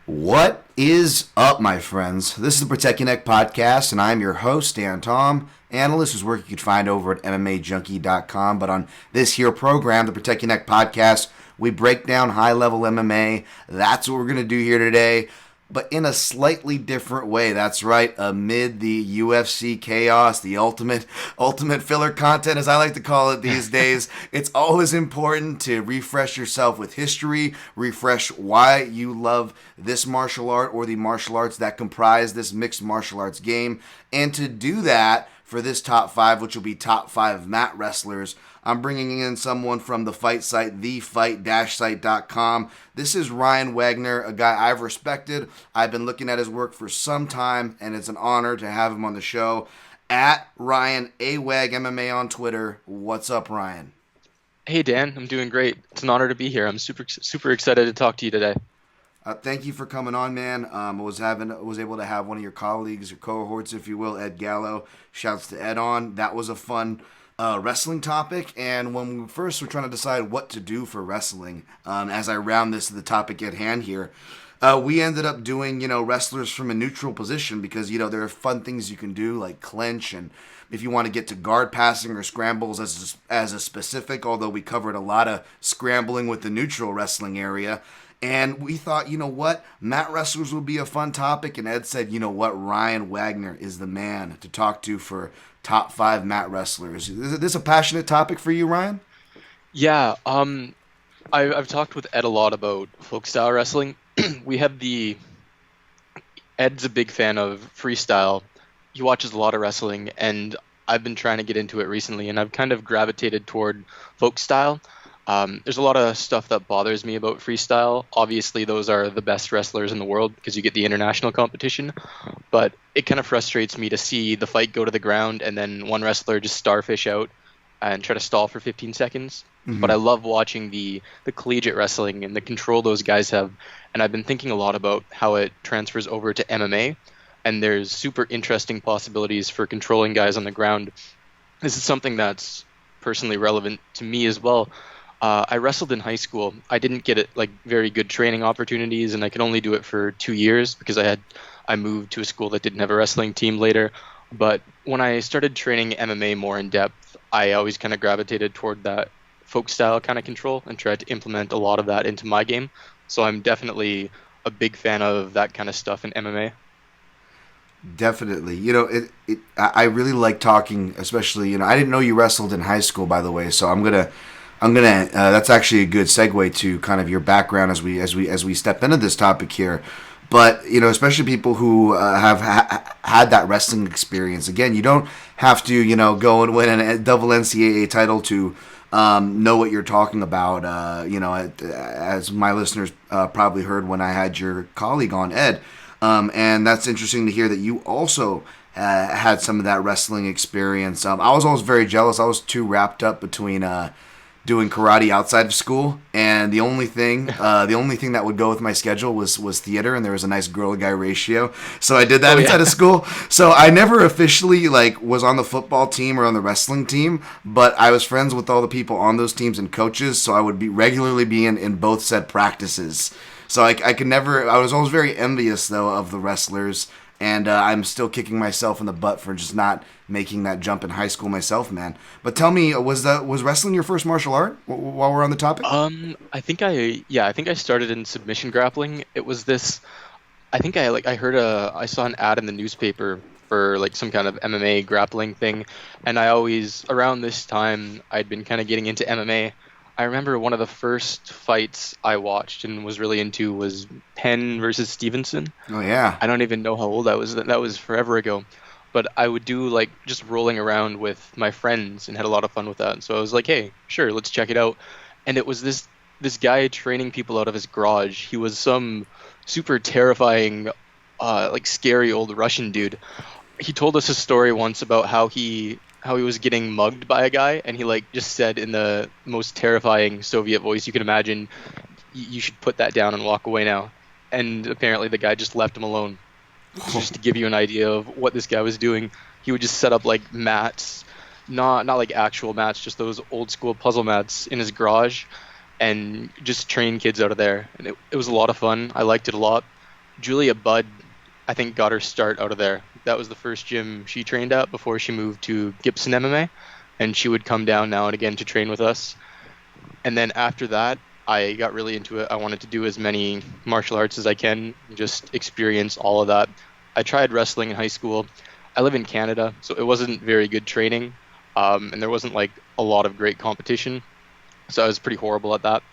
What is up, my friends? This is the Protect Your Neck podcast, and I'm your host, Dan Tom, analyst whose work you can find over at MMAJunkie.com. But on this here program, the Protect Your Neck podcast, we break down high-level MMA. That's what we're going to do here today, but in a slightly different way. That's right, amid the UFC chaos, the ultimate filler content, as I like to call it these days. It's always important to refresh yourself with history, refresh why you love this martial art or the martial arts that comprise this mixed martial arts game. And to do that, for this top five, which will be top five mat wrestlers, I'm bringing in someone from the fight site, thefight-site.com. This is Ryan Wagner, a guy I've respected. I've been looking at his work for some time, and it's an honor to have him on the show. At Ryan Awag MMA on Twitter. What's up, Ryan? Hey, Dan. I'm doing great. It's an honor to be here. I'm super excited to talk to you today. Thank you for coming on, man. I was able to have one of your colleagues or cohorts, if you will, Ed Gallo. Shouts to Ed on. That was a fun wrestling topic, and when we first were trying to decide what to do for wrestling, as I round this to the topic at hand here, we ended up doing, wrestlers from a neutral position because, there are fun things you can do like clinch, and if you want to get to guard passing or scrambles as a specific, although we covered a lot of scrambling with the neutral wrestling area. And we thought, mat wrestlers would be a fun topic. And Ed said, Ryan Wagner is the man to talk to for top five mat wrestlers. Is this a passionate topic for you, Ryan? Yeah, I've talked with Ed a lot about folk style wrestling. Ed's a big fan of freestyle. He watches a lot of wrestling, and I've been trying to get into it recently, and I've kind of gravitated toward folk style. There's a lot of stuff that bothers me about freestyle. Obviously, those are the best wrestlers in the world because you get the international competition. But it kind of frustrates me to see the fight go to the ground and then one wrestler just starfish out and try to stall for 15 seconds. Mm-hmm. But I love watching the collegiate wrestling and the control those guys have. And I've been thinking a lot about how it transfers over to MMA. And there's super interesting possibilities for controlling guys on the ground. This is something that's personally relevant to me as well. I wrestled in high school. I didn't get very good training opportunities, and I could only do it for 2 years because I moved to a school that didn't have a wrestling team later. But when I started training MMA more in depth, I always kind of gravitated toward that folk style kind of control and tried to implement a lot of that into my game. So I'm definitely a big fan of that kind of stuff in MMA. Definitely. I really like talking, especially, I didn't know you wrestled in high school, by the way, so I'm gonna that's actually a good segue to kind of your background as we step into this topic here. But especially people who have had that wrestling experience. Again, you don't have to go and win a double NCAA title to know what you're talking about. As my listeners probably heard when I had your colleague on, Ed, and that's interesting to hear that you also had some of that wrestling experience. I was always very jealous. I was too wrapped up between doing karate outside of school, and the only thing that would go with my schedule was theater, and there was a nice girl to guy ratio, so I did that inside of school. So I never officially was on the football team or on the wrestling team, but I was friends with all the people on those teams and coaches, so I would regularly be in both said practices. So I was always very envious though of the wrestlers, and I'm still kicking myself in the butt for just not making that jump in high school myself, man. But tell me, was wrestling your first martial art while we're on the topic? I think I started in submission grappling. It was this, I think I saw an ad in the newspaper for some kind of MMA grappling thing, and around this time I'd been kind of getting into MMA. I remember one of the first fights I watched and was really into was Penn versus Stevenson. Oh yeah. I don't even know how old I was. That was forever ago. But I would do just rolling around with my friends and had a lot of fun with that. So I was like, hey, sure, let's check it out. And it was this guy training people out of his garage. He was some super terrifying, scary old Russian dude. He told us a story once about how he was getting mugged by a guy, and he just said in the most terrifying Soviet voice you can imagine, you should put that down and walk away now. And apparently the guy just left him alone. Just to give you an idea of what this guy was doing, he would just set up mats, not actual mats, just those old school puzzle mats in his garage, and just train kids out of there. And it was a lot of fun. I liked it a lot. Julia Budd, I think, got her start out of there. That was the first gym she trained at before she moved to Gibson MMA, and she would come down now and again to train with us. And then after that, I got really into it. I wanted to do as many martial arts as I can, just experience all of that. I tried wrestling in high school. I live in Canada, so it wasn't very good training, and there wasn't like a lot of great competition. So I was pretty horrible at that.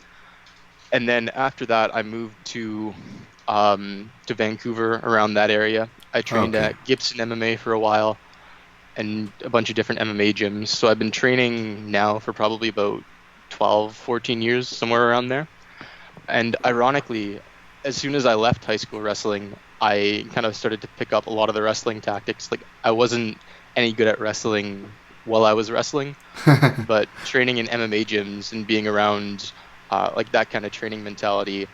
And then after that, I moved to Vancouver, around that area. I trained Okay. at Gibson MMA for a while and a bunch of different MMA gyms. So I've been training now for probably about 12, 14 years, somewhere around there. And ironically, as soon as I left high school wrestling, I kind of started to pick up a lot of the wrestling tactics. Like, I wasn't any good at wrestling while I was wrestling, but training in MMA gyms and being around like that kind of training mentality,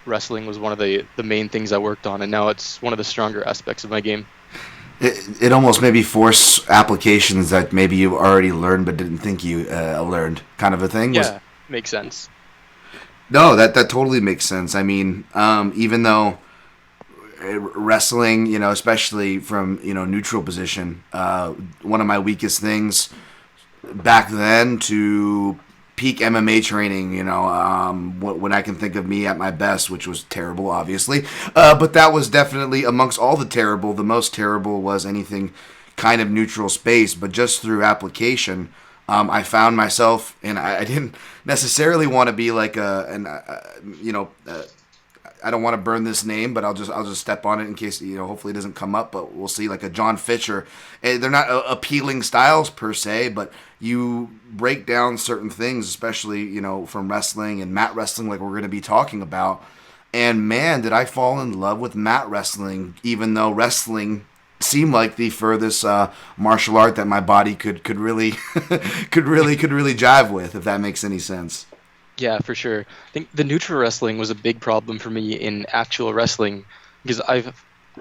wrestling was one of the main things I worked on, and now it's one of the stronger aspects of my game. It almost maybe force applications that maybe you already learned but didn't think you learned, kind of a thing. Was Yeah, makes sense. no, that totally makes sense. I mean, even though wrestling, especially from neutral position, one of my weakest things back then to peak MMA training, when I can think of me at my best, which was terrible, obviously. But that was definitely amongst all the terrible. The most terrible was anything kind of neutral space, but just through application. I found myself, and I didn't necessarily want to be like I don't want to burn this name, but I'll just step on it in case hopefully it doesn't come up. But we'll see, like a John Fisher. They're not appealing styles per se, but you break down certain things, especially from wrestling and mat wrestling, like we're going to be talking about. And man, did I fall in love with mat wrestling, even though wrestling seemed like the furthest martial art that my body could really could really jive with, if that makes any sense. Yeah, for sure. I think the neutral wrestling was a big problem for me in actual wrestling because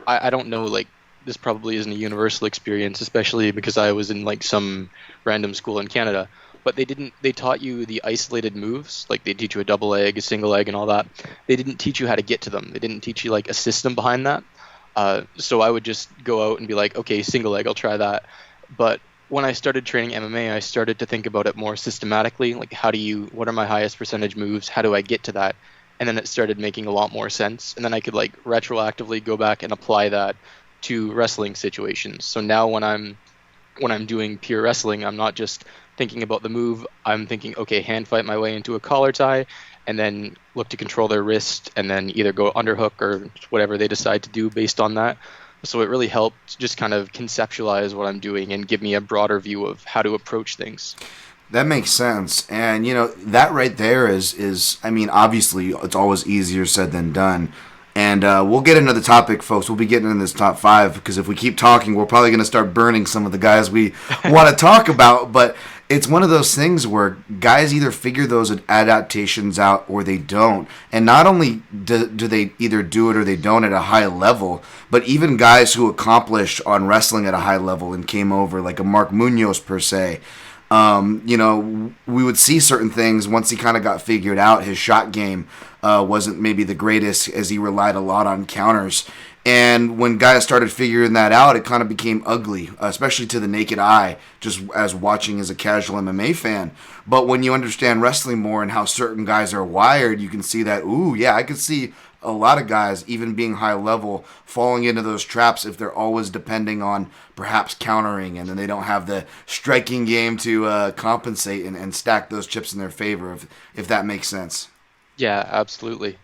I don't know, like, this probably isn't a universal experience, especially because I was in like some random school in Canada. But they taught you the isolated moves, like they teach you a double leg, a single leg, and all that. They didn't teach you how to get to them. They didn't teach you like a system behind that. So I would just go out and be like, okay, single leg, I'll try that. But when I started training MMA, I started to think about it more systematically. Like, what are my highest percentage moves? How do I get to that? And then it started making a lot more sense. And then I could like retroactively go back and apply that to wrestling situations. So now when I'm doing pure wrestling, I'm not just thinking about the move. I'm thinking, okay, hand fight my way into a collar tie, and then look to control their wrist, and then either go underhook or whatever they decide to do based on that. So it really helped just kind of conceptualize what I'm doing and give me a broader view of how to approach things. That makes sense, and that right there is I mean, obviously it's always easier said than done. And we'll get into the topic, folks. We'll be getting into this top five because if we keep talking, we're probably going to start burning some of the guys we want to talk about. But it's one of those things where guys either figure those adaptations out or they don't. And not only do they either do it or they don't at a high level, but even guys who accomplished on wrestling at a high level and came over, like a Mark Munoz per se. We would see certain things once he kind of got figured out. His shot game wasn't maybe the greatest as he relied a lot on counters. And when guys started figuring that out, it kind of became ugly, especially to the naked eye, just as watching as a casual MMA fan. But when you understand wrestling more and how certain guys are wired, you can see that, ooh, yeah, I could see a lot of guys, even being high level, falling into those traps if they're always depending on perhaps countering and then they don't have the striking game to compensate and stack those chips in their favor, if that makes sense. Yeah, absolutely.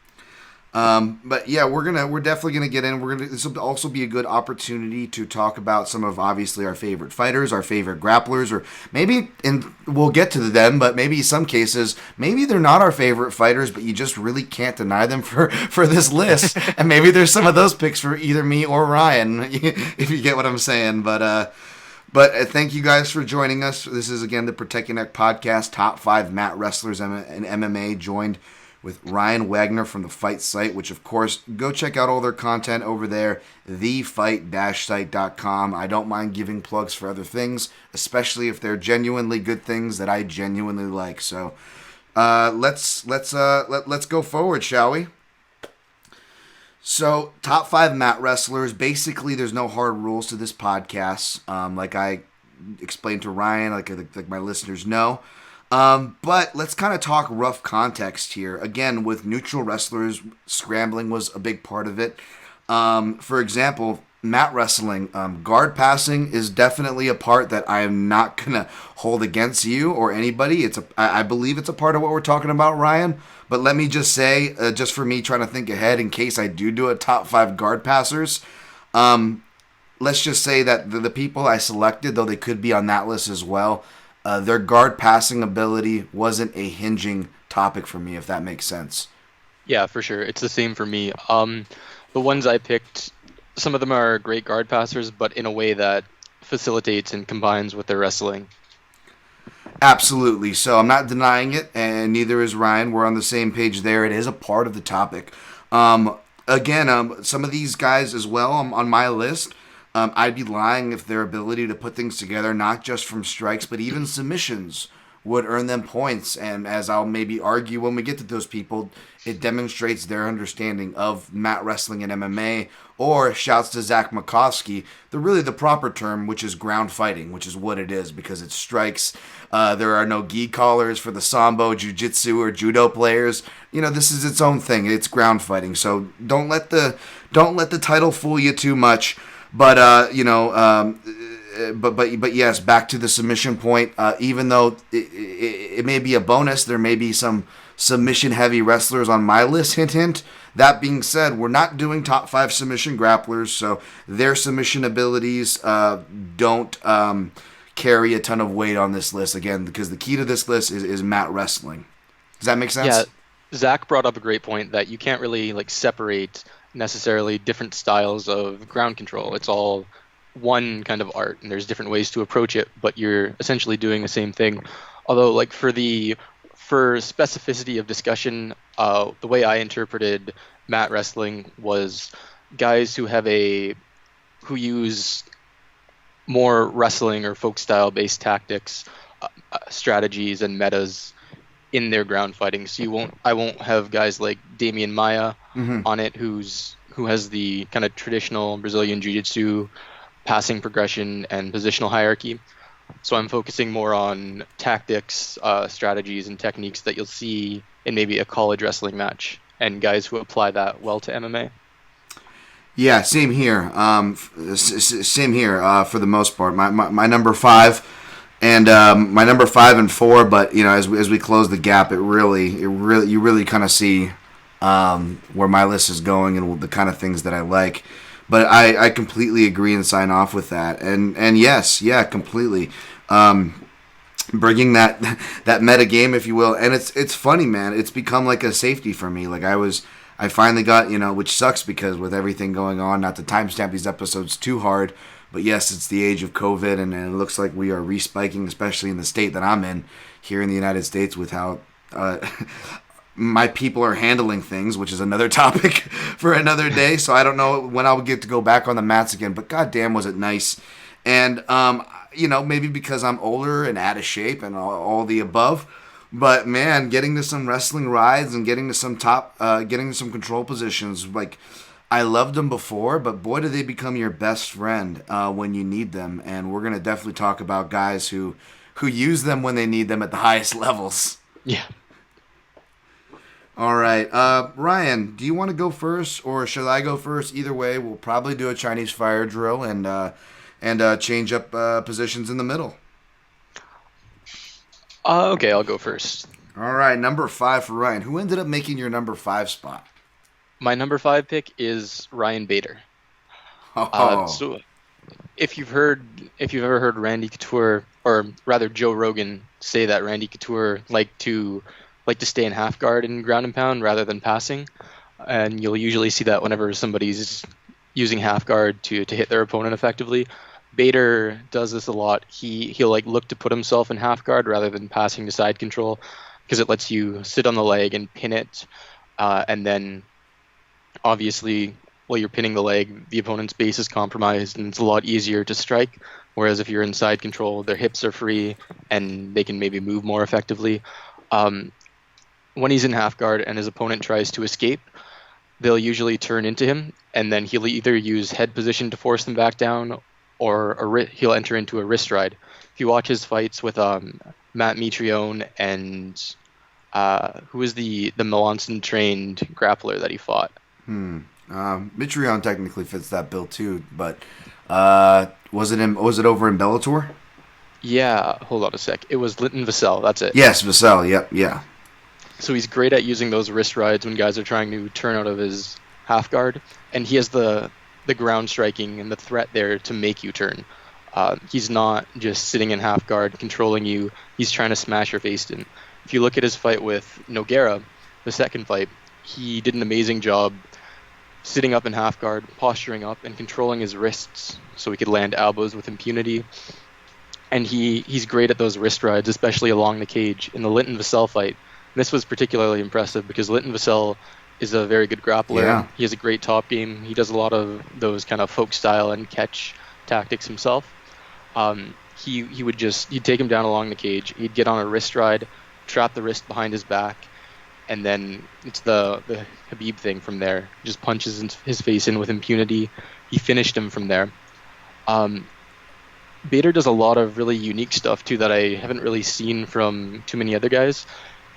But yeah, we're definitely gonna get in. This will also be a good opportunity to talk about some of obviously our favorite fighters, our favorite grapplers, or maybe, and we'll get to them, but maybe some cases maybe they're not our favorite fighters, but you just really can't deny them for this list. And maybe there's some of those picks for either me or Ryan, if you get what I'm saying. But thank you guys for joining us. This is again the Protect Your Neck podcast, top 5 mat wrestlers in MMA, joined with Ryan Wagner from the Fight Site, which, of course, go check out all their content over there, thefight-site.com. I don't mind giving plugs for other things, especially if they're genuinely good things that I genuinely like. So let's go forward, shall we? So, top five mat wrestlers. Basically, there's no hard rules to this podcast. Like I explained to Ryan, like my listeners know. But let's kind of talk rough context here. Again, with neutral wrestlers, scrambling was a big part of it. For example, mat wrestling, guard passing is definitely a part that I am not gonna hold against you or anybody. I believe it's a part of what we're talking about, Ryan. But let me just say, just for me trying to think ahead in case I do a top five guard passers, let's just say that the people I selected, though they could be on that list as well, their guard passing ability wasn't a hinging topic for me, if that makes sense. Yeah, for sure. It's the same for me. The ones I picked, some of them are great guard passers, but in a way that facilitates and combines with their wrestling. Absolutely. So I'm not denying it, and neither is Ryan. We're on the same page there. It is a part of the topic. Again, some of these guys as well on my list, I'd be lying if their ability to put things together, not just from strikes, but even submissions, would earn them points. And as I'll maybe argue when we get to those people, it demonstrates their understanding of mat wrestling and MMA, or shouts to Zack Makovski, the proper term, which is ground fighting, which is what it is because it's strikes. There are no gi collars for the sambo, jiu-jitsu, or judo players. This is its own thing. It's ground fighting. So don't let the title fool you too much. But but yes, back to the submission point. Even though it may be a bonus, there may be some submission-heavy wrestlers on my list. Hint, hint. That being said, we're not doing top five submission grapplers, so their submission abilities don't carry a ton of weight on this list. Again, because the key to this list is mat wrestling. Does that make sense? Yeah, Zach brought up a great point that you can't really separate necessarily different styles of ground control. It's all one kind of art, and there's different ways to approach it, but you're essentially doing the same thing. Although, for specificity of discussion, the way I interpreted mat wrestling was guys who use more wrestling or folk style based tactics, strategies, and metas in their ground fighting. So I won't have guys like Damian Maia on it, who has the kind of traditional Brazilian jiu-jitsu passing progression and positional hierarchy. So I'm focusing more on tactics, strategies, and techniques that you'll see in maybe a college wrestling match, and guys who apply that well to MMA. Yeah, same here. Same here for the most part. My number five. And my number 5 and 4, but as we close the gap, you really kind of see where my list is going and the kind of things that I like. But I completely agree and sign off with that. And yes, yeah, completely. Bringing that meta game, if you will, and it's funny, man. It's become like a safety for me. I finally got which sucks because with everything going on, not to timestamp these episodes too hard. But yes, it's the age of COVID, and it looks like we are respiking, especially in the state that I'm in, here in the United States, with how my people are handling things, which is another topic for another day. So I don't know when I'll get to go back on the mats again, but goddamn was it nice. And, maybe because I'm older and out of shape and all the above, but man, getting to some wrestling rides and getting to some control positions, I loved them before, but boy, do they become your best friend when you need them. And we're going to definitely talk about guys who use them when they need them at the highest levels. Yeah. All right. Ryan, do you want to go first or should I go first? Either way, we'll probably do a Chinese fire drill and change up positions in the middle. Okay, I'll go first. All right, number 5 for Ryan. Who ended up making your number 5 spot? My number 5 pick is Ryan Bader. So if you've ever heard Randy Couture, or rather Joe Rogan, say that Randy Couture like to stay in half guard in ground and pound rather than passing, and you'll usually see that whenever somebody's using half guard to hit their opponent effectively. Bader does this a lot. He'll look to put himself in half guard rather than passing to side control, because it lets you sit on the leg and pin it, and then obviously, while you're pinning the leg, the opponent's base is compromised, and it's a lot easier to strike. Whereas if you're in side control, their hips are free, and they can maybe move more effectively. When he's in half guard and his opponent tries to escape, they'll usually turn into him, and then he'll either use head position to force them back down, or he'll enter into a wrist ride. If you watch his fights with Matt Mitrione and who was the Melanson trained grappler that he fought? Mitrione technically fits that bill too, but was it over in Bellator? Yeah, hold on a sec. It was Linton Vassell. That's it. Yes, Vassell. Yep, yeah. So he's great at using those wrist rides when guys are trying to turn out of his half guard, and he has the ground striking and the threat there to make you turn. He's not just sitting in half guard controlling you. He's trying to smash your face in. If you look at his fight with Nogueira, the second fight, he did an amazing job sitting up in half guard, posturing up, and controlling his wrists so he could land elbows with impunity. And he's great at those wrist rides, especially along the cage. In the Linton Vassell fight, this was particularly impressive because Linton Vassell is a very good grappler. Yeah. He has a great top game. He does a lot of those kind of folk style and catch tactics himself. He'd take him down along the cage. He'd get on a wrist ride, trap the wrist behind his back, and then it's the Khabib thing from there. Just punches his face in with impunity. He finished him from there. Bader does a lot of really unique stuff too that I haven't really seen from too many other guys,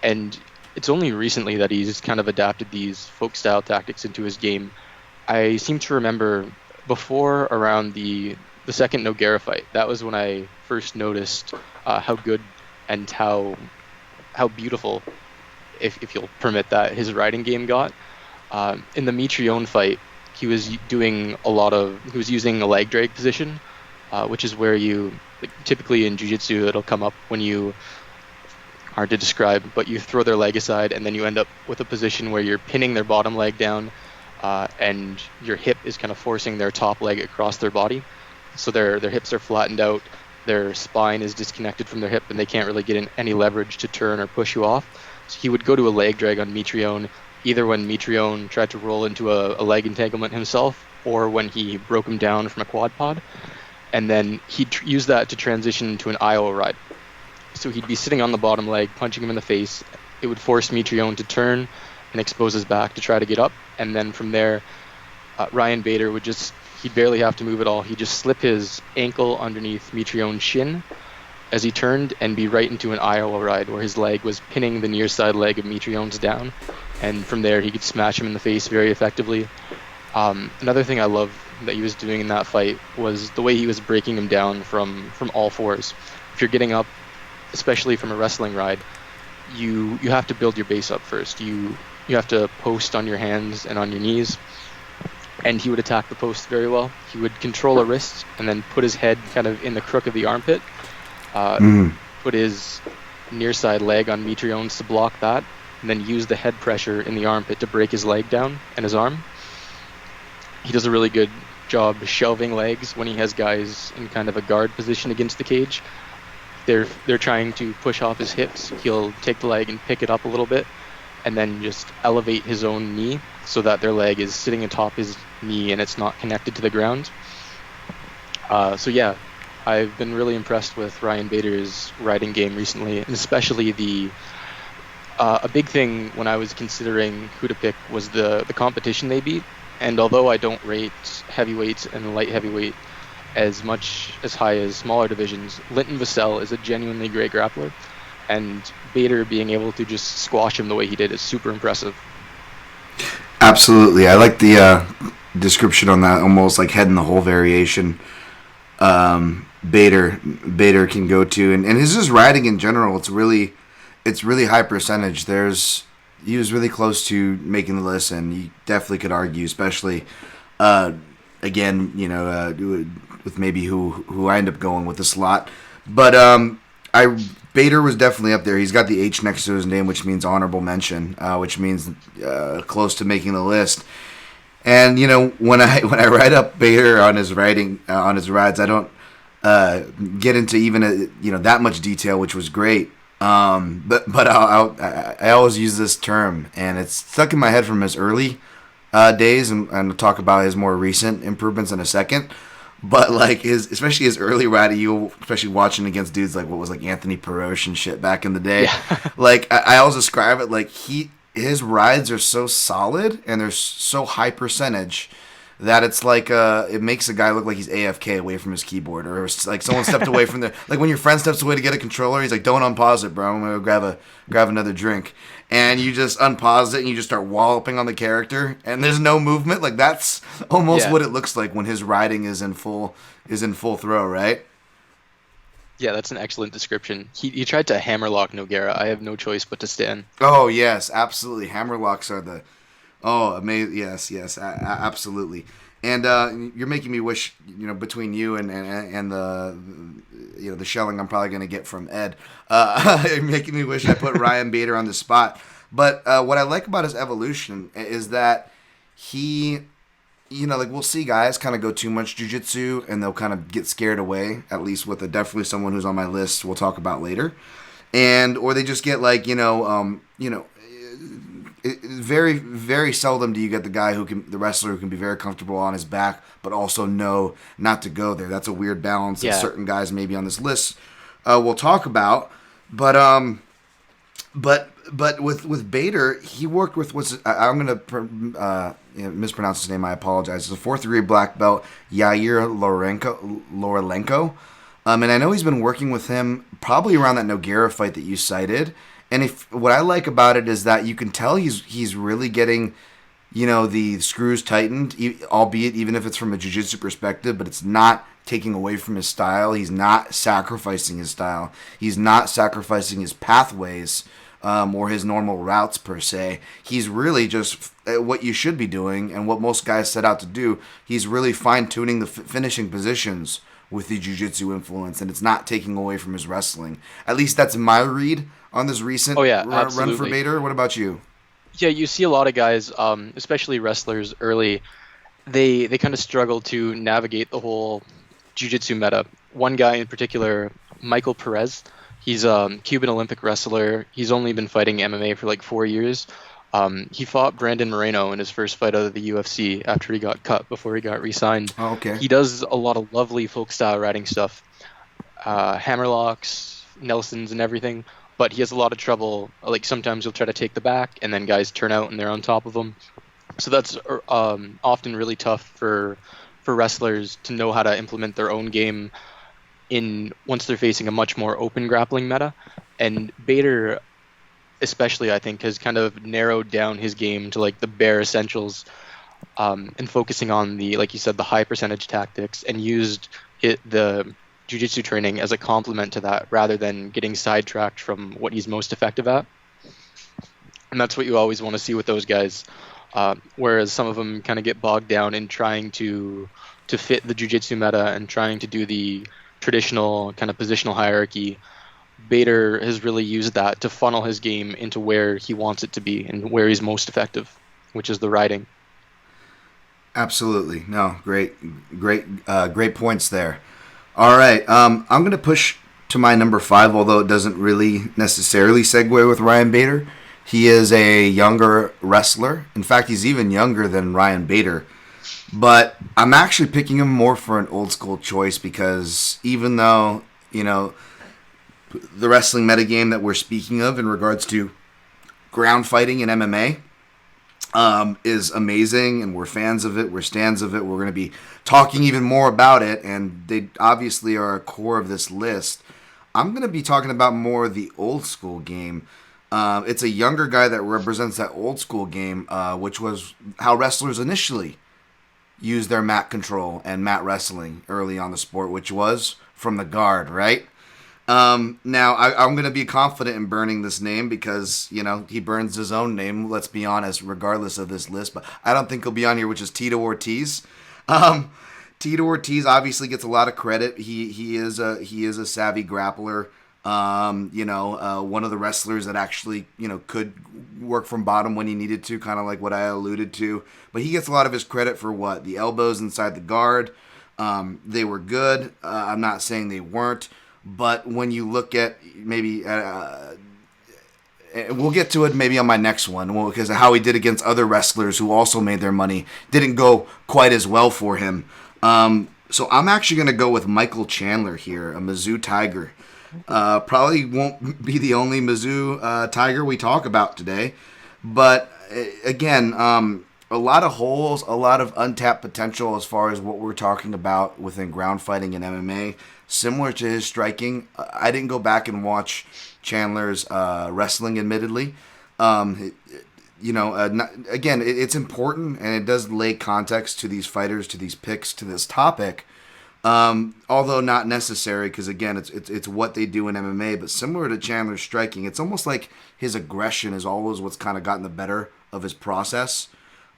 and it's only recently that he's kind of adapted these folk style tactics into his game. I seem to remember before around the second Nogueira fight, that was when I first noticed how good and how beautiful, if you'll permit that, his riding game got. In the Mitrione fight, he was using a leg drag position, which is where typically in jiu-jitsu it'll come up when you, hard to describe, but you throw their leg aside and then you end up with a position where you're pinning their bottom leg down, and your hip is kind of forcing their top leg across their body. So their hips are flattened out, their spine is disconnected from their hip, and they can't really get any leverage to turn or push you off. So he would go to a leg drag on Mitrione, either when Mitrione tried to roll into a leg entanglement himself, or when he broke him down from a quad pod. And then he'd use that to transition to an Iowa ride. So he'd be sitting on the bottom leg, punching him in the face. It would force Mitrione to turn and expose his back to try to get up. And then from there, Ryan Bader he'd barely have to move at all. He'd just slip his ankle underneath Mitrione's shin as he turned and be right into an Iowa ride where his leg was pinning the near side leg of Mitrione's down. And from there, he could smash him in the face very effectively. Another thing I love that he was doing in that fight was the way he was breaking him down from all fours. If you're getting up, especially from a wrestling ride, you have to build your base up first. You have to post on your hands and on your knees, and he would attack the post very well. He would control a wrist and then put his head kind of in the crook of the armpit, put his near side leg on Mitrione's to block that, and then use the head pressure in the armpit to break his leg down and his arm. He does a really good job shelving legs when he has guys in kind of a guard position against the cage. They're trying to push off his hips. He'll take the leg and pick it up a little bit and then just elevate his own knee so that their leg is sitting atop his knee and it's not connected to the ground. So yeah, I've been really impressed with Ryan Bader's riding game recently, and especially a big thing when I was considering who to pick was the competition they beat. And although I don't rate heavyweights and light heavyweight as much as high as smaller divisions, Linton Vassell is a genuinely great grappler, and Bader being able to just squash him the way he did is super impressive. Absolutely. I like the description on that, almost like head in the hole variation. Bader can go to, and his riding in general, it's really high percentage. He was really close to making the list, and you definitely could argue, especially again, with maybe who I end up going with the slot. But Bader was definitely up there. He's got the H next to his name, which means honorable mention, which means close to making the list. And when I write up Bader on his rides, I don't get into even that much detail, which was great. But I always use this term, and it's stuck in my head from his early days, and I'll talk about his more recent improvements in a second. But especially his early riding, especially watching against dudes like what was like Anthony Perez and shit back in the day. Yeah. I always describe it like his rides are so solid and they're so high percentage that it's like it makes a guy look like he's AFK away from his keyboard, or it's like someone stepped away from the like when your friend steps away to get a controller, he's like, "Don't unpause it, bro. I'm gonna grab another drink," and you just unpause it and you just start walloping on the character, and there's no movement. Like that's almost Yeah. what it looks like when his riding is in full throw, right? Yeah, that's an excellent description. He tried to hammerlock Nogueira. I have no choice but to stand. Oh yes, absolutely. Hammerlocks are the amazing. Yes, absolutely. And you're making me wish, between you and the the shelling I'm probably gonna get from Ed, you're making me wish I put Ryan Bader on the spot. But what I like about his evolution is that he, like we'll see guys kind of go too much jiu-jitsu and they'll kind of get scared away. At least with definitely someone who's on my list we'll talk about later, and or they just get like very, very seldom do you get the wrestler who can be very comfortable on his back, but also know not to go there. That's a weird balance that Yeah. certain guys maybe on this list we'll talk about. But with Bader, he worked with I'm gonna mispronounce his name. I apologize. It's a 4th-degree black belt, Yair Lorolenko. And I know he's been working with him probably around that Nogueira fight that you cited. And what I like about it is that you can tell he's really getting, the screws tightened, albeit even if it's from a jiu-jitsu perspective, but it's not taking away from his style. He's not sacrificing his style. He's not sacrificing his pathways or his normal routes per se. He's really just what you should be doing and what most guys set out to do. He's really fine-tuning the finishing positions with the jiu-jitsu influence, and it's not taking away from his wrestling. At least that's my read on this recent Oh yeah, run for absolutely. Bader. What about you? Yeah, you see a lot of guys, especially wrestlers early, they kind of struggle to navigate the whole jiu-jitsu meta. One guy in particular, Michael Perez, he's a Cuban Olympic wrestler. He's only been fighting MMA for like 4 years. He fought Brandon Moreno in his first fight out of the UFC after he got cut before he got re-signed. Oh, okay. He does a lot of lovely folk style riding stuff, hammerlocks, Nelsons, and everything. But he has a lot of trouble. Like sometimes he'll try to take the back, and then guys turn out and they're on top of him. So that's often really tough for wrestlers to know how to implement their own game in once they're facing a much more open grappling meta. And Bader, especially, I think, has kind of narrowed down his game to like the bare essentials, and focusing on the, like you said, the high percentage tactics, and used the jiu-jitsu training as a complement to that rather than getting sidetracked from what he's most effective at. And that's what you always want to see with those guys. Whereas some of them kind of get bogged down in trying to fit the jiu-jitsu meta and trying to do the traditional kind of positional hierarchy. Bader has really used that to funnel his game into where he wants it to be and where he's most effective, which is the riding. Absolutely. No, great points there. All right. I'm going to push to my number 5, although it doesn't really necessarily segue with Ryan Bader. He is a younger wrestler. In fact, he's even younger than Ryan Bader. But I'm actually picking him more for an old school choice because even though, the wrestling metagame that we're speaking of in regards to ground fighting in MMA is amazing, and we're fans of it, we're stans of it, we're going to be talking even more about it, and they obviously are a core of this list. I'm going to be talking about more of the old school game. It's a younger guy that represents that old school game, which was how wrestlers initially used their mat control and mat wrestling early on the sport, which was from the guard, right? Now, I'm going to be confident in burning this name because, he burns his own name, let's be honest, regardless of this list. But I don't think he'll be on here, which is Tito Ortiz. Tito Ortiz obviously gets a lot of credit. He is a savvy grappler. One of the wrestlers that actually, could work from bottom when he needed to, kind of like what I alluded to. But he gets a lot of his credit for what? The elbows inside the guard. They were good. I'm not saying they weren't. But when you look at maybe, we'll get to it maybe on my next one, because of how he did against other wrestlers who also made their money, didn't go quite as well for him. So I'm actually going to go with Michael Chandler here, a Mizzou Tiger. Probably won't be the only Mizzou Tiger we talk about today, But again, a lot of holes, a lot of untapped potential as far as what we're talking about within ground fighting and MMA. Similar to his striking, I didn't go back and watch Chandler's wrestling, admittedly. Again, it's important and it does lay context to these fighters, to these picks, to this topic. Although not necessary, because again, it's what they do in MMA. But similar to Chandler's striking, it's almost like his aggression is always what's kind of gotten the better of his process.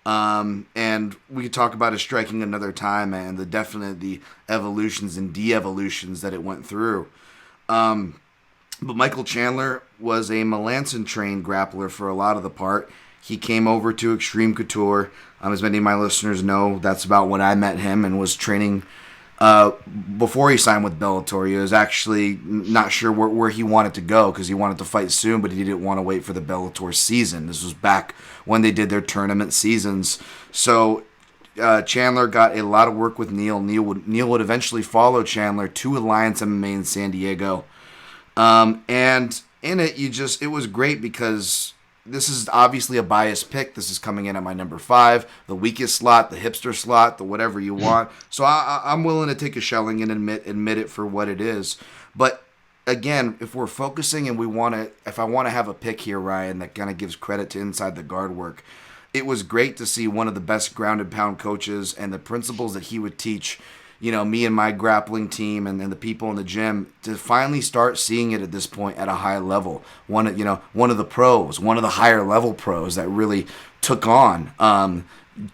And we could talk about his striking another time and the evolutions and de-evolutions that it went through. But Michael Chandler was a Melanson trained grappler for a lot of the part. He came over to Extreme Couture. As many of my listeners know, that's about when I met him and was training before he signed with Bellator. He was actually not sure where he wanted to go because he wanted to fight soon, but he didn't want to wait for the Bellator season. This was back when they did their tournament seasons. So Chandler got a lot of work with Neil. Neil would eventually follow Chandler to Alliance MMA in San Diego. And in it, it was great because this is obviously a biased pick. This is coming in at my number 5, the weakest slot, the hipster slot, the whatever you want. So I'm willing to take a shelling and admit it for what it is. But again, if we're focusing and if I want to have a pick here, Ryan, that kind of gives credit to inside the guard work, it was great to see one of the best ground and pound coaches and the principles that he would teach, me and my grappling team and the people in the gym to finally start seeing it at this point at a high level. One of the pros, one of the higher level pros that really took on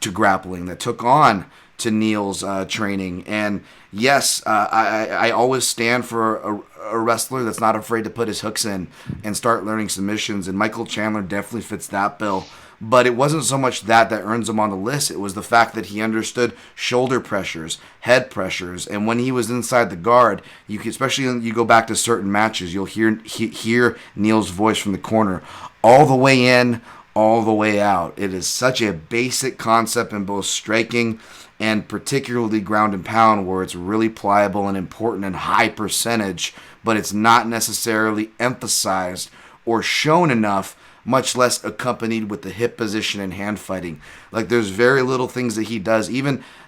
to grappling, that took on to Neil's training. And yes, I always stand for a wrestler that's not afraid to put his hooks in and start learning submissions. And Michael Chandler definitely fits that bill. But it wasn't so much that earns him on the list. It was the fact that he understood shoulder pressures, head pressures, and when he was inside the guard, especially when you go back to certain matches, you'll hear Neil's voice from the corner, all the way in, all the way out. It is such a basic concept in both striking and particularly ground and pound, where it's really pliable and important and high percentage, but it's not necessarily emphasized or shown enough, much less accompanied with the hip position and hand fighting. Like, there's very little things that he does,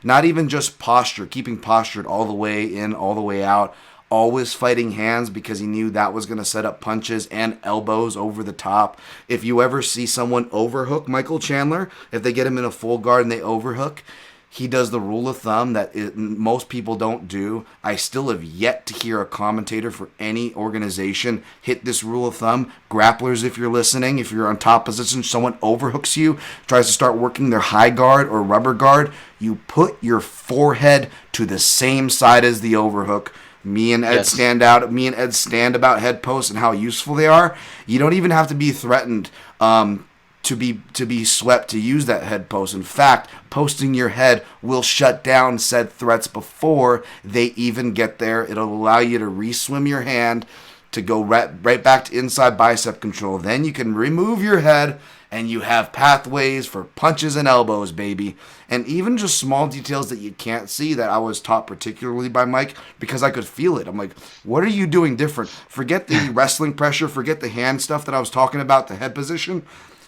not even just posture, keeping postured all the way in, all the way out, always fighting hands because he knew that was going to set up punches and elbows over the top. If you ever see someone overhook Michael Chandler, if they get him in a full guard and they overhook, he does the rule of thumb that most people don't do. I still have yet to hear a commentator for any organization hit this rule of thumb. Grapplers, if you're listening, if you're on top position, someone overhooks you, tries to start working their high guard or rubber guard, you put your forehead to the same side as the overhook. Me and Ed stand about head posts and how useful they are. You don't even have to be threatened to be swept to use that head post. In fact, posting your head will shut down said threats before they even get there. It'll allow you to re-swim your hand to go right back to inside bicep control. Then you can remove your head and you have pathways for punches and elbows, baby. And even just small details that you can't see that I was taught particularly by Mike because I could feel it. I'm like, what are you doing different? Forget the wrestling pressure, forget the hand stuff that I was talking about, the head position.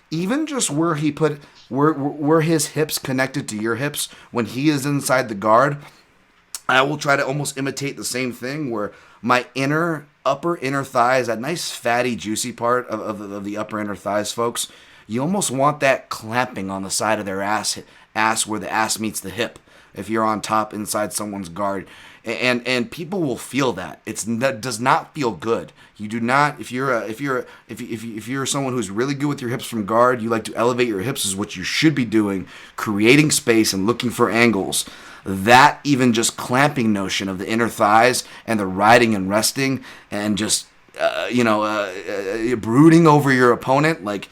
Even just where he put where his hips connected to your hips when he is inside the guard, I will try to almost imitate the same thing where my upper inner thighs, that nice fatty juicy part of the upper inner thighs, folks, you almost want that clamping on the side of their ass where the ass meets the hip if you're on top inside someone's guard. And people will feel that. That does not feel good. You do not. If you're someone who's really good with your hips from guard, you like to elevate your hips, is what you should be doing, creating space and looking for angles. That even just clamping notion of the inner thighs and the riding and resting and just brooding over your opponent, like,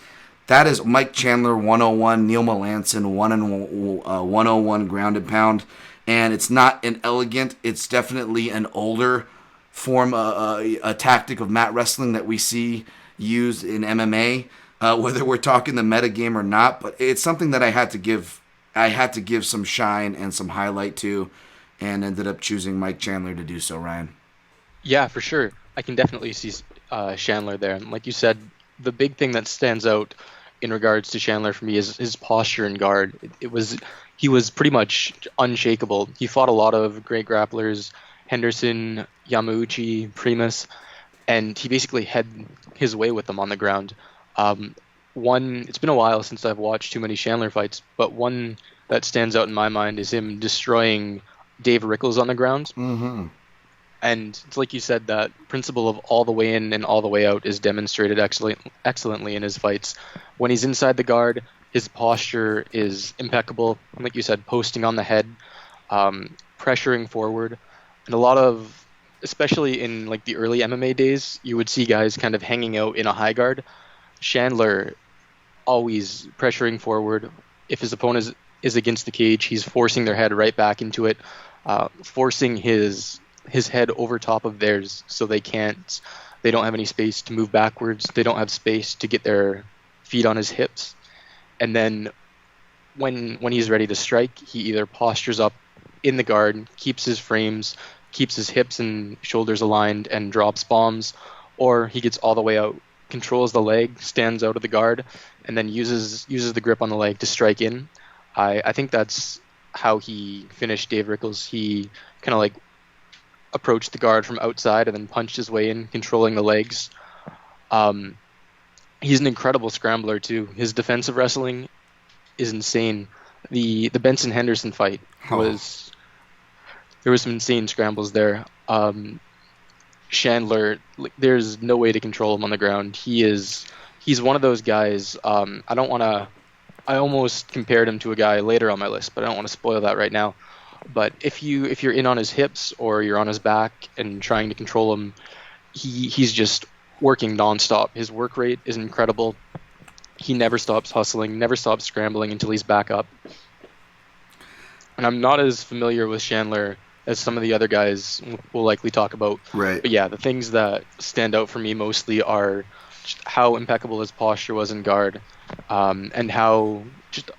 that is Mike Chandler 101, Neil Melanson 101 ground and pound. And it's not an elegant, it's definitely an older form, a tactic of mat wrestling that we see used in MMA, whether we're talking the meta game or not. But it's something that I had to give some shine and some highlight to, and ended up choosing Mike Chandler to do so, Ryan. Yeah, for sure. I can definitely see Chandler there. And like you said, the big thing that stands out in regards to Chandler for me is his posture and guard. He was pretty much unshakable. He fought a lot of great grapplers, Henderson, Yamauchi, Primus, and he basically had his way with them on the ground. It's been a while since I've watched too many Chandler fights, but one that stands out in my mind is him destroying Dave Rickles on the ground. Mm-hmm. And it's like you said, that principle of all the way in and all the way out is demonstrated excellently in his fights. When he's inside the guard, his posture is impeccable. Like you said, posting on the head, pressuring forward, and a lot of, especially in like the early MMA days, you would see guys kind of hanging out in a high guard. Chandler always pressuring forward. If his opponent is against the cage, he's forcing their head right back into it, forcing his head over top of theirs, so they don't have any space to move backwards. They don't have space to get their feet on his hips. And then when he's ready to strike, he either postures up in the guard, keeps his frames, keeps his hips and shoulders aligned, and drops bombs, or he gets all the way out, controls the leg, stands out of the guard, and then uses the grip on the leg to strike in. I think that's how he finished Dave Rickles. He kind of like approached the guard from outside and then punched his way in, controlling the legs. He's an incredible scrambler too. His defensive wrestling is insane. The Benson Henderson fight there was some insane scrambles there. Chandler, there's no way to control him on the ground. He's one of those guys. I almost compared him to a guy later on my list, but I don't want to spoil that right now. But if you're in on his hips or you're on his back and trying to control him, he's just working nonstop. His work rate is incredible. He never stops hustling, never stops scrambling until he's back up. And I'm not as familiar with Chandler as some of the other guys we'll likely talk about. Right. But yeah, the things that stand out for me mostly are just how impeccable his posture was in guard, and how just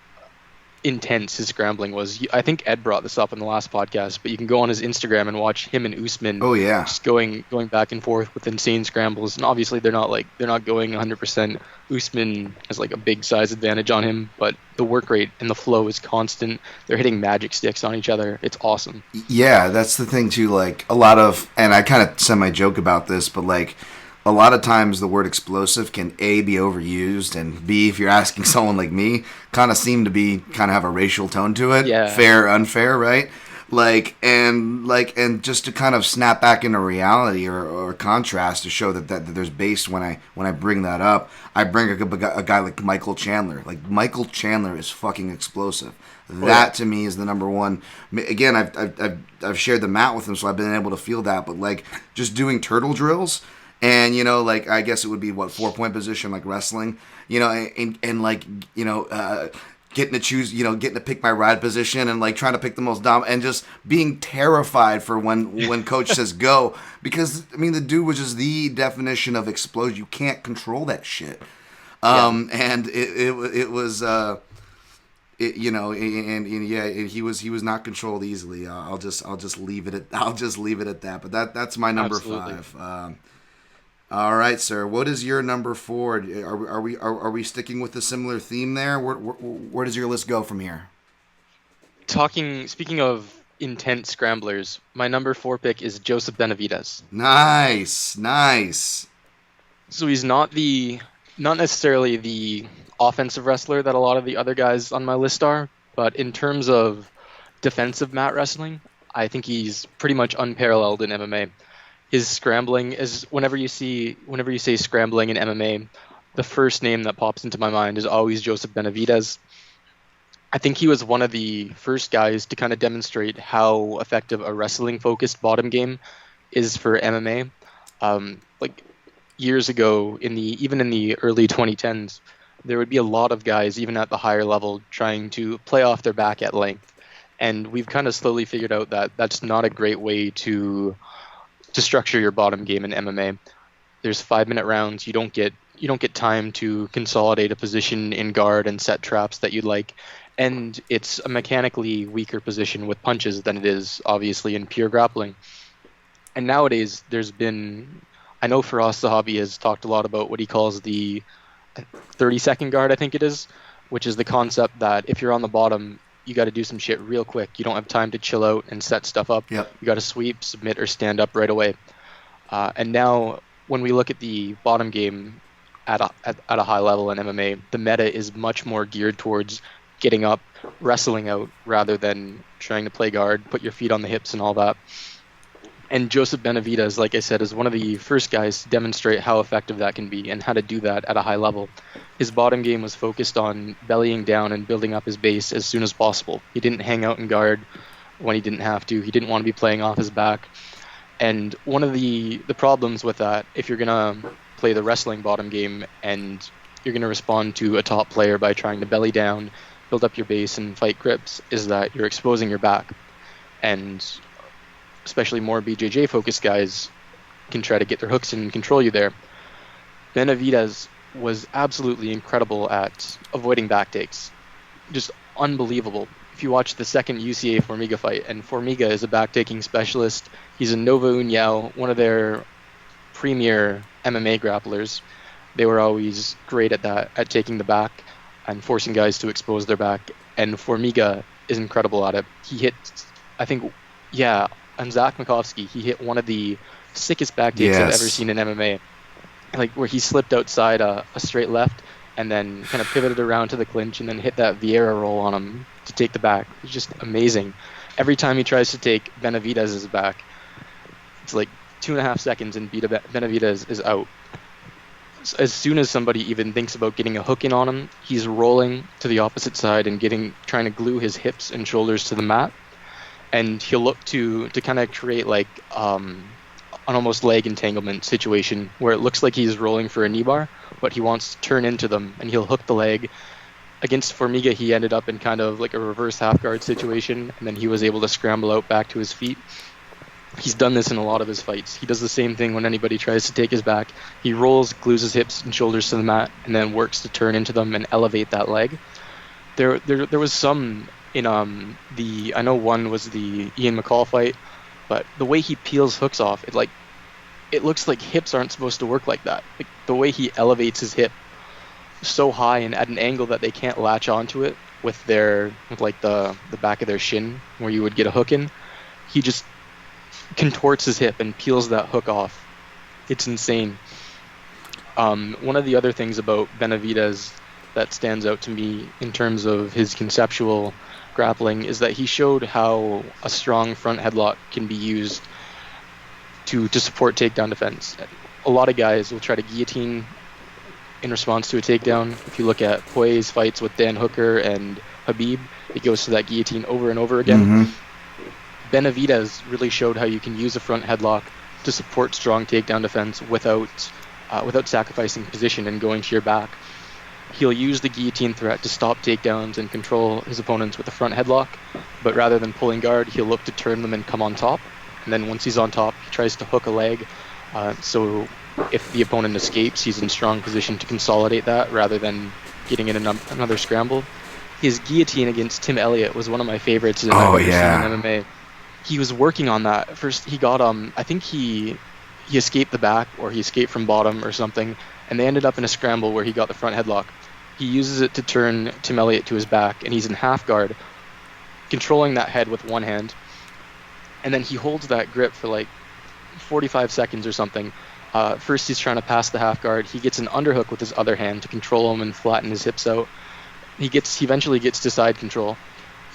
intense his scrambling was. I think Ed brought this up in the last podcast, but you can go on his Instagram and watch him and Usman just going back and forth with insane scrambles. And obviously they're not going 100%. Usman has like a big size advantage on him, but the work rate and the flow is constant. They're hitting magic sticks on each other. It's awesome. Yeah, that's the thing too. Like a lot of, and I kind of semi-joke about this, but like a lot of times the word explosive can A, be overused, and B, if you're asking someone like me, kind of seem to be kind of have a racial tone to it. Yeah. Fair, unfair, right? And just to kind of snap back into reality or contrast to show that there's base when I bring that up, I bring a guy like Michael Chandler. Like Michael Chandler is fucking explosive. That to me is the number one. Again, I've shared the mat with him, so I've been able to feel that. But like just doing turtle drills. And, like, I guess it would be, 4-point position, like wrestling, and like, getting to choose, getting to pick my ride position and, like, trying to pick the most dominant and just being terrified for when coach says go. Because, I mean, the dude was just the definition of explosion. You can't control that shit. And it was, he was not controlled easily. I'll just leave it at that. But that's my number Absolutely. 5. All right, sir. What is your number 4? Are we sticking with a similar theme there? Where does your list go from here? Speaking of intense scramblers, my number 4 pick is Joseph Benavidez. Nice. So he's not necessarily the offensive wrestler that a lot of the other guys on my list are, but in terms of defensive mat wrestling, I think he's pretty much unparalleled in MMA. His scrambling is whenever you say scrambling in MMA, the first name that pops into my mind is always Joseph Benavidez. I think he was one of the first guys to kind of demonstrate how effective a wrestling-focused bottom game is for MMA. Like years ago, even in the early 2010s, there would be a lot of guys, even at the higher level, trying to play off their back at length, and we've kind of slowly figured out that that's not a great way to structure your bottom game in MMA. There's 5-minute rounds. You don't get time to consolidate a position in guard and set traps that you'd like, and it's a mechanically weaker position with punches than it is obviously in pure grappling. And nowadays I know Firas Zahabi has talked a lot about what he calls the 30-second guard, I think it is, which is the concept that if you're on the bottom, you got to do some shit real quick. You don't have time to chill out and set stuff up. Yep. You got to sweep, submit, or stand up right away. And now, when we look at the bottom game at a high level in MMA, the meta is much more geared towards getting up, wrestling out, rather than trying to play guard, put your feet on the hips and all that. And Joseph Benavidez, like I said, is one of the first guys to demonstrate how effective that can be and how to do that at a high level. His bottom game was focused on bellying down and building up his base as soon as possible. He didn't hang out in guard when he didn't have to. He didn't want to be playing off his back. And one of the problems with that, if you're going to play the wrestling bottom game and you're going to respond to a top player by trying to belly down, build up your base, and fight grips, is that you're exposing your back. And especially more BJJ-focused guys can try to get their hooks in and control you there. Benavidez was absolutely incredible at avoiding back takes. Just unbelievable. If you watch the second UCA Formiga fight, and Formiga is a back-taking specialist, he's a Nova União, one of their premier MMA grapplers. They were always great at that, at taking the back and forcing guys to expose their back. And Formiga is incredible at it. He hit, on Zack Makovski, he hit one of the sickest back takes I've ever seen in MMA. Like where he slipped outside a straight left and then kind of pivoted around to the clinch and then hit that Vieira roll on him to take the back. It's just amazing. Every time he tries to take Benavidez's back, it's like 2.5 seconds and Benavidez is out. As soon as somebody even thinks about getting a hook in on him, he's rolling to the opposite side and trying to glue his hips and shoulders to the mat. And he'll look to kind of create like an almost leg entanglement situation where it looks like he's rolling for a knee bar, but he wants to turn into them, and he'll hook the leg. Against Formiga, he ended up in kind of like a reverse half guard situation, and then he was able to scramble out back to his feet. He's done this in a lot of his fights. He does the same thing when anybody tries to take his back. He rolls, glues his hips and shoulders to the mat, and then works to turn into them and elevate that leg. There was some in I know one was the Ian McCall fight, but the way he peels hooks off, it looks like hips aren't supposed to work like that. Like the way he elevates his hip so high and at an angle that they can't latch onto it with the back of their shin where you would get a hook in. He just contorts his hip and peels that hook off. It's insane. One of the other things about Benavidez that stands out to me in terms of his conceptual grappling is that he showed how a strong front headlock can be used to support takedown defense. A lot of guys will try to guillotine in response to a takedown. If you look at Poirier's fights with Dan Hooker and Habib, it goes to that guillotine over and over again. Mm-hmm. Benavidez really showed how you can use a front headlock to support strong takedown defense without sacrificing position and going to your back. He'll use the guillotine threat to stop takedowns and control his opponents with a front headlock, but rather than pulling guard, he'll look to turn them and come on top. And then once he's on top, he tries to hook a leg. So if the opponent escapes, he's in strong position to consolidate that rather than getting in another scramble. His guillotine against Tim Elliott was one of my favorites I've ever seen in MMA. He was working on that. First, he got I think he escaped the back, or he escaped from bottom or something, and they ended up in a scramble where he got the front headlock. He uses it to turn Tim Elliott to his back, and he's in half guard, controlling that head with one hand. And then he holds that grip for like 45 seconds or something. First, he's trying to pass the half guard. He gets an underhook with his other hand to control him and flatten his hips out. He eventually gets to side control.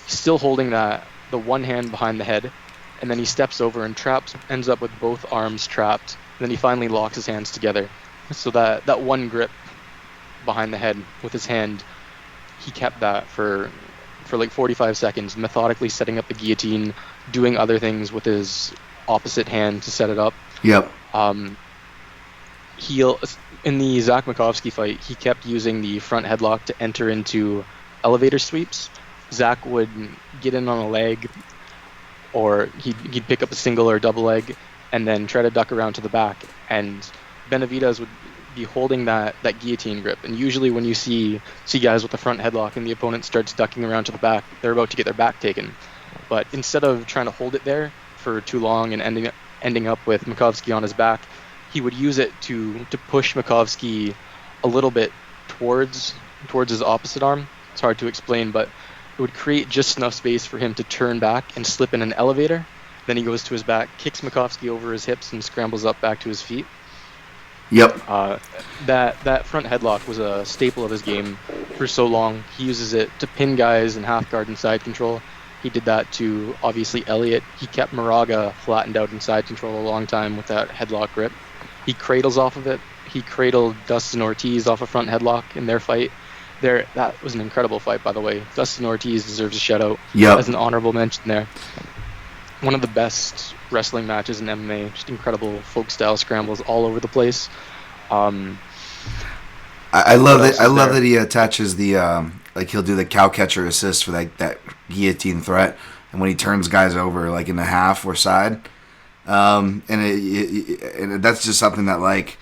He's still holding the one hand behind the head, and then he steps over and ends up with both arms trapped. And then he finally locks his hands together. So that one grip behind the head with his hand, he kept that for like 45 seconds, methodically setting up the guillotine, doing other things with his opposite hand to set it up. Yep. In the Zack Makovski fight, he kept using the front headlock to enter into elevator sweeps. Zack would get in on a leg, or he'd pick up a single or double leg, and then try to duck around to the back. And Benavidez would be holding that guillotine grip. And usually when you see guys with the front headlock and the opponent starts ducking around to the back, they're about to get their back taken. But instead of trying to hold it there for too long and ending up with Makovski on his back, he would use it to push Makovski a little bit towards his opposite arm. It's hard to explain, but it would create just enough space for him to turn back and slip in an elevator. Then he goes to his back, kicks Makovski over his hips, and scrambles up back to his feet. Yep. That front headlock was a staple of his game for so long. He uses it to pin guys in half guard and side control. He did that to, obviously, Elliott. He kept Moraga flattened out in side control a long time with that headlock grip. He cradles off of it. He cradled Dustin Ortiz off a front headlock in their fight. That was an incredible fight, by the way. Dustin Ortiz deserves a shout-out as an honorable mention there. One of the best wrestling matches in MMA. Just incredible folk-style scrambles all over the place. I love it. I love that he attaches the he'll do the cow catcher assist for that guillotine threat, and when he turns guys over like in the half or side, and that's just something that like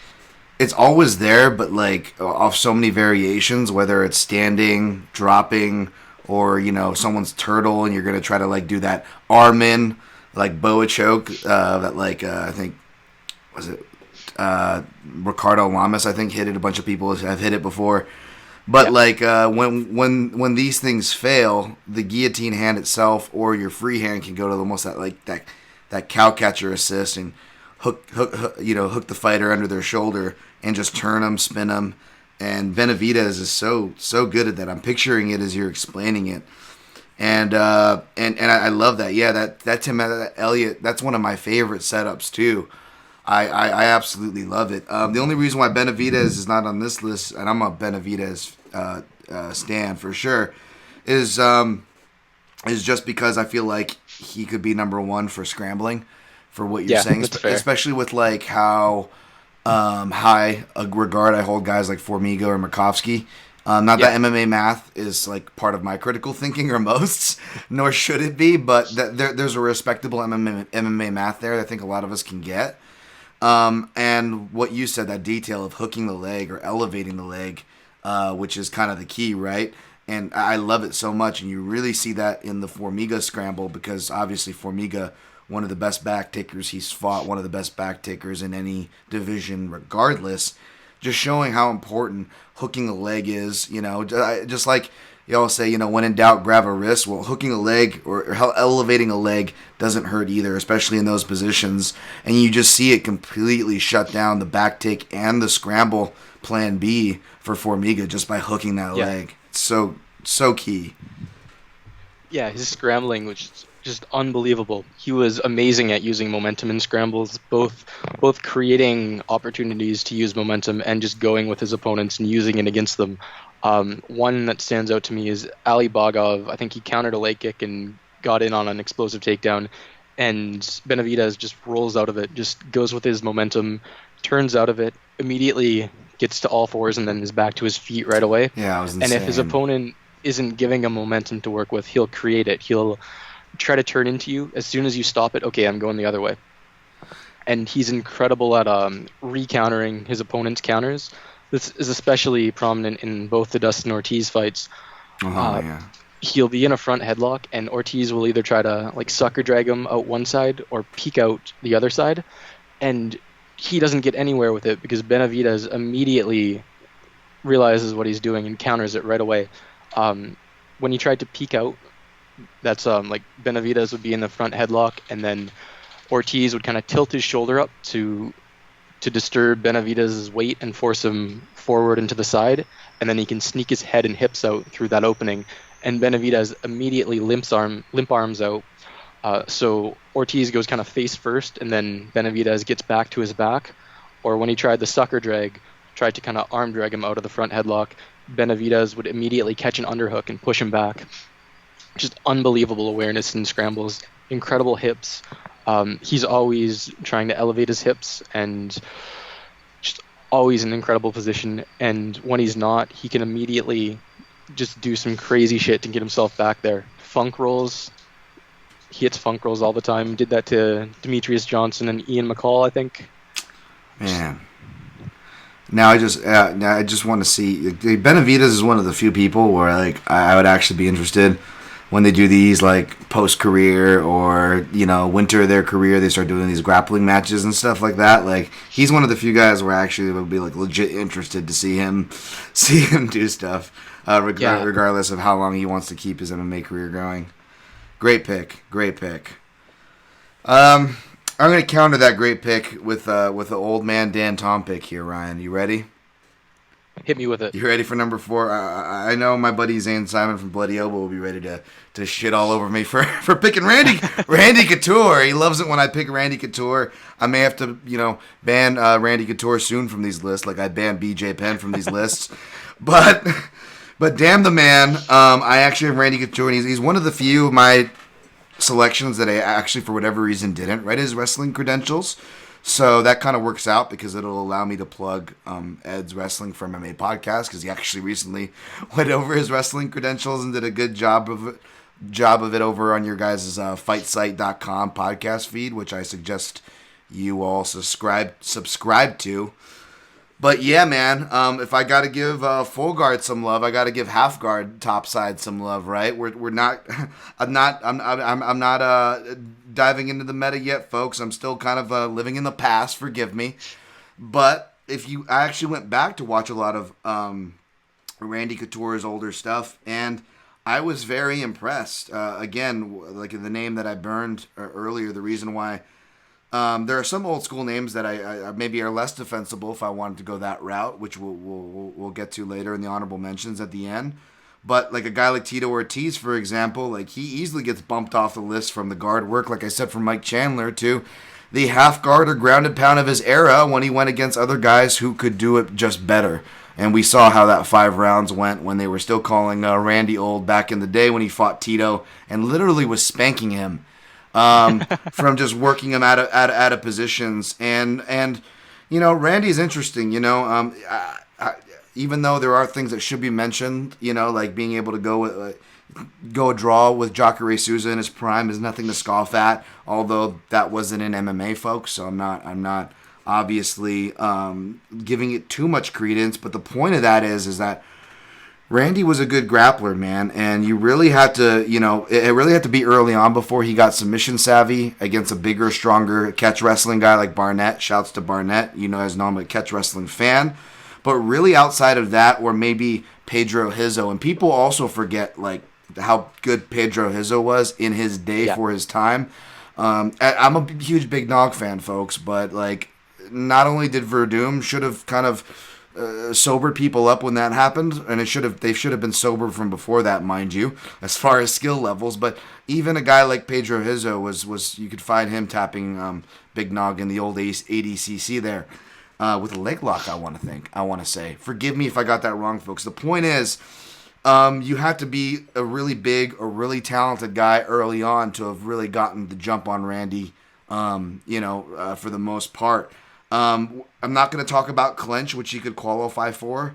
it's always there, but like off so many variations, whether it's standing, dropping, or someone's turtle, and you're gonna try to like do that arm in like boa choke that like I think was it. Ricardo Lamas, I think, hit it. A bunch of people have hit it before, but like when these things fail, the guillotine hand itself or your free hand can go to almost that cow catcher assist and hook the fighter under their shoulder and just turn them, spin them. And Benavidez is so good at that. I'm picturing it as you're explaining it, and I love that. Yeah, that Tim Elliott, that's one of my favorite setups too. I absolutely love it. The only reason why Benavidez is not on this list, and I'm a Benavidez stan for sure, is just because I feel like he could be number one for scrambling, for what you're saying, especially with like how high a regard I hold guys like Formiga or Makovski. Not that MMA math is like part of my critical thinking or most, nor should it be, but there's a respectable MMA math there that I think a lot of us can get. And what you said, that detail of hooking the leg or elevating the leg, which is kind of the key, right? And I love it so much, and you really see that in the Formiga scramble, because obviously Formiga, one of the best back takers he's fought, one of the best back takers in any division regardless, just showing how important hooking a leg is, just like you always say, when in doubt, grab a wrist. Well, hooking a leg or elevating a leg doesn't hurt either, especially in those positions. And you just see it completely shut down the back take and the scramble plan B for Formiga just by hooking that leg. It's so key. Yeah, his scrambling was just unbelievable. He was amazing at using momentum in scrambles, both creating opportunities to use momentum and just going with his opponents and using it against them. One that stands out to me is Ali Bagov. I think he countered a leg kick and got in on an explosive takedown, and Benavidez just rolls out of it, just goes with his momentum, turns out of it, immediately gets to all fours, and then is back to his feet right away. Yeah, it was insane. And if his opponent isn't giving him momentum to work with, he'll create it. He'll try to turn into you. As soon as you stop it, okay, I'm going the other way. And he's incredible at re-countering his opponent's counters. This is especially prominent in both the Dustin Ortiz fights. He'll be in a front headlock, and Ortiz will either try to like sucker drag him out one side or peek out the other side, and he doesn't get anywhere with it because Benavidez immediately realizes what he's doing and counters it right away. When he tried to peek out, that's like Benavidez would be in the front headlock, and then Ortiz would kind of tilt his shoulder up to disturb Benavidez's weight and force him forward into the side, and then he can sneak his head and hips out through that opening, and Benavidez immediately limp arms out. So Ortiz goes kind of face first, and then Benavidez gets back to his back. Or when he tried the sucker drag, tried to kind of arm drag him out of the front headlock, Benavidez would immediately catch an underhook and push him back. Just unbelievable awareness in scrambles, incredible hips. He's always trying to elevate his hips and just always in an incredible position. And when he's not, he can immediately just do some crazy shit to get himself back there. Funk rolls. He hits funk rolls all the time. Did that to Demetrius Johnson and Ian McCall, I think. Man. Now I just want to see. Benavidez is one of the few people where like I would actually be interested. when they do these like post career or winter of their career, they start doing these grappling matches and stuff like that. Like he's one of the few guys where I actually would be like legit interested to see him do stuff, regardless of how long he wants to keep his MMA career going. Great pick. I'm gonna counter that great pick with the old man Dan Tom pick here, Ryan. You ready? Hit me with it. You ready for number 4? I know my buddy Zane Simon from Bloody Elbow will be ready to shit all over me for picking Randy Couture. He loves it when I pick Randy Couture. I may have to, ban Randy Couture soon from these lists, like I banned BJ Penn from these lists. But damn the man, I actually have Randy Couture, and he's one of the few of my selections that I actually, for whatever reason, didn't write his wrestling credentials. So that kind of works out because it'll allow me to plug Ed's Wrestling for MMA podcast, because he actually recently went over his wrestling credentials and did a good job of it over on your guys' FightSite.com podcast feed, which I suggest you all subscribe to. But yeah, man, if I got to give full guard some love, I got to give half guard topside some love, right? We're not. I'm not diving into the meta yet, folks. I'm still kind of living in the past. Forgive me. But I actually went back to watch a lot of Randy Couture's older stuff, and I was very impressed. Again, like the name that I burned earlier, the reason why. There are some old school names that I maybe are less defensible if I wanted to go that route, which we'll get to later in the honorable mentions at the end. But like a guy like Tito Ortiz, for example, like he easily gets bumped off the list from the guard work, like I said, from Mike Chandler to the half guard or grounded pound of his era when he went against other guys who could do it just better. And we saw how that 5 rounds went when they were still calling Randy old back in the day when he fought Tito and literally was spanking him. From just working him out of positions, and Randy's interesting. Even though there are things that should be mentioned, like being able to go a draw with Jacare Souza in his prime is nothing to scoff at. Although that wasn't in MMA, folks, so I'm not obviously giving it too much credence. But the point of that is that Randy was a good grappler, man, and you really had to, it really had to be early on before he got submission savvy against a bigger, stronger catch wrestling guy like Barnett. Shouts to Barnett, as known as a catch wrestling fan. But really outside of that, or maybe Pedro Rizzo, and people also forget like how good Pedro Rizzo was in his day for his time. I'm a huge Big Nog fan, folks, but like not only did Verdum should have kind of sobered people up when that happened, and they should have been sober from before that, mind you, as far as skill levels. But even a guy like Pedro Rizzo was you could find him tapping Big Nog in the old ADCC there with a leg lock. I want to say. Forgive me if I got that wrong, folks. The point is, you have to be a really big or really talented guy early on to have really gotten the jump on Randy. For the most part. I'm not going to talk about clinch, which he could qualify for,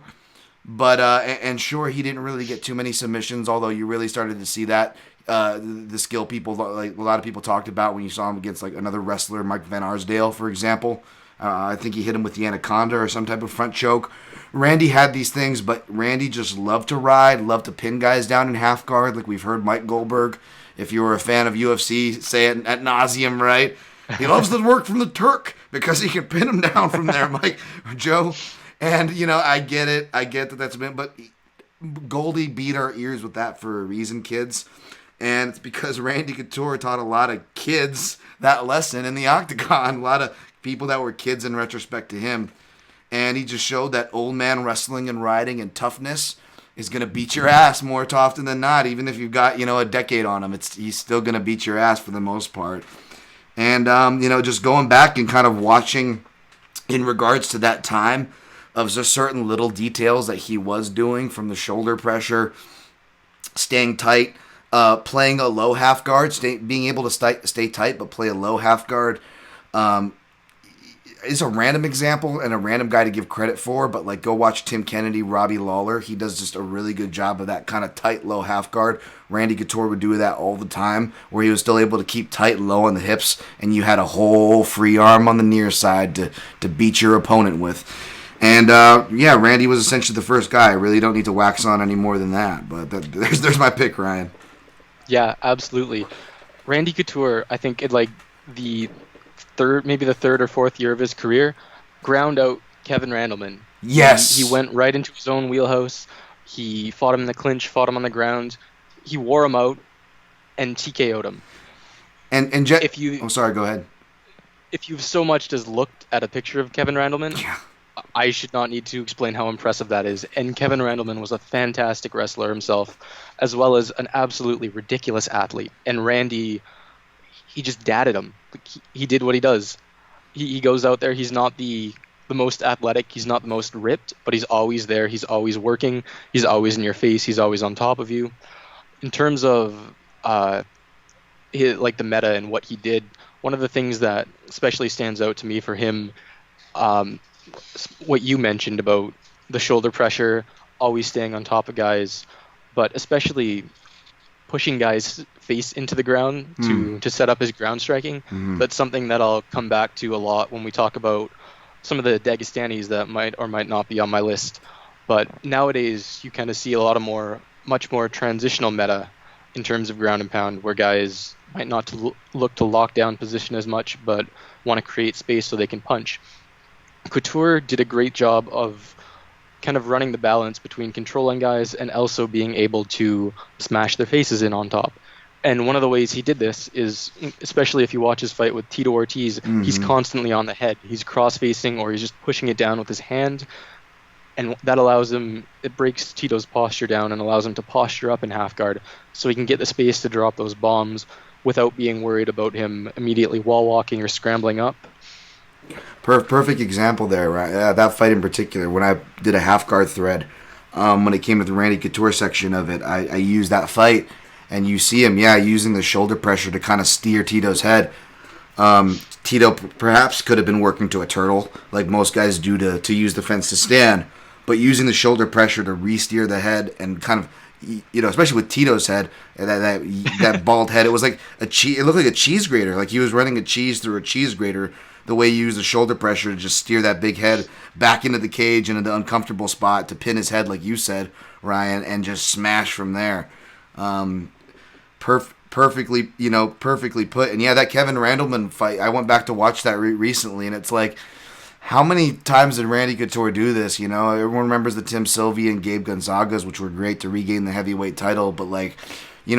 but and sure, he didn't really get too many submissions, although you really started to see that the skill people, like a lot of people talked about when you saw him against like another wrestler, Mike Van Arsdale, for example. I think he hit him with the anaconda or some type of front choke. Randy had these things, but Randy just loved to ride, loved to pin guys down in half guard, like we've heard Mike Goldberg, if you were a fan of UFC, say it ad nauseum, right? He loves the work from the Turk because he can pin him down from there, Mike, Joe. And, I get it. I get that that's been, but Goldie beat our ears with that for a reason, kids. And it's because Randy Couture taught a lot of kids that lesson in the octagon. A lot of people that were kids in retrospect to him. And he just showed that old man wrestling and riding and toughness is going to beat your ass more often than not. Even if you've got, a decade on him, he's still going to beat your ass for the most part. And, just going back and kind of watching in regards to that time of just certain little details that he was doing, from the shoulder pressure, staying tight, playing a low half guard, being able to stay tight but play a low half guard. Is a random example and a random guy to give credit for, but like go watch Tim Kennedy, Robbie Lawler. He does just a really good job of that kind of tight, low half guard. Randy Couture would do that all the time, where he was still able to keep tight, low on the hips, and you had a whole free arm on the near side to beat your opponent with. And Randy was essentially the first guy. I really don't need to wax on any more than that, but there's my pick, Ryan. Yeah, absolutely. Randy Couture, I think in like the maybe the third or fourth year of his career, ground out Kevin Randleman. He Yes. went right into his own wheelhouse. He fought him in the clinch, fought him on the ground. He wore him out and TKO'd him. And Jet. If you Oh, sorry. Go ahead. if you've so much as looked at a picture of Kevin Randleman, Yeah. I should not need to explain how impressive that is. And Kevin Randleman was a fantastic wrestler himself, as well as an absolutely ridiculous athlete. And Randy, he just dadded him. Like, he did what he does. He goes out there. He's not the most athletic. He's not the most ripped, but he's always there. He's always working. He's always in your face. He's always on top of you. In terms of like the meta and what he did, one of the things that especially stands out to me for him, um, what you mentioned about the shoulder pressure, always staying on top of guys, but especially pushing guys face into the ground to set up his ground striking. That's something that I'll come back to a lot when we talk about some of the Dagestanis that might or might not be on my list. But nowadays you kind of see a lot of much more transitional meta in terms of ground and pound, where guys might not look to lock down position as much, but want to create space so they can punch. Couture did a great job of kind of running the balance between controlling guys and also being able to smash their faces in on top. And one of the ways he did this is, especially if you watch his fight with Tito Ortiz, he's constantly on the head. He's cross-facing or he's just pushing it down with his hand. And that allows him, it breaks Tito's posture down and allows him to posture up in half guard so he can get the space to drop those bombs without being worried about him immediately wall walking or scrambling up. Perfect example there, right? That fight in particular, when I did a half guard thread, when it came to the Randy Couture section of it, I used that fight, and you see him, using the shoulder pressure to kind of steer Tito's head. Tito perhaps could have been working to a turtle, like most guys do to use the fence to stand, but using the shoulder pressure to re-steer the head and kind of, especially with Tito's head, that bald head, it was like it looked like a cheese grater, like he was running a cheese through a cheese grater. The way you use the shoulder pressure to just steer that big head back into the cage and into the uncomfortable spot to pin his head, like you said, Ryan, and just smash from there. Perfectly put. And that Kevin Randleman fight, I went back to watch that recently, and it's like, how many times did Randy Couture do this? Everyone remembers the Tim Sylvia and Gabe Gonzagas, which were great to regain the heavyweight title, but like,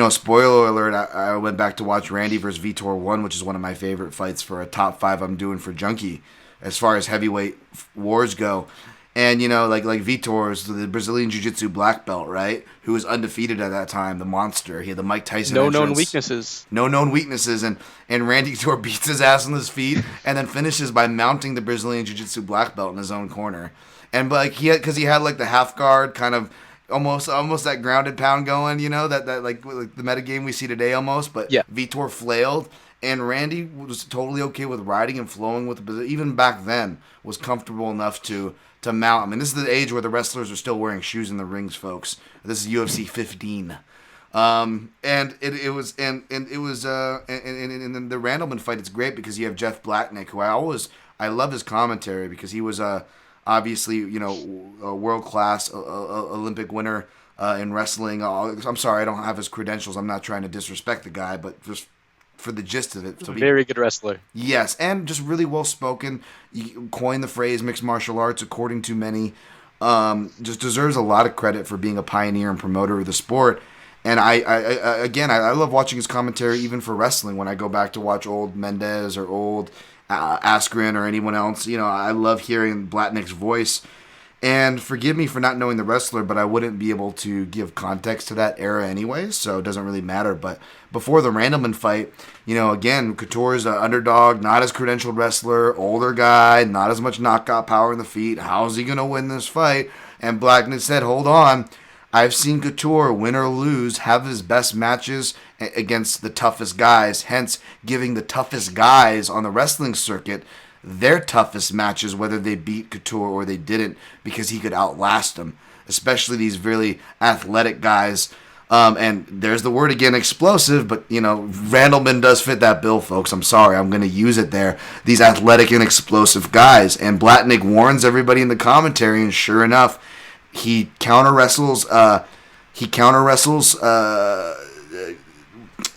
spoiler alert, I went back to watch Randy versus Vitor 1, which is one of my favorite fights for a top 5 I'm doing for Junkie as far as heavyweight wars go. And, like Vitor is the Brazilian Jiu-Jitsu black belt, right? Who was undefeated at that time, the monster. He had the Mike Tyson No entrance. known weaknesses. No known weaknesses. And Randy Couture beats his ass on his feet and then finishes by mounting the Brazilian Jiu-Jitsu black belt in his own corner. And but because he had like the half guard kind of almost that grounded pound going, that like the metagame we see today almost. But Yeah. Vitor flailed, and Randy was totally okay with riding and flowing with the even back then was comfortable enough to mount. I mean, this is the age where the wrestlers are still wearing shoes in the rings, folks. This is UFC 15. And it was in the Randleman fight, it's great because you have Jeff Blacknick, who I love his commentary because he was obviously, a world-class Olympic winner in wrestling. I'm sorry, I don't have his credentials. I'm not trying to disrespect the guy, but just for the gist of it. So Very good wrestler. Yes, and just really well-spoken. You coined the phrase mixed martial arts, according to many. Just deserves a lot of credit for being a pioneer and promoter of the sport. And I love watching his commentary even for wrestling when I go back to watch old Mendez or old Askren or anyone else. I love hearing Blatnick's voice. And forgive me for not knowing the wrestler, but I wouldn't be able to give context to that era anyway, so it doesn't really matter. But before the Randleman fight, again, Couture's an underdog, not as credentialed wrestler, older guy, not as much knockout power in the feet. How's he going to win this fight? And Blacknick said, hold on. I've seen Couture, win or lose, have his best matches against the toughest guys, hence giving the toughest guys on the wrestling circuit their toughest matches, whether they beat Couture or they didn't, because he could outlast them, especially these really athletic guys. And there's the word again, explosive, but, Randleman does fit that bill, folks. I'm sorry, I'm going to use it there. These athletic and explosive guys. And Blatnick warns everybody in the commentary, and sure enough, he counter wrestles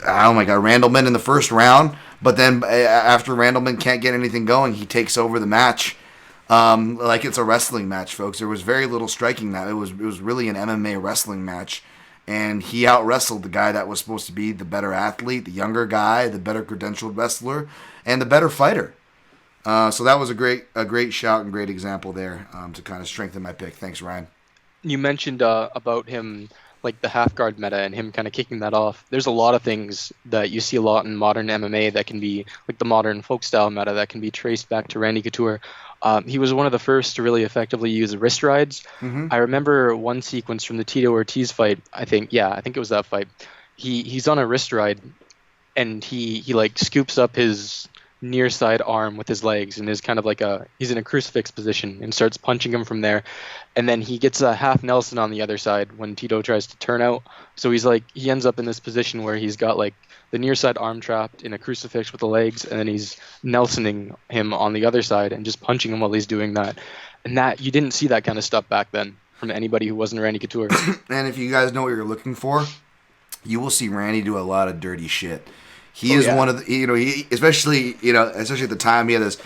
oh my God, Randleman in the first round. But then after Randleman can't get anything going, he takes over the match. Like it's a wrestling match, folks. There was very little striking that. It was really an MMA wrestling match. And he out wrestled the guy that was supposed to be the better athlete, the younger guy, the better credentialed wrestler, and the better fighter. So that was a great shout and great example there to kind of strengthen my pick. Thanks, Ryan. You mentioned about him, like the half guard meta and him kind of kicking that off. There's a lot of things that you see a lot in modern MMA that can be like the modern folk style meta that can be traced back to Randy Couture. He was one of the first to really effectively use wrist rides. Mm-hmm. I remember one sequence from the Tito Ortiz fight. I think it was that fight. He's on a wrist ride, and he like scoops up his near side arm with his legs and is kind of like he's in a crucifix position and starts punching him from there. And then he gets a half Nelson on the other side when Tito tries to turn out. So he ends up in this position where he's got like the near side arm trapped in a crucifix with the legs, and then he's Nelsoning him on the other side and just punching him while he's doing that. And that you didn't see that kind of stuff back then from anybody who wasn't Randy Couture. And if you guys know what you're looking for, you will see Randy do a lot of dirty shit. He is one of the, especially at the time he had this,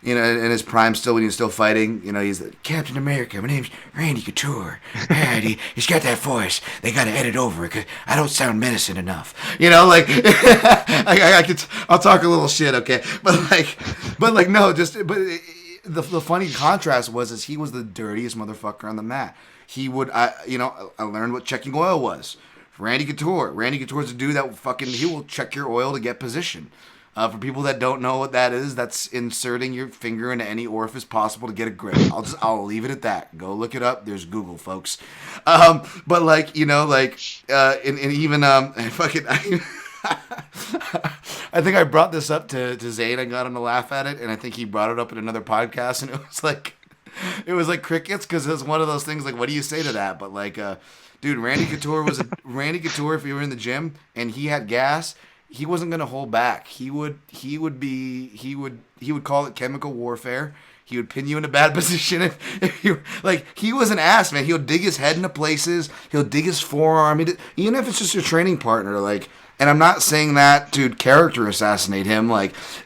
in his prime still when he was still fighting, he's the Captain America. My name's Randy Couture. And he's got that voice. They got to edit over it because I don't sound menacing enough. Like I'll talk a little shit, okay? But the funny contrast was he was the dirtiest motherfucker on the mat. He would, I learned what checking oil was. Randy Couture's a dude that he will check your oil to get position. For people that don't know what that is, that's inserting your finger into any orifice possible to get a grip. I'll leave it at that. Go look it up. There's Google, folks. And even I think I brought this up to Zane. I got him to laugh at it, and I think he brought it up in another podcast, and it was like crickets because it was one of those things like, what do you say to that? But dude, Randy Couture Randy Couture. If you were in the gym and he had gas, he wasn't gonna hold back. He would call it chemical warfare. He would pin you in a bad position if you he was an ass, man. He'll dig his head into places. He'll dig his forearm. Even if it's just your training partner, And I'm not saying that to character assassinate him.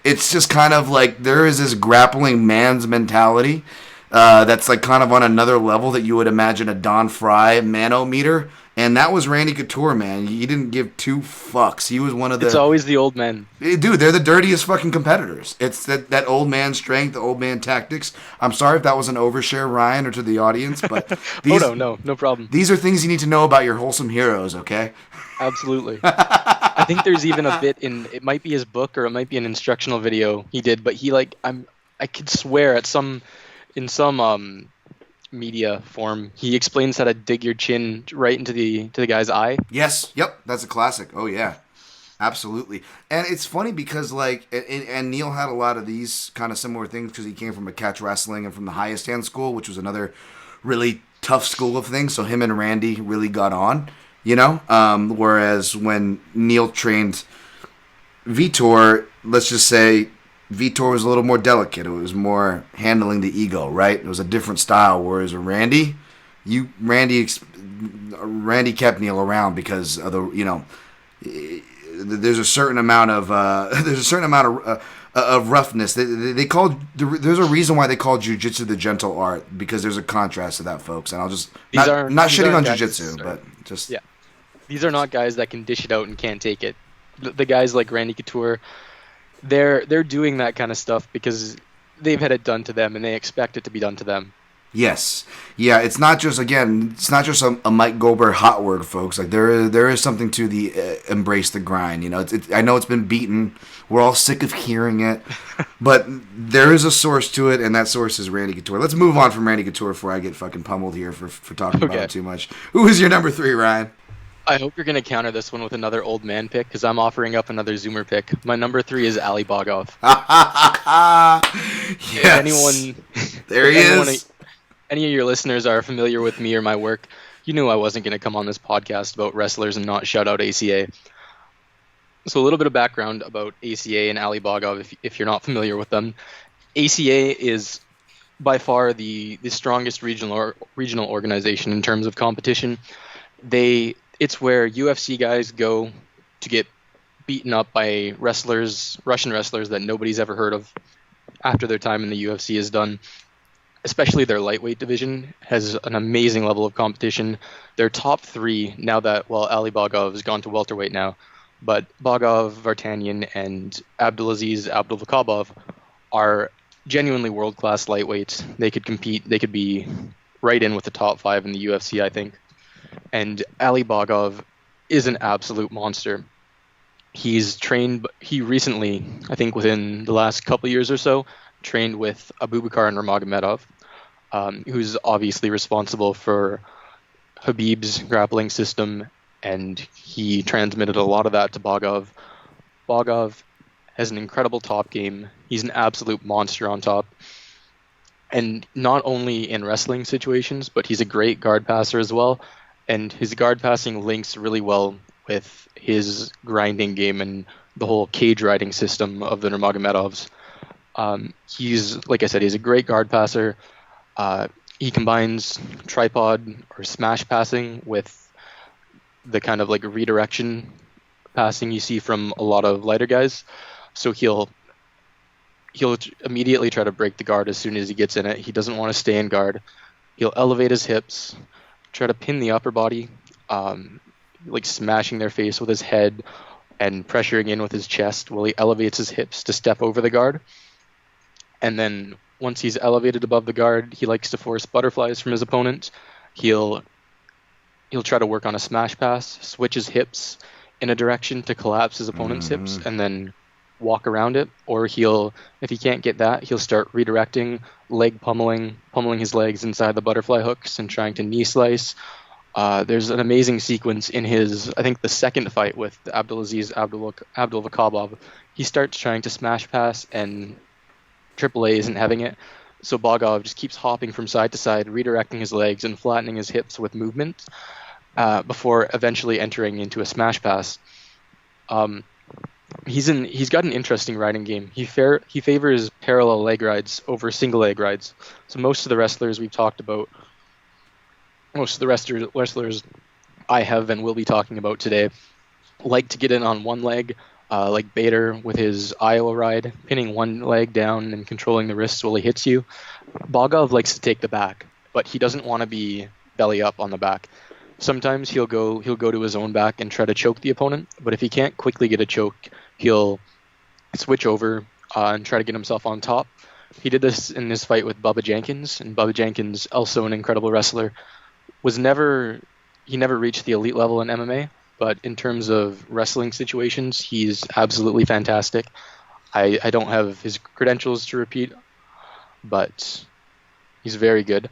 It's just kind of there is this grappling man's mentality. That's kind of on another level that you would imagine a Don Fry manometer, and that was Randy Couture, man. He didn't give two fucks. He was one of the. It's always the old men, dude. They're the dirtiest fucking competitors. It's that old man strength, the old man tactics. I'm sorry if that was an overshare, Ryan, or to the audience, but these, no problem. These are things you need to know about your wholesome heroes, okay? Absolutely. I think there's even a bit it might be his book or it might be an instructional video he did, but I could swear in some media form, he explains how to dig your chin right into the guy's eye. Yes, yep, that's a classic. Oh yeah, absolutely. And it's funny because and Neil had a lot of these kind of similar things because he came from a catch wrestling and from the highest hand school, which was another really tough school of things. So him and Randy really got on, whereas when Neil trained Vitor, let's just say Vitor was a little more delicate. It was more handling the ego, right? It was a different style. Whereas Randy kept Neil around because of there's a certain amount of roughness. There's a reason why they call jiu-jitsu the gentle art, because there's a contrast to that, folks. And I'll just not shitting on jiu-jitsu, but just these are not guys that can dish it out and can't take it. The guys like Randy Couture, they're doing that kind of stuff because they've had it done to them and they expect it to be done to them. Yes. Yeah, it's not just a Mike Goldberg hot word, folks. There is something to the embrace the grind, I know it's been beaten. We're all sick of hearing it. But there is a source to it, and that source is Randy Couture. Let's move on from Randy Couture before I get fucking pummeled here for talking about it too much. Who is your number 3, Ryan? I hope you're going to counter this one with another old man pick, because I'm offering up another Zoomer pick. My number 3 is Ali Bogov. Yes. There he is. Any of your listeners are familiar with me or my work, you knew I wasn't going to come on this podcast about wrestlers and not shout out ACA. So a little bit of background about ACA and Ali Bogov, if you're not familiar with them. ACA is by far the strongest regional organization in terms of competition. It's where UFC guys go to get beaten up by Russian wrestlers that nobody's ever heard of after their time in the UFC is done. Especially their lightweight division has an amazing level of competition. Their top three, now that, Ali Bogov has gone to welterweight now, but Bogov, Vartanian, and Abdulaziz Abdulvakabov are genuinely world-class lightweights. They could compete. They could be right in with the top 5 in the UFC, I think. And Ali Bogov is an absolute monster. He recently, I think within the last couple years or so, trained with Abubakar Nurmagomedov, who's obviously responsible for Khabib's grappling system, and he transmitted a lot of that to Bogov. Bogov has an incredible top game. He's an absolute monster on top. And not only in wrestling situations, but he's a great guard passer as well. And his guard passing links really well with his grinding game and the whole cage riding system of the Nurmagomedovs. He's, like I said, he's a great guard passer. He combines tripod or smash passing with the kind of like redirection passing you see from a lot of lighter guys. So he'll immediately try to break the guard as soon as he gets in it. He doesn't want to stay in guard. He'll elevate his hips, try to pin the upper body, like smashing their face with his head and pressuring in with his chest while he elevates his hips to step over the guard. And then once he's elevated above the guard, he likes to force butterflies from his opponent. He'll try to work on a smash pass, switch his hips in a direction to collapse his opponent's hips, and then walk around it. Or if he can't get that, he'll start redirecting, leg pummeling his legs inside the butterfly hooks and trying to knee slice. There's an amazing sequence in his, I think, the second fight with Abdulaziz Abdulvakabov. He starts trying to smash pass, and AAA isn't having it. So Bogov just keeps hopping from side to side, redirecting his legs and flattening his hips with movement before eventually entering into a smash pass. He's got an interesting riding game. He favors parallel leg rides over single leg rides. So most of the wrestlers we've talked about, most of the wrestlers I have and will be talking about today, like to get in on one leg, like Bader with his Iowa ride, pinning one leg down and controlling the wrists while he hits you. Bogov likes to take the back, but he doesn't want to be belly up on the back. Sometimes he'll go to his own back and try to choke the opponent, but if he can't quickly get a choke, he'll switch over and try to get himself on top. He did this in his fight with Bubba Jenkins, and Bubba Jenkins, also an incredible wrestler, he never reached the elite level in MMA, but in terms of wrestling situations, he's absolutely fantastic. I don't have his credentials to repeat, but he's very good.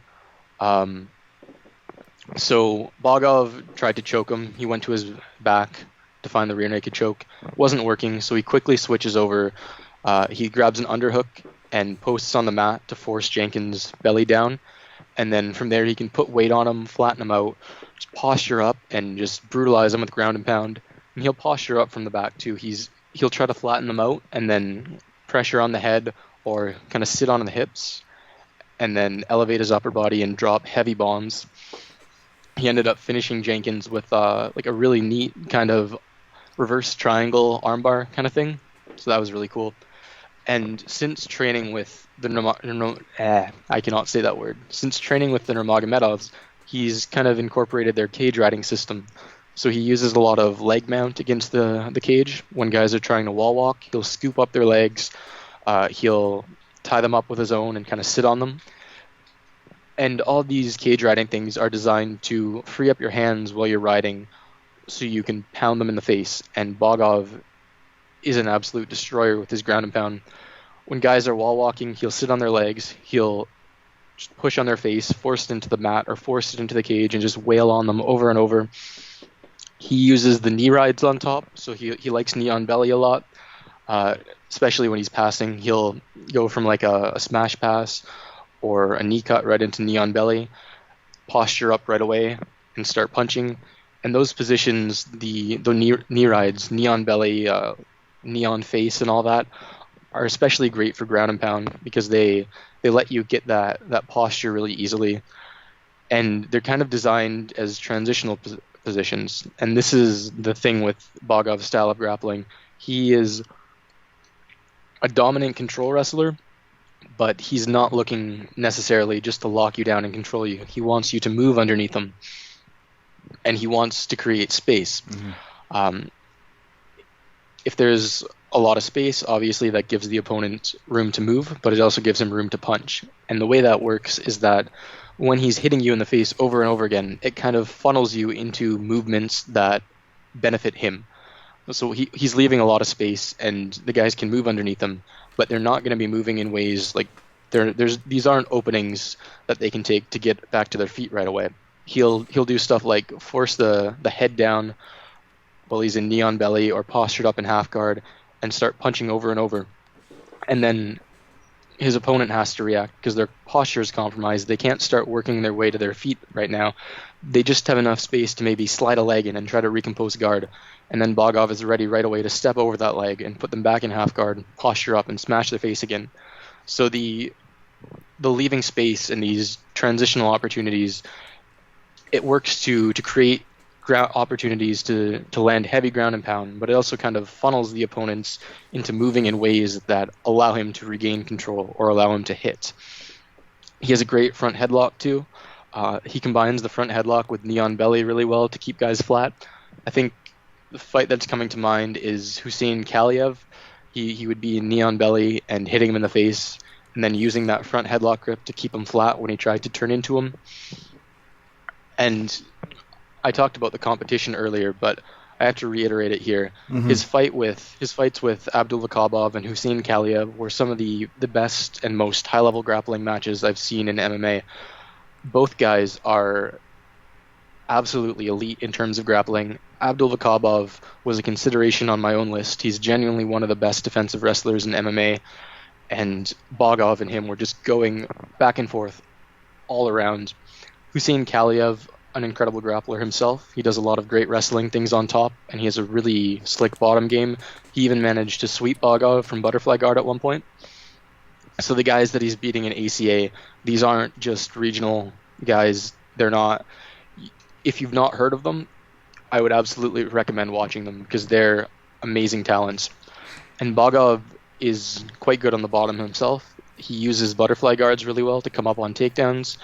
So Bogov tried to choke him. He went to his back to find the rear naked choke. Wasn't working, so he quickly switches over. He grabs an underhook and posts on the mat to force Jenkins' belly down. And then from there, he can put weight on him, flatten him out, just posture up, and just brutalize him with ground and pound. And he'll posture up from the back, too. He'll try to flatten them out and then pressure on the head or kind of sit on the hips and then elevate his upper body and drop heavy bombs. He ended up finishing Jenkins with like a really neat kind of reverse triangle armbar kind of thing. So that was really cool. And since training with the Since training with the Nurmagomedovs, he's kind of incorporated their cage riding system. So he uses a lot of leg mount against the cage. When guys are trying to wall walk, he'll scoop up their legs. He'll tie them up with his own and kind of sit on them. And all these cage riding things are designed to free up your hands while you're riding so you can pound them in the face. And Bogov is an absolute destroyer with his ground and pound. When guys are wall walking, he'll sit on their legs, he'll just push on their face, force it into the mat or force it into the cage and just wail on them over and over. He uses the knee rides on top, so he likes knee on belly a lot, especially when he's passing. He'll go from like a smash pass or a knee cut right into knee on belly, posture up right away, and start punching. And those positions, the knee rides, knee on belly, knee on face, and all that, are especially great for ground and pound because they let you get that posture really easily. And they're kind of designed as transitional positions. And this is the thing with Bogov's style of grappling. He is a dominant control wrestler, but he's not looking necessarily just to lock you down and control you. He wants you to move underneath him, and he wants to create space. If there's a lot of space, obviously that gives the opponent room to move, but it also gives him room to punch. And the way that works is that when he's hitting you in the face over and over again, it kind of funnels you into movements that benefit him. So he's leaving a lot of space, and the guys can move underneath him, but they're not going to be moving in ways like these aren't openings that they can take to get back to their feet right away. He'll do stuff like force the head down while he's in knee on belly or postured up in half guard and start punching over and over. And then his opponent has to react because their posture is compromised. They can't start working their way to their feet right now. They just have enough space to maybe slide a leg in and try to recompose guard. And then Bogov is ready right away to step over that leg and put them back in half guard, posture up, and smash their face again. So the leaving space and these transitional opportunities, it works to create opportunities to land heavy ground and pound, but it also kind of funnels the opponents into moving in ways that allow him to regain control or allow him to hit. He has a great front headlock too. He combines the front headlock with knee on belly really well to keep guys flat. I think the fight that's coming to mind is Hussein Kaliev. He would be knee on belly and hitting him in the face, and then using that front headlock grip to keep him flat when he tried to turn into him. And I talked about the competition earlier, but I have to reiterate it here. His fights with Abdul Vakabov and Hussein Kaliev were some of the best and most high-level grappling matches I've seen in MMA. Both guys are absolutely elite in terms of grappling. Abdul Vakabov was a consideration on my own list. He's genuinely one of the best defensive wrestlers in MMA, and Bogov and him were just going back and forth all around. Hussein Kaliev, an incredible grappler himself. He does a lot of great wrestling things on top, and he has a really slick bottom game. He even managed to sweep Bogov from butterfly guard at one point. So the guys that he's beating in ACA, these aren't just regional guys. They're not... If you've not heard of them, I would absolutely recommend watching them because they're amazing talents. And Bogov is quite good on the bottom himself. He uses butterfly guards really well to come up on takedowns.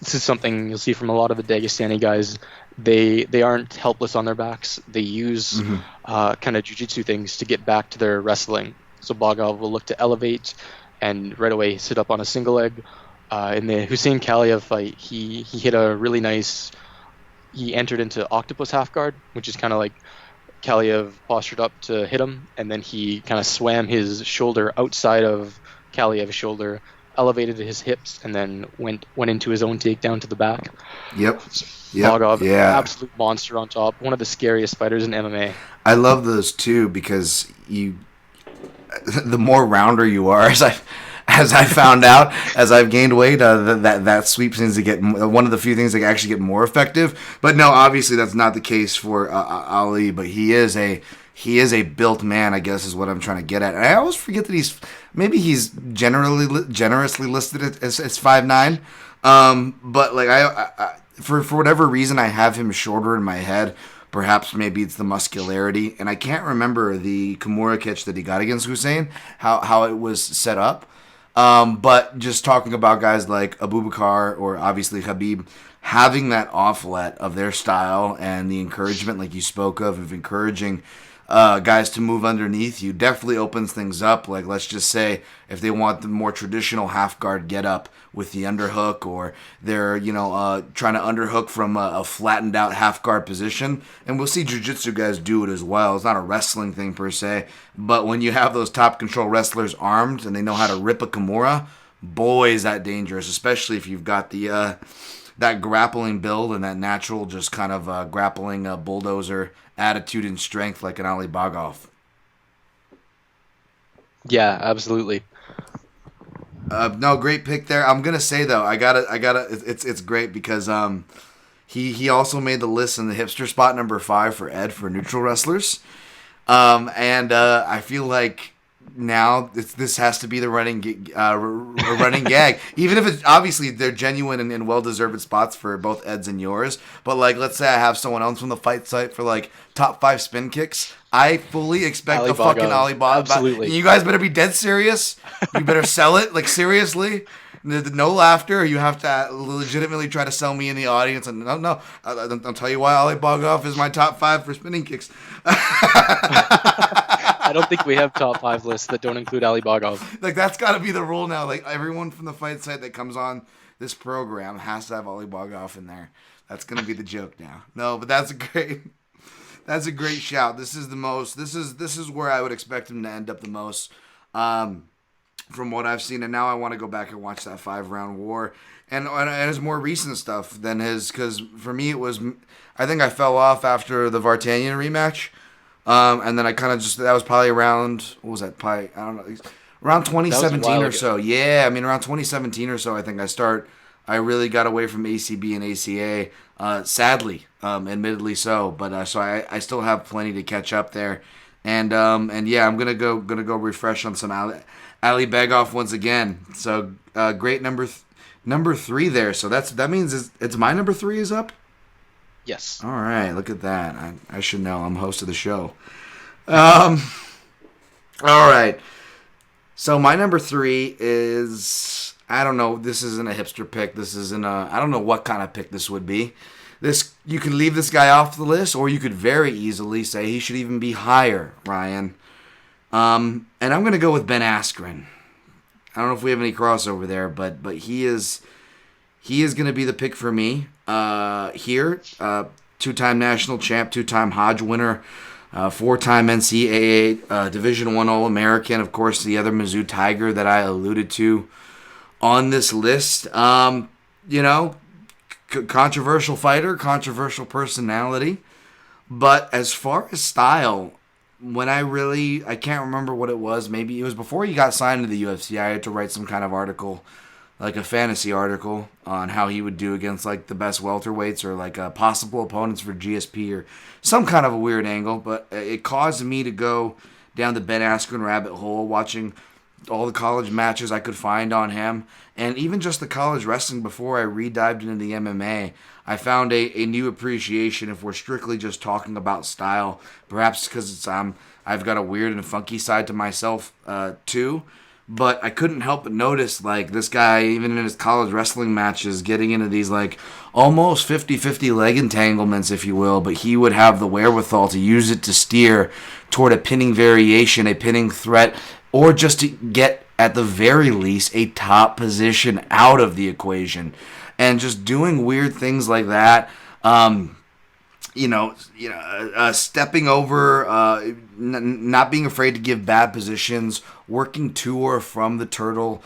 This is something you'll see from a lot of the Dagestani guys. They aren't helpless on their backs. They use kind of jiu-jitsu things to get back to their wrestling. So Bogov will look to elevate and right away sit up on a single leg. In the Hussein Kaliev fight, he hit a really nice... He entered into octopus half guard, which is kind of like Kaliev postured up to hit him, and then he kind of swam his shoulder outside of Kaliev's shoulder, elevated his hips, and then went into his own takedown to the back. Yep. Bogov, absolute monster on top. One of the scariest fighters in MMA. I love those too because the more rounder you are, as I found out, as I've gained weight, that sweep seems to get one of the few things that actually get more effective. But no, obviously that's not the case for Ali. But he is a built man, I guess, is what I'm trying to get at. And I always forget that he's generously listed as 5'9". But like I for whatever reason, I have him shorter in my head. Perhaps maybe it's the muscularity, and I can't remember the Kimura catch that he got against Hussein, how it was set up. But just talking about guys like Abubakar or obviously Khabib, having that offlet of their style and the encouragement, like you spoke of encouraging guys to move underneath you, definitely opens things up. Like, let's just say if they want the more traditional half guard get up with the underhook, or they're trying to underhook from a flattened out half guard position, and we'll see jiu-jitsu guys do it as well. It's not a wrestling thing per se, but when you have those top control wrestlers armed and they know how to rip a Kimura, boy, is that dangerous, especially if you've got the that grappling build and that natural just kind of grappling bulldozer attitude and strength like an Ali Bogov. Yeah, absolutely. No, great pick there. I'm gonna say though, I gotta. It's great because he also made the list in the hipster spot number 5 for Ed for neutral wrestlers, and I feel like now this has to be the running gag. Even if it's obviously they're genuine and well-deserved spots for both Ed's and yours. But like, let's say I have someone else from the fight site for like top 5 spin kicks. I fully expect Ali a fucking Bogov. Ali Bogov. Absolutely. You guys better be dead serious. You better sell it. Like, seriously. No laughter. You have to legitimately try to sell me in the audience. And no. I'll tell you why Ali Bogov is my top 5 for spinning kicks. I don't think we have top 5 lists that don't include Ali Bogov. Like, that's got to be the rule now. Like, everyone from the fight site that comes on this program has to have Ali Bogov in there. That's going to be the joke now. No, but that's a great shout. This is the most. This is where I would expect him to end up the most, from what I've seen. And now I want to go back and watch that 5-round war and his more recent stuff than his. Because for me, it was. I think I fell off after the Vartanian rematch. And then I kind of that was probably around, what was that, probably, I don't know, around 2017 or so. Yeah, I mean, around 2017 or so, I think I really got away from ACB and ACA, sadly, admittedly so, but so I still have plenty to catch up there. And yeah, I'm gonna go refresh on some Ali Bogov once again. So great number 3 there. So that means it's my number 3 is up. Yes. All right, look at that. I should know. I'm host of the show. All right. So my number 3 is, I don't know. This isn't a hipster pick. This isn't I don't know what kind of pick this would be. You could leave this guy off the list, or you could very easily say he should even be higher, Ryan. And I'm going to go with Ben Askren. I don't know if we have any crossover there, but he is going to be the pick for me. Here, 2-time national champ, 2-time Hodge winner, 4-time NCAA Division I All-American. Of course, the other Mizzou Tiger that I alluded to on this list. Controversial fighter, controversial personality. But as far as style, I can't remember what it was. Maybe it was before he got signed to the UFC. I had to write some kind of article, like a fantasy article, on how he would do against like the best welterweights or like possible opponents for GSP or some kind of a weird angle. But it caused me to go down the Ben Askren rabbit hole, watching all the college matches I could find on him, and even just the college wrestling before I re-dived into the MMA. I found a new appreciation if we're strictly just talking about style. Perhaps because I've got a weird and funky side to myself too. But I couldn't help but notice, like, this guy, even in his college wrestling matches, getting into these, like, almost 50-50 leg entanglements, if you will, but he would have the wherewithal to use it to steer toward a pinning variation, a pinning threat, or just to get, at the very least, a top position out of the equation. And just doing weird things like that, stepping over, not being afraid to give bad positions, working to or from the turtle,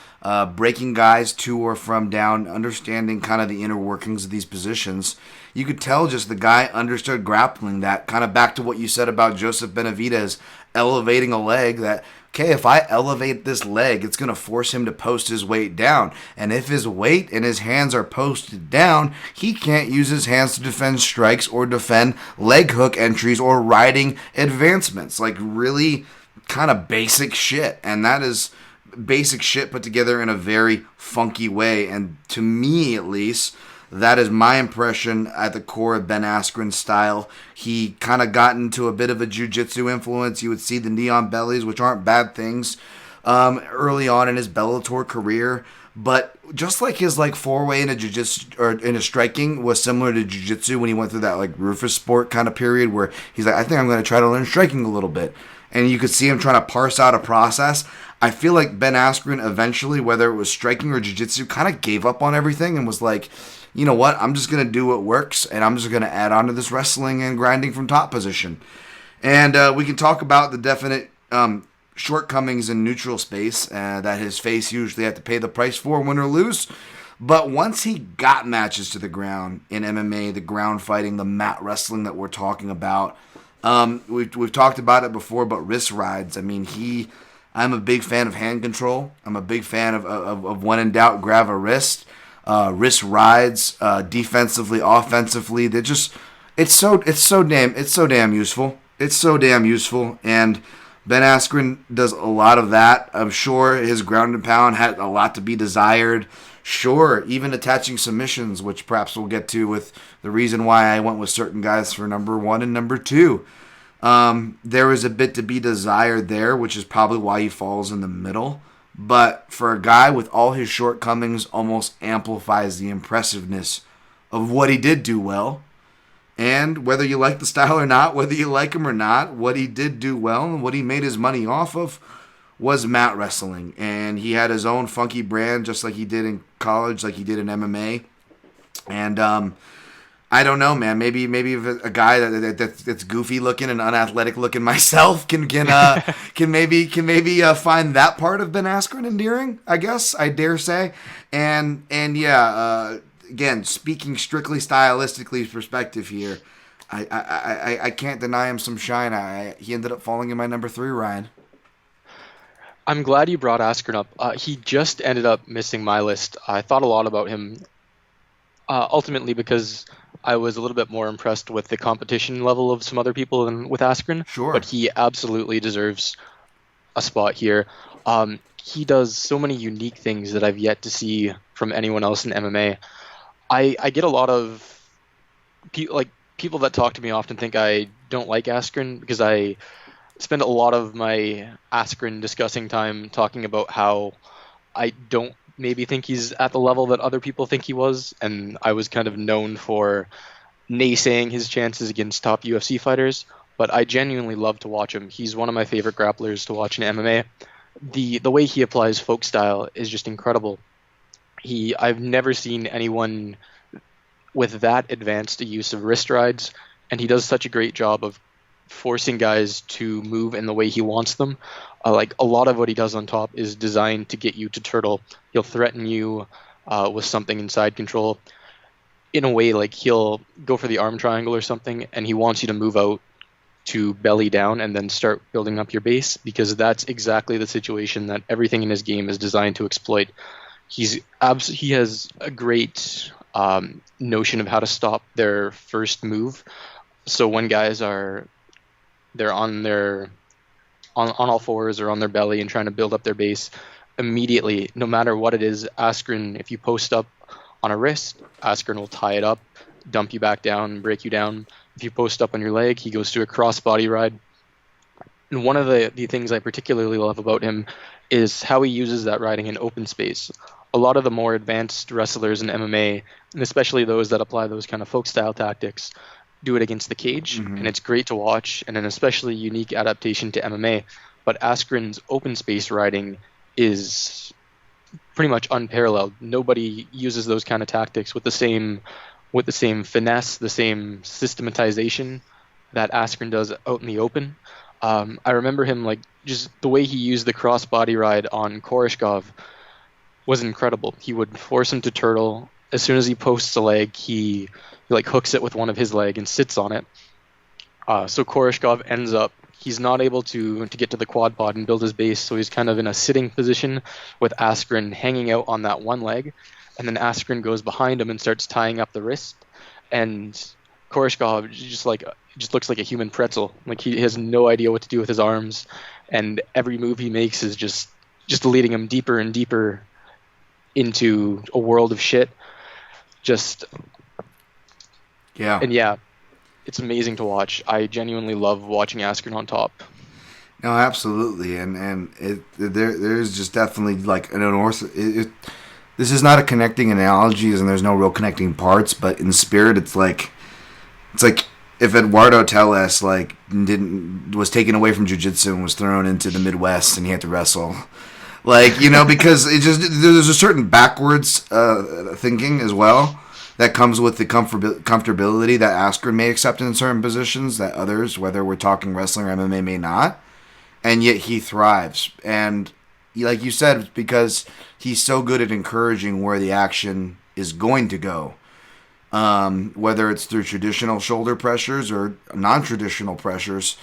breaking guys to or from down, understanding kind of the inner workings of these positions. You could tell just the guy understood grappling, that kind of back to what you said about Joseph Benavidez elevating a leg, that, okay, if I elevate this leg, it's going to force him to post his weight down. And if his weight and his hands are posted down, he can't use his hands to defend strikes or defend leg hook entries or riding advancements. Like, really kind of basic shit. And that is basic shit put together in a very funky way. And to me, at least, that is my impression at the core of Ben Askren's style. He kind of got into a bit of a jiu-jitsu influence. You would see the neon bellies, which aren't bad things, early on in his Bellator career. But just like his four-way in a jiu-jitsu or in a striking was similar to jiu-jitsu when he went through that Rufus Sport kind of period where he's like, I think I'm going to try to learn striking a little bit. And you could see him trying to parse out a process. I feel like Ben Askren eventually, whether it was striking or jiu-jitsu, kind of gave up on everything and was like, you know what, I'm just going to do what works, and I'm just going to add on to this wrestling and grinding from top position. And we can talk about the definite shortcomings in neutral space that his face usually had to pay the price for, win or lose. But once he got matches to the ground in MMA, the ground fighting, the mat wrestling that we're talking about, we've talked about it before, but wrist rides. I mean, I'm a big fan of hand control. I'm a big fan of when in doubt, grab a wrist. Wrist rides, defensively, offensively. It's so damn useful. It's so damn useful. And Ben Askren does a lot of that. I'm sure his ground and pound had a lot to be desired. Sure, even attaching submissions, which perhaps we'll get to with the reason why I went with certain guys for number 1 and number 2. There is a bit to be desired there, which is probably why he falls in the middle. But for a guy with all his shortcomings, almost amplifies the impressiveness of what he did do well. And whether you like the style or not, whether you like him or not, what he did do well and what he made his money off of was mat wrestling. And he had his own funky brand, just like he did in college, like he did in MMA. And I don't know, man. Maybe if a guy that's goofy looking and unathletic looking myself can maybe find that part of Ben Askren endearing. I guess I dare say. And yeah. Again, speaking strictly stylistically perspective here, I can't deny him some shine. He ended up falling in my number 3, Ryan. I'm glad you brought Askren up. He just ended up missing my list. I thought a lot about him, ultimately because I was a little bit more impressed with the competition level of some other people than with Askren. Sure. But he absolutely deserves a spot here. He does so many unique things that I've yet to see from anyone else in MMA. I get a lot of people that talk to me often think I don't like Askren because I spend a lot of my Askren discussing time talking about how I don't maybe think he's at the level that other people think he was, and I was kind of known for naysaying his chances against top UFC fighters, but I genuinely love to watch him. He's one of my favorite grapplers to watch in MMA. The way he applies folk style is just incredible. I've never seen anyone with that advanced a use of wrist rides, and he does such a great job of forcing guys to move in the way he wants them. Like a lot of what he does on top is designed to get you to turtle. He'll threaten you with something inside control. In a way, like he'll go for the arm triangle or something, and he wants you to move out to belly down and then start building up your base, because that's exactly the situation that everything in his game is designed to exploit. He has a great notion of how to stop their first move. So when guys they're on all fours or on their belly and trying to build up their base, immediately, no matter what it is, Askren, if you post up on a wrist, Askren will tie it up, dump you back down, break you down. If you post up on your leg, he goes to a cross body ride. And one of the things I particularly love about him is how he uses that riding in open space. A lot of the more advanced wrestlers in MMA, and especially those that apply those kind of folk style tactics, do it against the cage, and it's great to watch, and an especially unique adaptation to MMA. But Askren's open space riding is pretty much unparalleled. Nobody uses those kind of tactics with the same finesse, the same systematization that Askren does out in the open. I remember him, like, just the way he used the cross body ride on Koreshkov was incredible. He would force him to turtle. As soon as he posts a leg, he like hooks it with one of his leg and sits on it. So Koreshkov ends up, he's not able to get to the quad pod and build his base, so he's kind of in a sitting position with Askren hanging out on that one leg, and then Askren goes behind him and starts tying up the wrist, and Koreshkov just looks like a human pretzel. Like he has no idea what to do with his arms, and every move he makes is just leading him deeper and deeper into a world of shit. Yeah. And yeah, it's amazing to watch. I genuinely love watching Askren on top. No, absolutely, and there's just definitely like this is not a connecting analogies, and there's no real connecting parts, but in spirit, it's like if Eduardo Teles was taken away from jiu-jitsu and was thrown into the Midwest and he had to wrestle. Because there's a certain backwards thinking as well that comes with the comfortability that Askren may accept in certain positions that others, whether we're talking wrestling or MMA, may not. And yet he thrives. And like you said, because he's so good at encouraging where the action is going to go. Whether it's through traditional shoulder pressures or non-traditional pressures.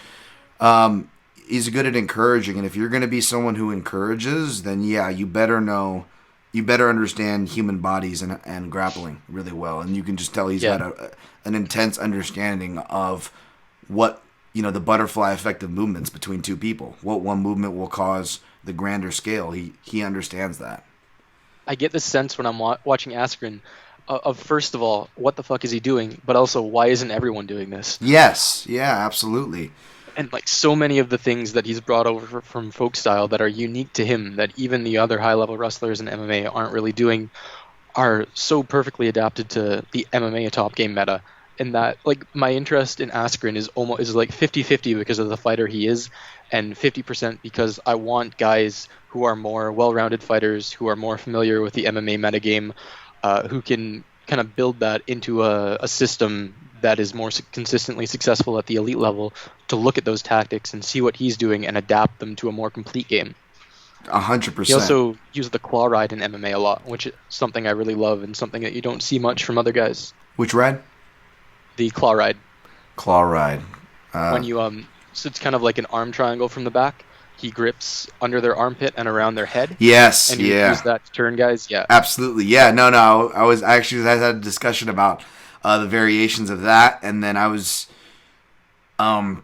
He's good at encouraging, and if you're going to be someone who encourages, then yeah, you better understand human bodies and grappling really well, and you can just tell he's got an intense understanding of what the butterfly effect of movements between two people. What one movement will cause the grander scale. He understands that. I get this sense when I'm watching Askren of first of all, what the fuck is he doing? But also, why isn't everyone doing this? Yes, yeah, absolutely. And like so many of the things that he's brought over from folk style that are unique to him, that even the other high level wrestlers in MMA aren't really doing, are so perfectly adapted to the MMA top game meta. And that, like, my interest in Askren is like 50-50 because of the fighter he is, and 50% because I want guys who are more well-rounded fighters, who are more familiar with the MMA metagame, who can kind of build that into a system that is more consistently successful at the elite level, to look at those tactics and see what he's doing and adapt them to a more complete game. 100%. He also used the claw ride in MMA a lot, which is something I really love and something that you don't see much from other guys. Which ride? The claw ride. Claw ride. When you so it's kind of like an arm triangle from the back. He grips under their armpit and around their head. Yes, and you use that to turn guys. Yeah, absolutely. Yeah, no. I had a discussion about the variations of that, and then I was, I'll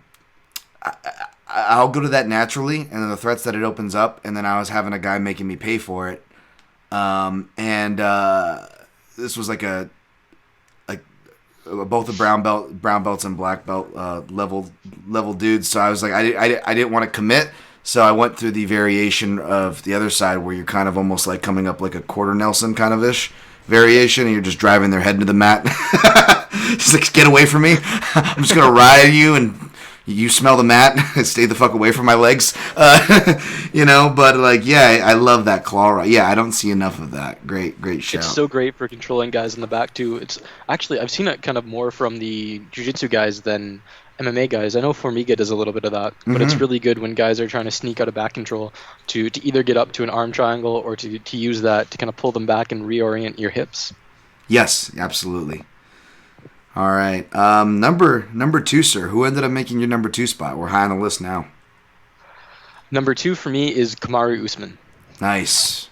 go to that naturally, and then the threats that it opens up, and then I was having a guy making me pay for it, and this was like both the brown belts and black belt level dudes. So I was like, I didn't want to commit. So I went through the variation of the other side where you're kind of almost like coming up like a quarter Nelson kind of ish variation, and you're just driving their head into the mat. Just like, get away from me. I'm just going to ride you, and you smell the mat. Stay the fuck away from my legs. But like, yeah, I love that claw ride. Yeah, I don't see enough of that. Great shout. It's so great for controlling guys in the back too. It's actually, I've seen it kind of more from the jiu-jitsu guys than MMA guys. I know Formiga does a little bit of that, but it's really good when guys are trying to sneak out of back control to either get up to an arm triangle or to use that to kind of pull them back and reorient your hips. Yes, absolutely. All right. Number 2, sir. Who ended up making your number 2 spot? We're high on the list now. Number 2 for me is Kumari Koosman. Nice.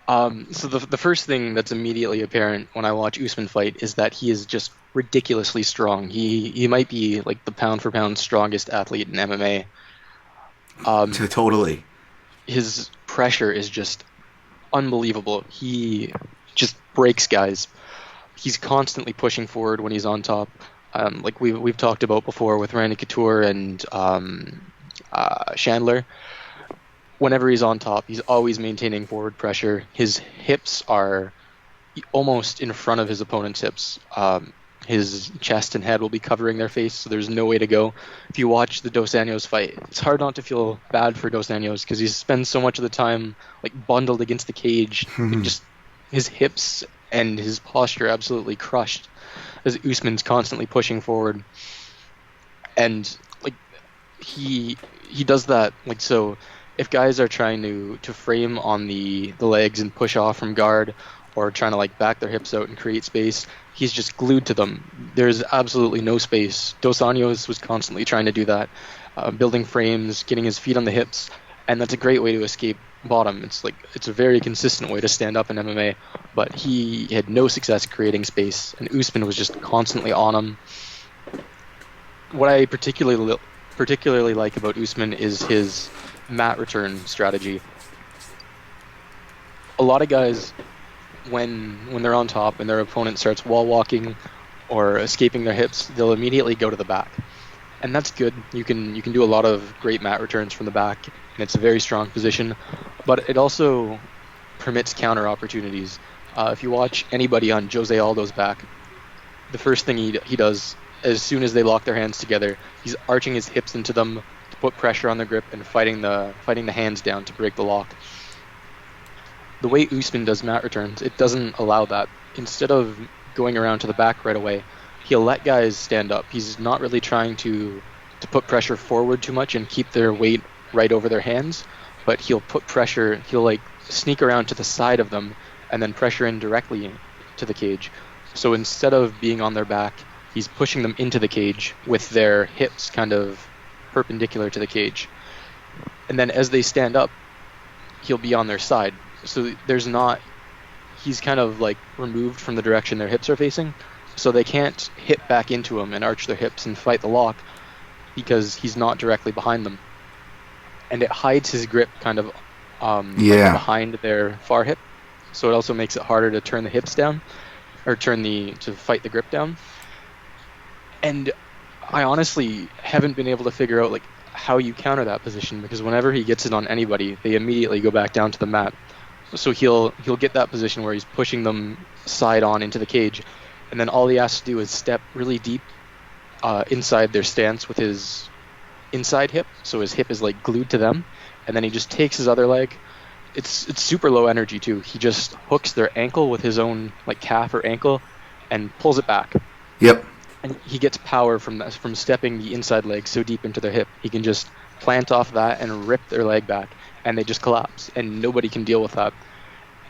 So the first thing that's immediately apparent when I watch Koosman fight is that he is just ridiculously strong. He might be like the pound for pound strongest athlete in MMA. Totally. His pressure is just unbelievable. He just breaks guys. He's constantly pushing forward when he's on top. Like we've talked about before with Randy Couture and Chandler. Whenever he's on top, he's always maintaining forward pressure. His hips are almost in front of his opponent's hips. His chest and head will be covering their face, so there's no way to go. If you watch the Dos Anjos fight, it's hard not to feel bad for Dos Anjos because he spends so much of the time like bundled against the cage. Just his hips and his posture absolutely crushed as Koosman's constantly pushing forward. And like he does that, like, so if guys are trying to frame on the legs and push off from guard, or trying to like back their hips out and create space, he's just glued to them. There's absolutely no space. Dos Anjos was constantly trying to do that, building frames, getting his feet on the hips, and that's a great way to escape bottom. It's a very consistent way to stand up in MMA, but he had no success creating space, and Koosman was just constantly on him. What I particularly like about Koosman is his mat return strategy. A lot of guys, when they're on top and their opponent starts wall walking or escaping their hips, they'll immediately go to the back. And that's good. You can do a lot of great mat returns from the back, and it's a very strong position, but it also permits counter opportunities. If you watch anybody on Jose Aldo's back, the first thing he does, as soon as they lock their hands together, he's arching his hips into them to put pressure on the grip and fighting the hands down to break the lock. The way Koosman does mat returns, it doesn't allow that. Instead of going around to the back right away, he'll let guys stand up. He's not really trying to put pressure forward too much and keep their weight right over their hands, but he'll put pressure, he'll like sneak around to the side of them and then pressure in directly to the cage. So instead of being on their back, he's pushing them into the cage with their hips kind of perpendicular to the cage. And then as they stand up, he'll be on their side. So he's kind of like removed from the direction their hips are facing. So they can't hit back into him and arch their hips and fight the lock because he's not directly behind them. And it hides his grip kind of like Yeah. behind their far hip. So it also makes it harder to turn the hips down or to fight the grip down. And I honestly haven't been able to figure out like how you counter that position, because whenever he gets it on anybody, they immediately go back down to the mat. So he'll get that position where he's pushing them side on into the cage, and then all he has to do is step really deep inside their stance with his inside hip, so his hip is like glued to them, and then he just takes his other leg. It's super low energy too. He just hooks their ankle with his own like calf or ankle and pulls it back. Yep. And he gets power from that, from stepping the inside leg so deep into their hip. He can just plant off that and rip their leg back, and they just collapse, and nobody can deal with that.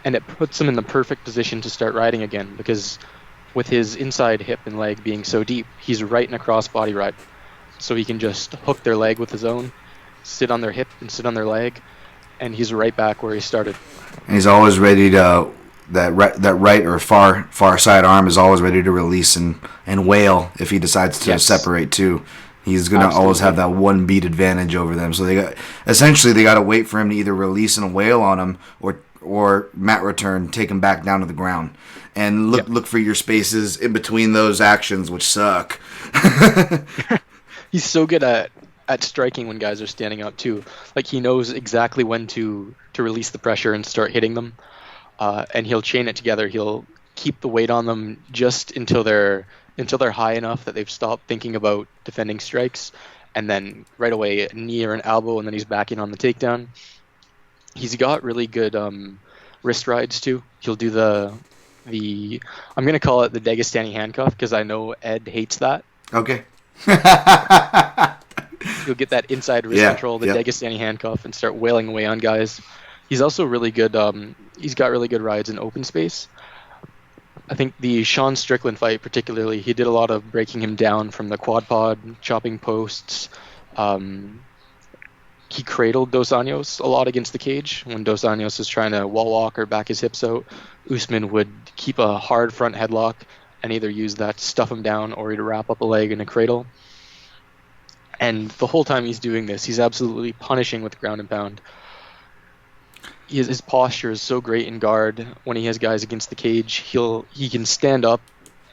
And it puts him in the perfect position to start riding again, because with his inside hip and leg being so deep, he's right in a cross-body ride. So he can just hook their leg with his own, sit on their hip and sit on their leg, and he's right back where he started. And he's always ready to that right or far side arm is always ready to release and wail if he decides to separate too. He's gonna always have that one beat advantage over them. So they got to wait for him to either release and wail on him or mat return, take him back down to the ground, and look for your spaces in between those actions, which suck. He's so good at striking when guys are standing up too. Like he knows exactly when to release the pressure and start hitting them. And he'll chain it together. He'll keep the weight on them just until they're high enough that they've stopped thinking about defending strikes, and then right away a knee or an elbow, and then he's back in on the takedown. He's got really good wrist rides too. He'll do the I'm gonna call it the Dagestani handcuff, because I know Ed hates that. Okay. He'll get that inside wrist control, the Dagestani handcuff, and start wailing away on guys. He's also really good. He's got really good rides in open space. I think the Sean Strickland fight particularly, he did a lot of breaking him down from the quad pod, chopping posts. He cradled Dos Anjos a lot against the cage. When Dos Anjos is trying to wall walk or back his hips out, Usman would keep a hard front headlock and either use that to stuff him down or he'd wrap up a leg in a cradle. And the whole time he's doing this, he's absolutely punishing with ground and pound. His posture is so great in guard. When he has guys against the cage, he can stand up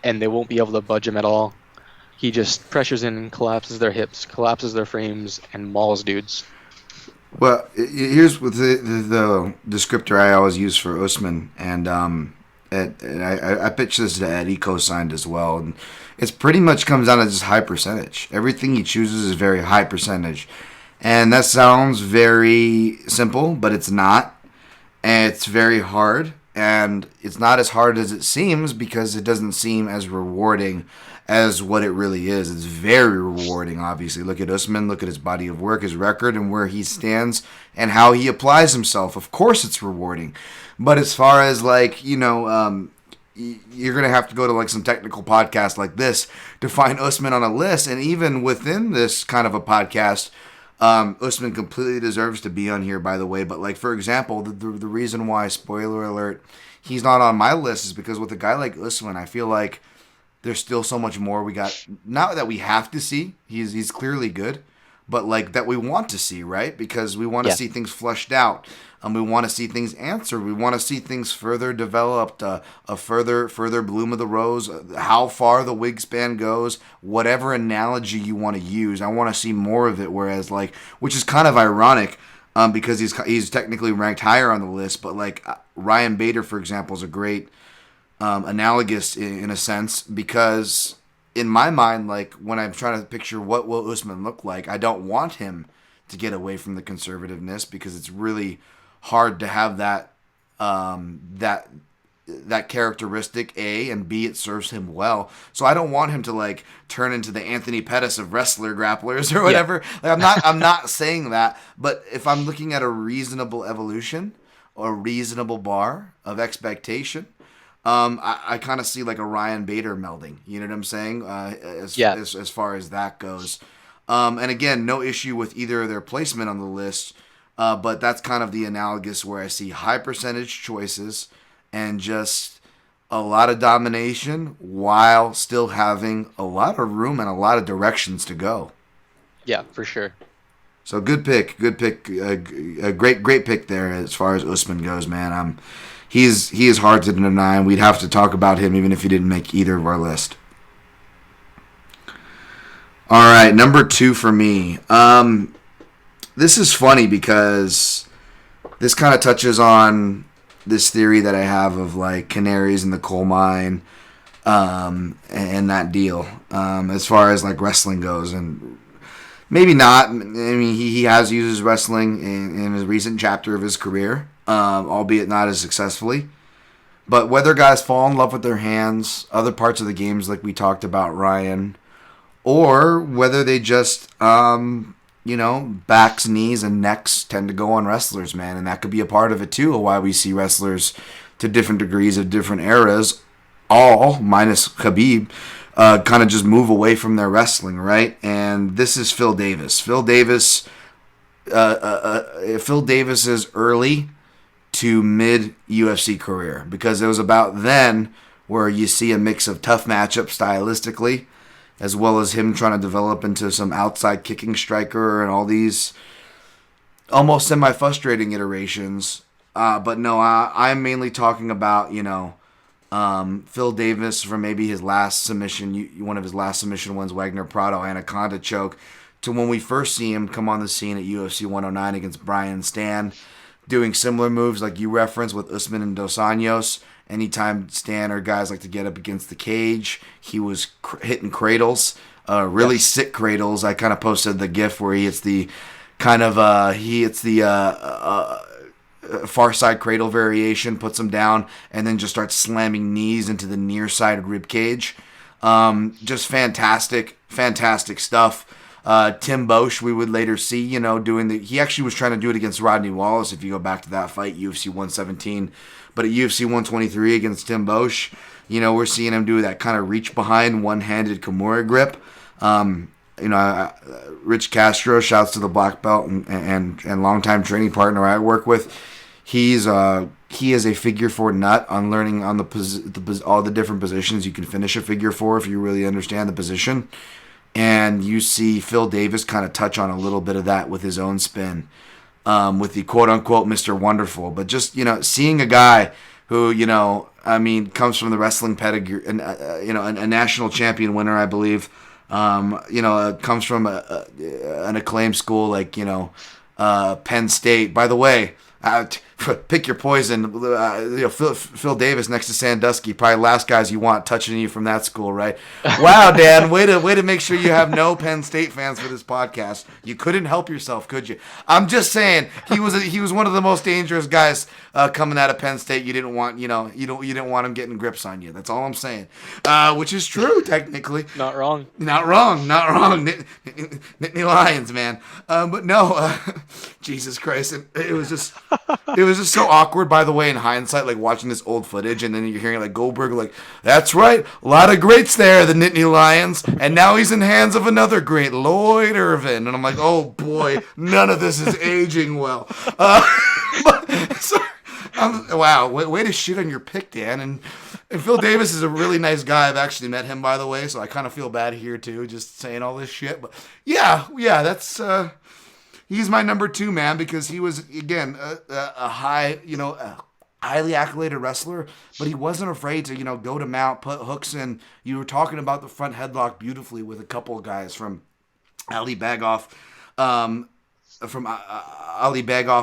and they won't be able to budge him at all. He just pressures in, collapses their hips, collapses their frames, and mauls dudes. Well, here's with the descriptor I always use for Usman, and I pitched this to Ed. He co-signed as well, and it pretty much comes down to just high percentage. Everything he chooses is very high percentage, and that sounds very simple, but it's not. And it's very hard, and it's not as hard as it seems because it doesn't seem as rewarding as what it really is. It's very rewarding, obviously. Look at Usman, look at his body of work, his record, and where he stands, and how he applies himself. Of course it's rewarding. But as far as, like, you're going to have to go to, like, some technical podcast like this to find Usman on a list, and even within this kind of a podcast, Usman completely deserves to be on here, by the way. But, like, for example, the reason why, spoiler alert, he's not on my list is because with a guy like Usman, I feel like there's still so much more we got. Not that we have to see. He's clearly good. But, like, that we want to see, right? Because we want to see things flushed out. We want to see things answered. We want to see things further developed, a further bloom of the rose, how far the wingspan goes, whatever analogy you want to use. I want to see more of it, whereas, like, which is kind of ironic because he's technically ranked higher on the list, but, like, Ryan Bader, for example, is a great analogous in a sense, because in my mind, like, when I'm trying to picture what will Usman look like, I don't want him to get away from the conservativeness because it's really hard to have that that characteristic, A, and B, it serves him well. So I don't want him to, like, turn into the Anthony Pettis of wrestler grapplers or whatever. Like, I'm not saying that, but if I'm looking at a reasonable evolution or a reasonable bar of expectation, I kind of see like a Ryan Bader melding. You know what I'm saying? As far as that goes. And again, no issue with either of their placement on the list. But that's kind of the analogous where I see high percentage choices and just a lot of domination while still having a lot of room and a lot of directions to go. Yeah, for sure. So good pick, a great pick there as far as Usman goes, man. He is hard to deny, and we'd have to talk about him even if he didn't make either of our list. All right, number 2 for me. This is funny because this kind of touches on this theory that I have of like canaries in the coal mine, and that deal, as far as like wrestling goes, and maybe not. I mean, he has used his wrestling in his recent chapter of his career, albeit not as successfully. But whether guys fall in love with their hands, other parts of the games like we talked about, Ryan, or whether they just, backs, knees, and necks tend to go on wrestlers, man. And that could be a part of it, too, of why we see wrestlers to different degrees of different eras, all, minus Khabib, kind of just move away from their wrestling, right? And this is Phil Davis. Phil Davis's early to mid UFC career, because it was about then where you see a mix of tough matchups stylistically, as well as him trying to develop into some outside kicking striker and all these almost semi-frustrating iterations. But no, I'm mainly talking about, Phil Davis from maybe his last submission, one of his last submission wins, Wagner Prado, Anaconda choke, to when we first see him come on the scene at UFC 109 against Brian Stan, doing similar moves like you referenced with Usman and Dos Anjos. Anytime Stan or guys like to get up against the cage, he was hitting cradles, really sick cradles. I kind of posted the GIF where he hits the far side cradle variation, puts him down, and then just starts slamming knees into the near-sided rib cage. Just fantastic stuff. Tim Boesch, we would later see, he actually was trying to do it against Rodney Wallace if you go back to that fight, UFC 117. But at UFC 123 against Tim Boesch, we're seeing him do that kind of reach behind one-handed Kimura grip. Rich Castro, shouts to the black belt and longtime training partner I work with. He is a figure four nut on learning on all the different positions you can finish a figure four if you really understand the position. And you see Phil Davis kind of touch on a little bit of that with his own spin, with the quote-unquote Mr. Wonderful. But just, seeing a guy who, comes from the wrestling pedigree, a national champion winner, I believe, comes from an acclaimed school like, Penn State. By the way, pick your poison. Phil Davis next to Sandusky, probably last guys you want touching you from that school, right? Wow, Dan, way to make sure you have no Penn State fans for this podcast. You couldn't help yourself, could you? I'm just saying he was one of the most dangerous guys coming out of Penn State. You didn't want you didn't want him getting grips on you. That's all I'm saying. Which is true technically. Not wrong. Nittany Lions, man. But no, Jesus Christ, it was just so awkward, by the way, in hindsight, like watching this old footage, and then you're hearing like Goldberg, like, that's right, a lot of greats there, the Nittany Lions, and now he's in hands of another great, Lloyd Irvin, and I'm like, oh boy, none of this is aging well. Wow, way to shit on your pick, Dan, and Phil Davis is a really nice guy. I've actually met him, by the way, so I kind of feel bad here too, just saying all this shit, but yeah, that's, he's my number 2, man, because he was, again, a highly accoladed wrestler, but he wasn't afraid to, go to mount, put hooks in. You were talking about the front headlock beautifully with a couple of guys from Ali Bagoff,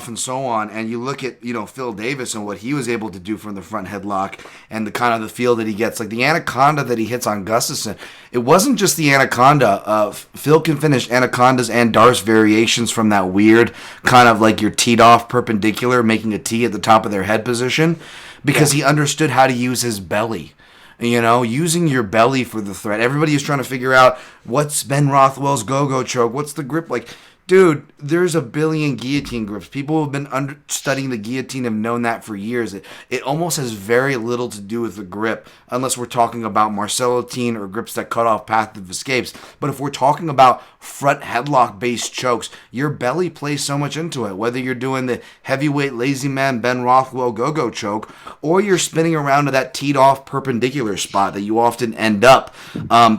and so on, and you look at, Phil Davis and what he was able to do from the front headlock and the kind of the feel that he gets, like the anaconda that he hits on Gustafsson. It wasn't just the anaconda. Phil can finish anacondas and Darce variations from that weird kind of like you're teed off perpendicular, making a T at the top of their head position, because he understood how to use his belly. Using your belly for the threat. Everybody is trying to figure out what's Ben Rothwell's go-go choke, what's the grip like. Dude, there's a billion guillotine grips. People who have been studying the guillotine have known that for years. It almost has very little to do with the grip, unless we're talking about Marcellotine or grips that cut off path of escapes. But if we're talking about front headlock-based chokes, your belly plays so much into it. Whether you're doing the heavyweight lazy man Ben Rothwell go-go choke, or you're spinning around to that teed-off perpendicular spot that you often end up.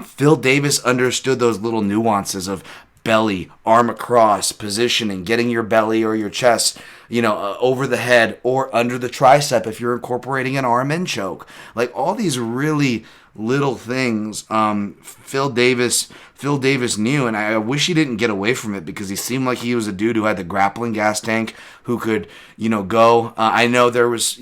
Phil Davis understood those little nuances of belly, arm across, positioning, getting your belly or your chest, over the head or under the tricep if you're incorporating an arm in choke. Like all these really little things, Phil Davis knew, and I wish he didn't get away from it because he seemed like he was a dude who had the grappling gas tank, who could, go. I know there was,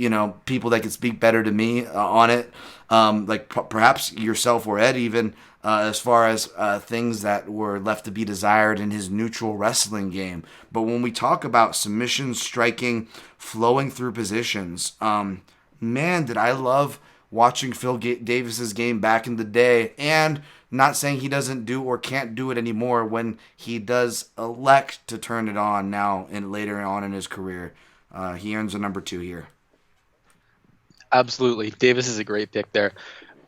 people that could speak better to me on it, like perhaps yourself or Ed even. As far as things that were left to be desired in his neutral wrestling game. But when we talk about submission, striking, flowing through positions, man, did I love watching Phil Davis's game back in the day. And not saying he doesn't do or can't do it anymore when he does elect to turn it on now and later on in his career. He earns a number 2 here. Absolutely. Davis is a great pick there.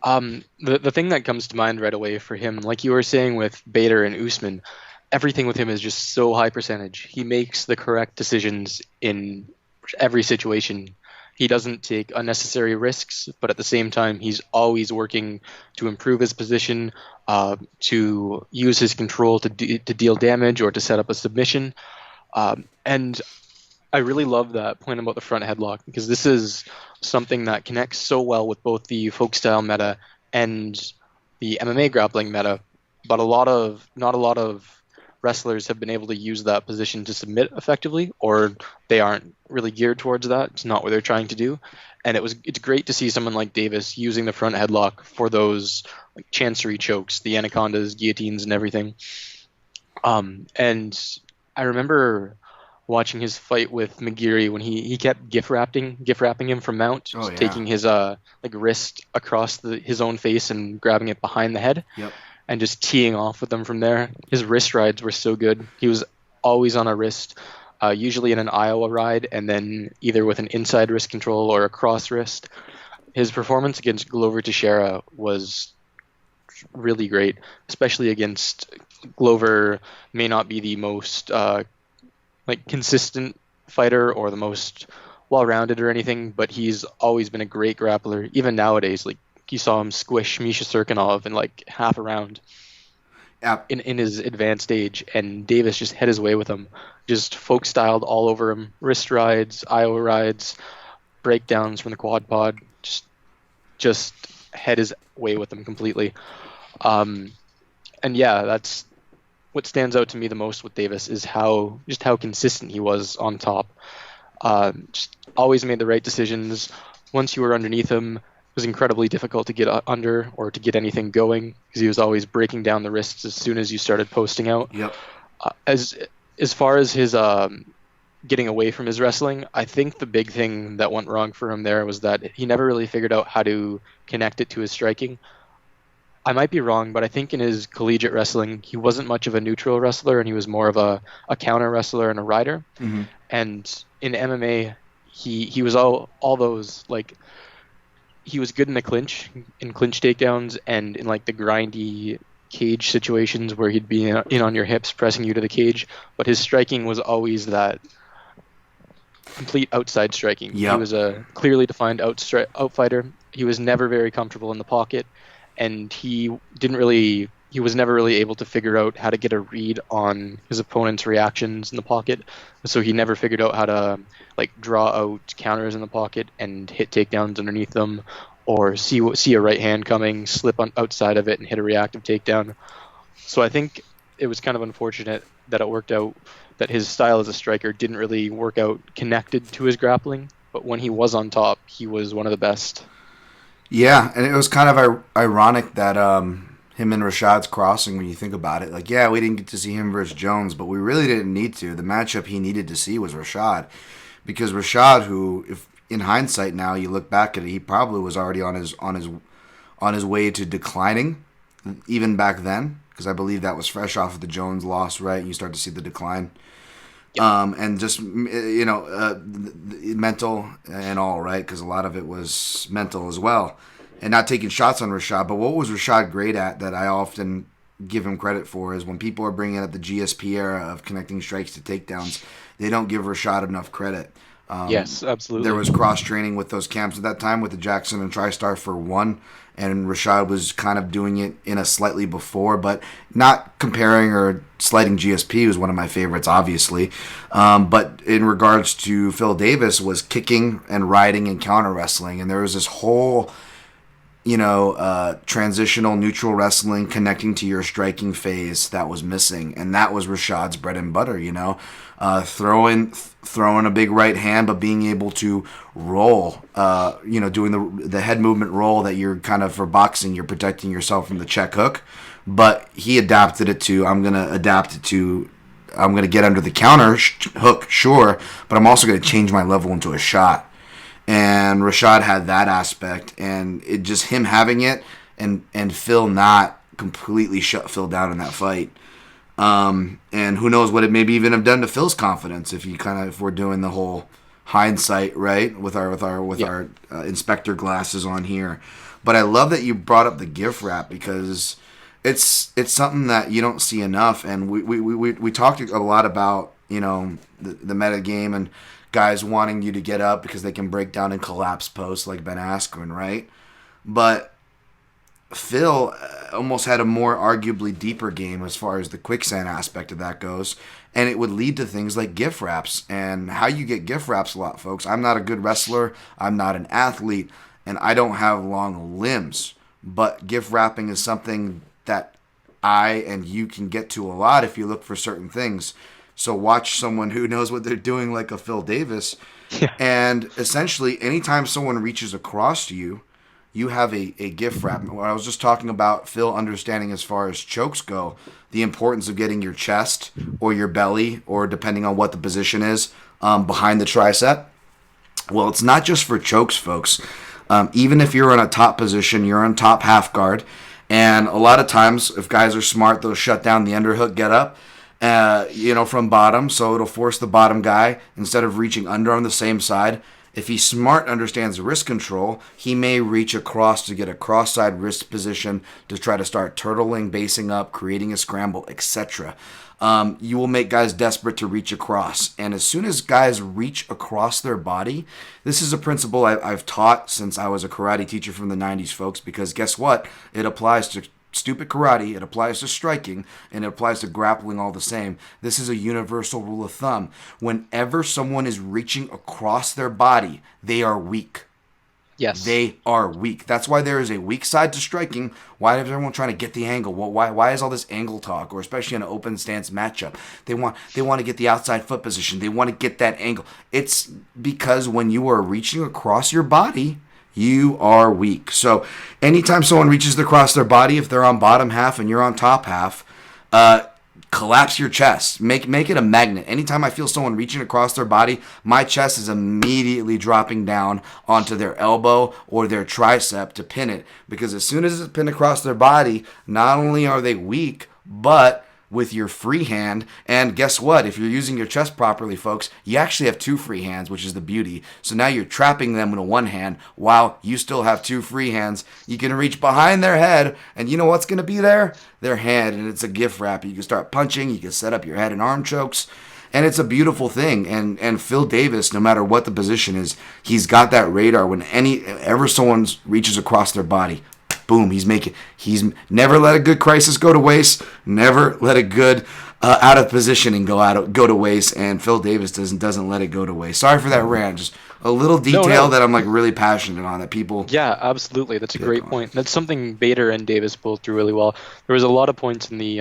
The thing that comes to mind right away for him, like you were saying with Bader and Usman, everything with him is just so high percentage. He makes the correct decisions in every situation. He doesn't take unnecessary risks, but at the same time, he's always working to improve his position, to use his control to deal damage or to set up a submission. And I really love that point about the front headlock, because this is something that connects so well with both the folk style meta and the MMA grappling meta, but not a lot of wrestlers have been able to use that position to submit effectively, or they aren't really geared towards that. It's not what they're trying to do. And it's great to see someone like Davis using the front headlock for those like chancery chokes, the anacondas, guillotines, and everything. And I remember watching his fight with McGeary when he kept gift wrapping him from mount, taking his wrist across his own face and grabbing it behind the head, and just teeing off with them from there. His wrist rides were so good. He was always on a wrist, usually in an Iowa ride, and then either with an inside wrist control or a cross wrist. His performance against Glover Teixeira was really great, especially against Glover. May not be the most consistent fighter or the most well-rounded or anything, but he's always been a great grappler. Even nowadays, like you saw him squish Misha Serkinov in like half a round in his advanced age, and Davis just had his way with him, just folk styled all over him, wrist rides, Iowa rides, breakdowns from the quad pod, just had his way with him completely. And yeah, that's what stands out to me the most with Davis, is how consistent he was on top. Just always made the right decisions. Once you were underneath him, it was incredibly difficult to get under or to get anything going, because he was always breaking down the wrists as soon as you started posting out. Yep. As far as his getting away from his wrestling, I think the big thing that went wrong for him there was that he never really figured out how to connect it to his striking. I might be wrong, but I think in his collegiate wrestling, he wasn't much of a neutral wrestler, and he was more of a counter wrestler and a rider. Mm-hmm. And in MMA, he was all those, like, he was good in the clinch takedowns, and in like the grindy cage situations where he'd be in on your hips, pressing you to the cage. But his striking was always that complete outside striking. Yep. He was a clearly defined outfighter. He was never very comfortable in the pocket. And he was never really able to figure out how to get a read on his opponent's reactions in the pocket. So he never figured out how to like draw out counters in the pocket and hit takedowns underneath them, or see a right hand coming, slip on outside of it and hit a reactive takedown. So I think it was kind of unfortunate that it worked out that his style as a striker didn't really work out connected to his grappling. But when he was on top, he was one of the best. Yeah, and it was kind of ironic that him and Rashad's crossing, when you think about it. Like, yeah, we didn't get to see him versus Jones, but we really didn't need to. The matchup he needed to see was Rashad. Because Rashad, who, if in hindsight now you look back at it, he probably was already on his way to declining, even back then. because I believe that was fresh off of the Jones loss, right? And you start to see the decline. Yep. And just, mental and all, right? Because a lot of it was mental as well. And not taking shots on Rashad. But what was Rashad great at that I often give him credit for is when people are bringing up the GSP era of connecting strikes to takedowns, they don't give Rashad enough credit. Yes, absolutely. There was cross-training with those camps at that time with the Jackson and TriStar for one, and Rashad was kind of doing it in a slightly before, but not comparing or slighting GSP was one of my favorites, obviously. But in regards to Phil Davis, was kicking and riding and counter wrestling, and there was this whole transitional neutral wrestling connecting to your striking phase that was missing, and that was Rashad's bread and butter. Throwing a big right hand, but being able to roll. Doing the head movement roll that you're kind of for boxing, you're protecting yourself from the check hook, but he adapted it to. I'm gonna get under the counter hook, sure, but I'm also gonna change my level into a shot. And Rashad had that aspect, and it just him having it, and Phil not completely shut Phil down in that fight. And who knows what it maybe even have done to Phil's confidence if we're doing the whole hindsight, right, with our inspector glasses on here. But I love that you brought up the gift wrap because it's something that you don't see enough, and we talked a lot about the meta game and guys wanting you to get up because they can break down and collapse posts like Ben Askren, right? But Phil almost had a more arguably deeper game as far as the quicksand aspect of that goes, and it would lead to things like gift wraps. And how you get gift wraps a lot, folks. I'm not a good wrestler, I'm not an athlete, and I don't have long limbs, but gift wrapping is something that I and you can get to a lot if you look for certain things. So watch someone who knows what they're doing, like a Phil Davis. Yeah. And essentially, anytime someone reaches across you, you have a gift wrap. I was just talking about Phil understanding as far as chokes go, the importance of getting your chest or your belly, or depending on what the position is, behind the tricep. Well, it's not just for chokes, folks. Even if you're in a top position, you're on top half guard. And a lot of times, if guys are smart, they'll shut down the underhook, get up. From bottom, so it'll force the bottom guy, instead of reaching under on the same side, if he's smart, understands wrist control, he may reach across to get a cross-side wrist position to try to start turtling, basing up, creating a scramble, etc. You will make guys desperate to reach across. And as soon as guys reach across their body, this is a principle I've taught since I was a karate teacher from the 90s, folks, because guess what? It applies to stupid karate, it applies to striking, and it applies to grappling all the same. This is a universal rule of thumb. Whenever someone is reaching across their body, they are weak. Yes. They are weak. That's why there is a weak side to striking. Why is everyone trying to get the angle? Why is all this angle talk, or especially in an open stance matchup? They want to get the outside foot position. They want to get that angle. It's because when you are reaching across your body, you are weak. So anytime someone reaches across their body, if they're on bottom half and you're on top half, collapse your chest. Make it a magnet. Anytime I feel someone reaching across their body, my chest is immediately dropping down onto their elbow or their tricep to pin it. Because as soon as it's pinned across their body, not only are they weak, but with your free hand, and guess what? If you're using your chest properly, folks, you actually have two free hands, which is the beauty. So now you're trapping them in one hand while you still have two free hands. You can reach behind their head, and you know what's going to be there? Their hand, and it's a gift wrap. You can start punching, you can set up your head and arm chokes, and it's a beautiful thing. And Phil Davis, no matter what the position is, he's got that radar. Whenever someone reaches across their body, boom, he's never let a good crisis go to waste, never let a good out of positioning go to waste, and Phil Davis doesn't let it go to waste. Sorry for that rant, just a little detail that I'm like really passionate on that people. Yeah, absolutely. That's a great point. That's something Bader and Davis both do really well. There was a lot of points in the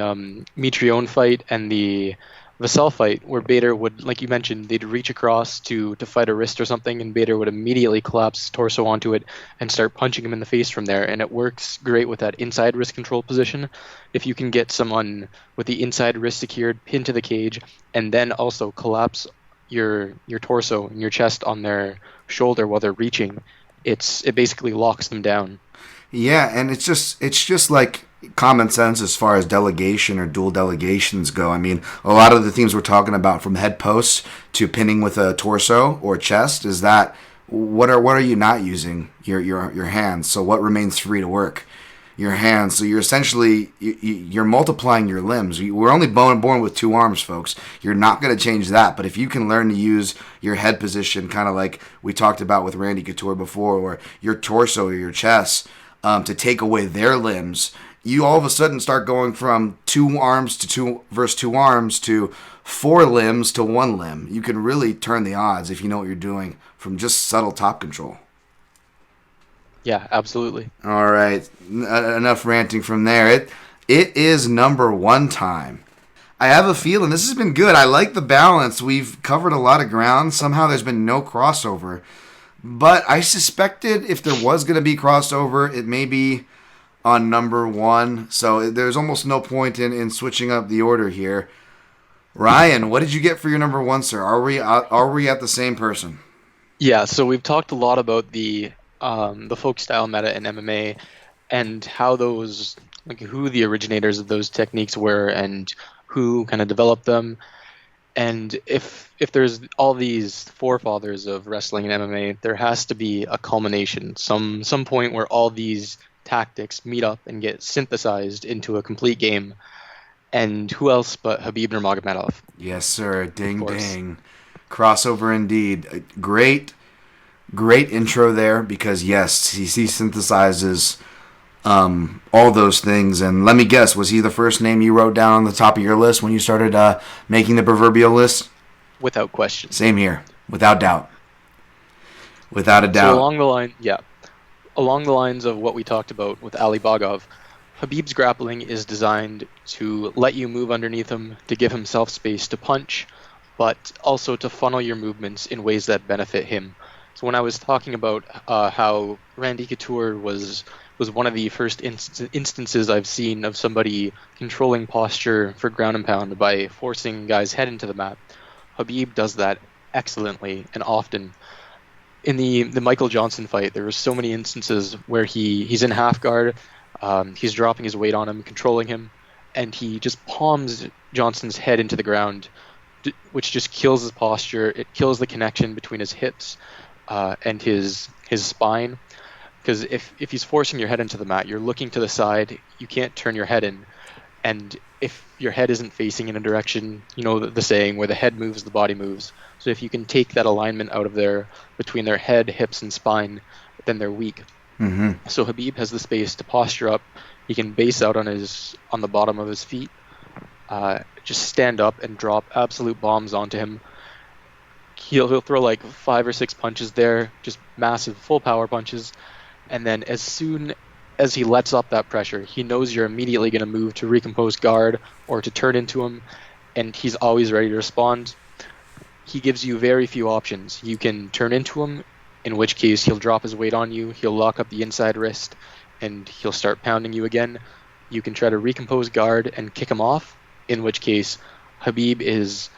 Mitrione fight and the Vassell fight where Bader would, like you mentioned, they'd reach across to fight a wrist or something, and Bader would immediately collapse his torso onto it and start punching him in the face from there. And it works great with that inside wrist control position. If you can get someone with the inside wrist secured, pinned to the cage, and then also collapse your torso and your chest on their shoulder while they're reaching, it basically locks them down. Yeah, and it's just like common sense as far as delegation or dual delegations go. I mean, a lot of the things we're talking about, from head posts to pinning with a torso or chest, is that what are you not using? Your hands. So what remains free to work? Your hands. So you're essentially you're multiplying your limbs. We're only born with two arms, folks. You're not going to change that. But if you can learn to use your head position, kind of like we talked about with Randy Couture before, or your torso or your chest, to take away their limbs, you all of a sudden start going from two arms to two arms to four limbs to one limb. You can really turn the odds if you know what you're doing from just subtle top control. Yeah, absolutely. All right, enough ranting from there. It is number one time. I have a feeling this has been good. I like the balance. We've covered a lot of ground. Somehow there's been no crossover. But I suspected if there was going to be crossover, it may be on number one. So there's almost no point in switching up the order here. Ryan, what did you get for your number one, sir? Are we at the same person? Yeah, so we've talked a lot about the folk style meta in MMA and how those, like, who the originators of those techniques were and who kind of developed them. And if there's all these forefathers of wrestling and MMA, there has to be a culmination, some point where all these tactics meet up and get synthesized into a complete game. And who else but Khabib Nurmagomedov? Yes, sir. Ding, ding. Crossover indeed. Great intro there, because, yes, he synthesizes all those things. And let me guess, was he the first name you wrote down on the top of your list when you started making the proverbial list? Without question. Same here. Without doubt. Without a doubt. So along the lines of what we talked about with Ali Bagov, Khabib's grappling is designed to let you move underneath him, to give himself space to punch, but also to funnel your movements in ways that benefit him. So when I was talking about how Randy Couture was one of the first instances I've seen of somebody controlling posture for ground and pound by forcing guys' head into the mat, Khabib does that excellently and often. In the Michael Johnson fight, there were so many instances where he's in half guard, he's dropping his weight on him, controlling him, and he just palms Johnson's head into the ground, which just kills his posture. It kills the connection between his hips and his spine. Because if he's forcing your head into the mat, you're looking to the side, you can't turn your head in. And if your head isn't facing in a direction, you know the saying, where the head moves, the body moves. So if you can take that alignment out of between their head, hips, and spine, then they're weak. Mm-hmm. So Khabib has the space to posture up. He can base out on the bottom of his feet, just stand up and drop absolute bombs onto him. He'll throw like 5 or 6 punches there, just massive full power punches. And then as soon as he lets up that pressure, he knows you're immediately going to move to recompose guard or to turn into him, and he's always ready to respond. He gives you very few options. You can turn into him, in which case he'll drop his weight on you, he'll lock up the inside wrist, and he'll start pounding you again. You can try to recompose guard and kick him off, in which case Khabib is...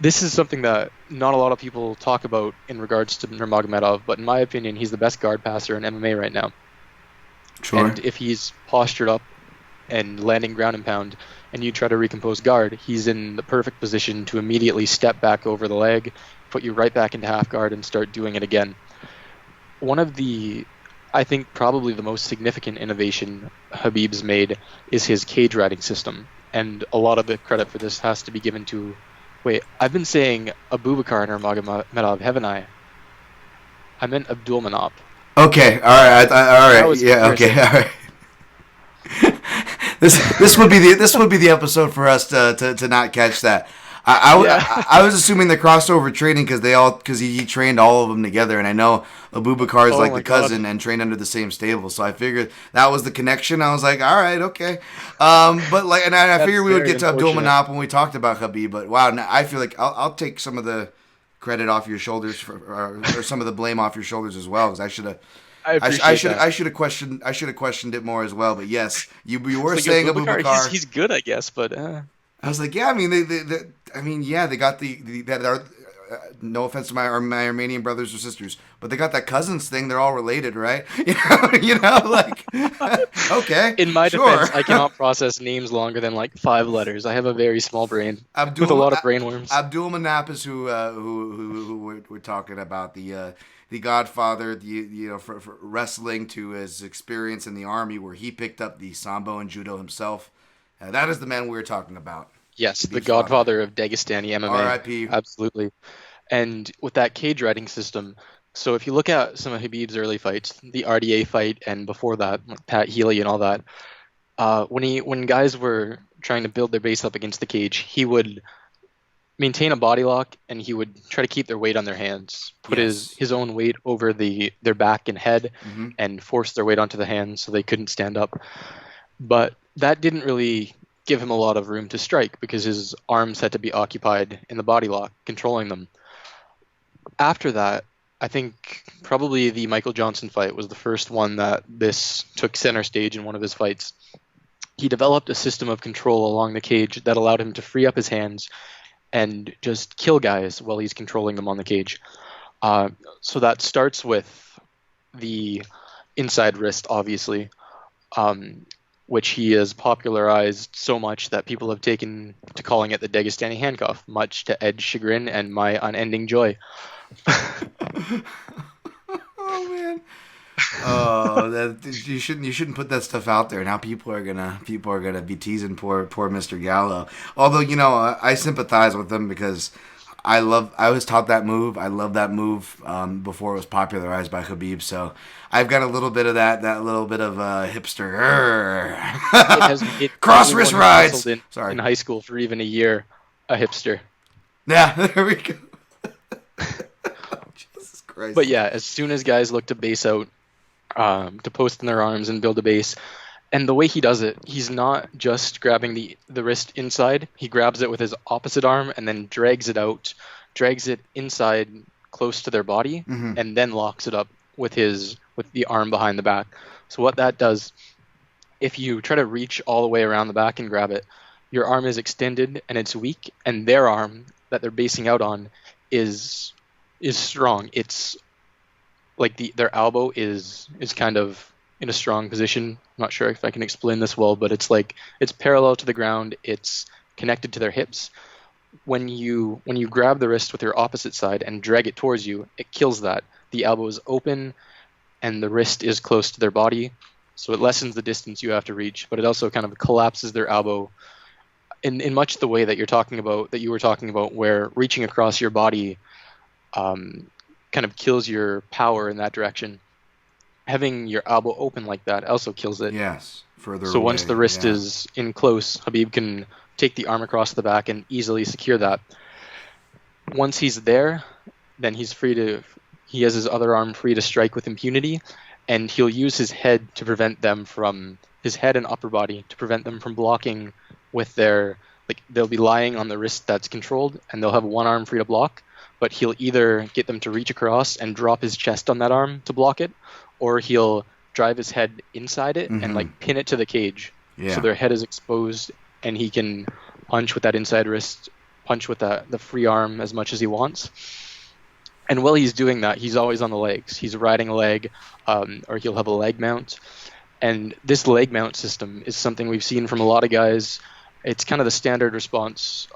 This is something that not a lot of people talk about in regards to Nurmagomedov, but in my opinion, he's the best guard passer in MMA right now. Sure. And if he's postured up and landing ground and pound, and you try to recompose guard, he's in the perfect position to immediately step back over the leg, put you right back into half guard, and start doing it again. One of the, I think, probably the most significant innovation Khabib's made is his cage riding system. And a lot of the credit for this has to be given to... Wait, I've been saying Abubakar Nurmagomedov, haven't I? I meant Abdulmanap. Okay, all right, all right, yeah, okay, all right. This would be the episode for us to not catch that. I was assuming the crossover training because he trained all of them together, and I know Abubakar is like the cousin and trained under the same stable, so I figured that was the connection. I was like, all right, okay, but like, and I figured we would get to Abdulmanap when we talked about Khabib, but wow, now I feel like I'll take some of the credit off your shoulders or some of the blame off your shoulders as well, because I should have questioned it more as well. But yes, you were saying Abubakar. He's good, I guess, but I was like, yeah, I mean they got no offense to my Armenian brothers or sisters, but they got that cousins thing. They're all related, right? Like okay, In my sure. defense, I cannot process names longer than like 5 letters. I have a very small brain with a Abdul lot of brainworms. Abdul Manap is who we're talking about, the Godfather, for wrestling, to his experience in the army where he picked up the sambo and judo himself. That is the man we were talking about. Yes, the Habib's father. godfather of Dagestani MMA. R.I.P. Absolutely. And with that cage riding system, so if you look at some of Habib's early fights, the RDA fight and before that, like Pat Healy and all that, when guys were trying to build their base up against the cage, he would maintain a body lock and he would try to keep their weight on their hands, put his own weight over their back and head, and force their weight onto the hands so they couldn't stand up. But that didn't really give him a lot of room to strike because his arms had to be occupied in the body lock, controlling them. After that, I think probably the Michael Johnson fight was the first one that this took center stage in one of his fights. He developed a system of control along the cage that allowed him to free up his hands and just kill guys while he's controlling them on the cage. So that starts with the inside wrist, obviously, which he has popularized so much that people have taken to calling it the Dagestani handcuff, much to Ed's chagrin and my unending joy. Oh man. Oh, you shouldn't put that stuff out there. Now people are gonna be teasing poor Mr. Gallo. Although I sympathize with him because I was taught that move. I love that move before it was popularized by Khabib. So I've got a little bit of that little bit of hipster. Cross wrist rides. Sorry. In high school for even a year, a hipster. Yeah, there we go. Jesus Christ. But yeah, as soon as guys look to base out, to post in their arms and build a base, and the way he does it, he's not just grabbing the wrist inside. He grabs it with his opposite arm and then drags it inside close to their body, and then locks it up with the arm behind the back. So what that does, if you try to reach all the way around the back and grab it, your arm is extended and it's weak, and their arm that they're basing out on is strong. It's like their elbow is kind of in a strong position. I'm not sure if I can explain this well, but it's like it's parallel to the ground. It's connected to their hips. When you grab the wrist with your opposite side and drag it towards you, it kills that. The elbow is open and the wrist is close to their body, so it lessens the distance you have to reach, but it also kind of collapses their elbow in much the way that you were talking about, where reaching across your body kind of kills your power in that direction. Having your elbow open like that also kills it. Yes, further So away, once the wrist is in close, Khabib can take the arm across the back and easily secure that. Once he's there, then he has his other arm free to strike with impunity, and he'll use his head and upper body to prevent them from blocking with they'll be lying on the wrist that's controlled, and they'll have one arm free to block, but he'll either get them to reach across and drop his chest on that arm to block it, or he'll drive his head inside it and pin it to the cage. So their head is exposed, and he can punch with that inside wrist, punch with the free arm as much as he wants. And while he's doing that, he's always on the legs. He's riding a leg, or he'll have a leg mount. And this leg mount system is something we've seen from a lot of guys. It's kind of the standard response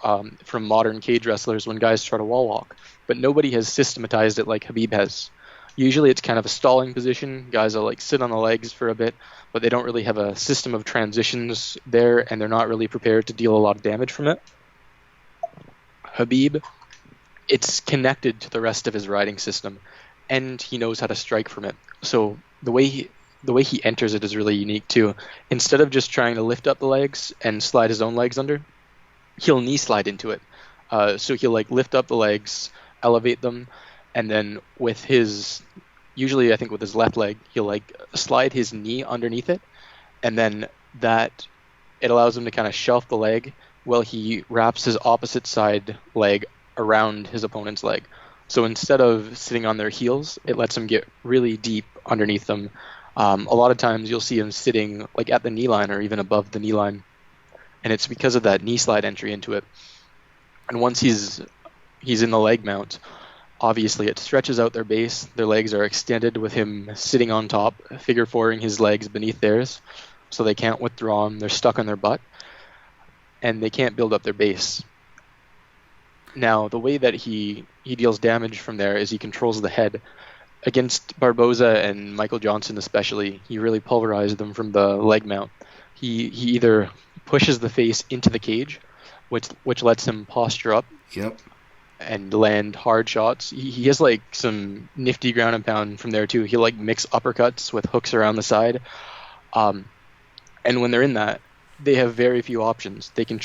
from modern cage wrestlers when guys try to wall walk. But nobody has systematized it like Khabib has. Usually it's kind of a stalling position. Guys will sit on the legs for a bit, but they don't really have a system of transitions there, and they're not really prepared to deal a lot of damage from it. Khabib, it's connected to the rest of his riding system, and he knows how to strike from it. So the way he enters it is really unique too. Instead of just trying to lift up the legs and slide his own legs under, he'll knee slide into it. So he'll lift up the legs, elevate them, and then with usually I think with his left leg, he'll slide his knee underneath it, and then it allows him to kind of shelf the leg while he wraps his opposite side leg around his opponent's leg. So instead of sitting on their heels, it lets him get really deep underneath them. A lot of times you'll see him sitting at the knee line or even above the knee line, and it's because of that knee slide entry into it. And once he's he's in the leg mount. Obviously, it stretches out their base. Their legs are extended with him sitting on top, figure fouring his legs beneath theirs, so they can't withdraw him. They're stuck on their butt, and they can't build up their base. Now, the way that he deals damage from there is he controls the head. Against Barboza and Michael Johnson especially, he really pulverized them from the leg mount. He either pushes the face into the cage, which lets him posture up Yep. and land hard shots. He has like some nifty ground and pound from there too. He'll like mix uppercuts with hooks around the side. Um, and when they're in that, they have very few options. They can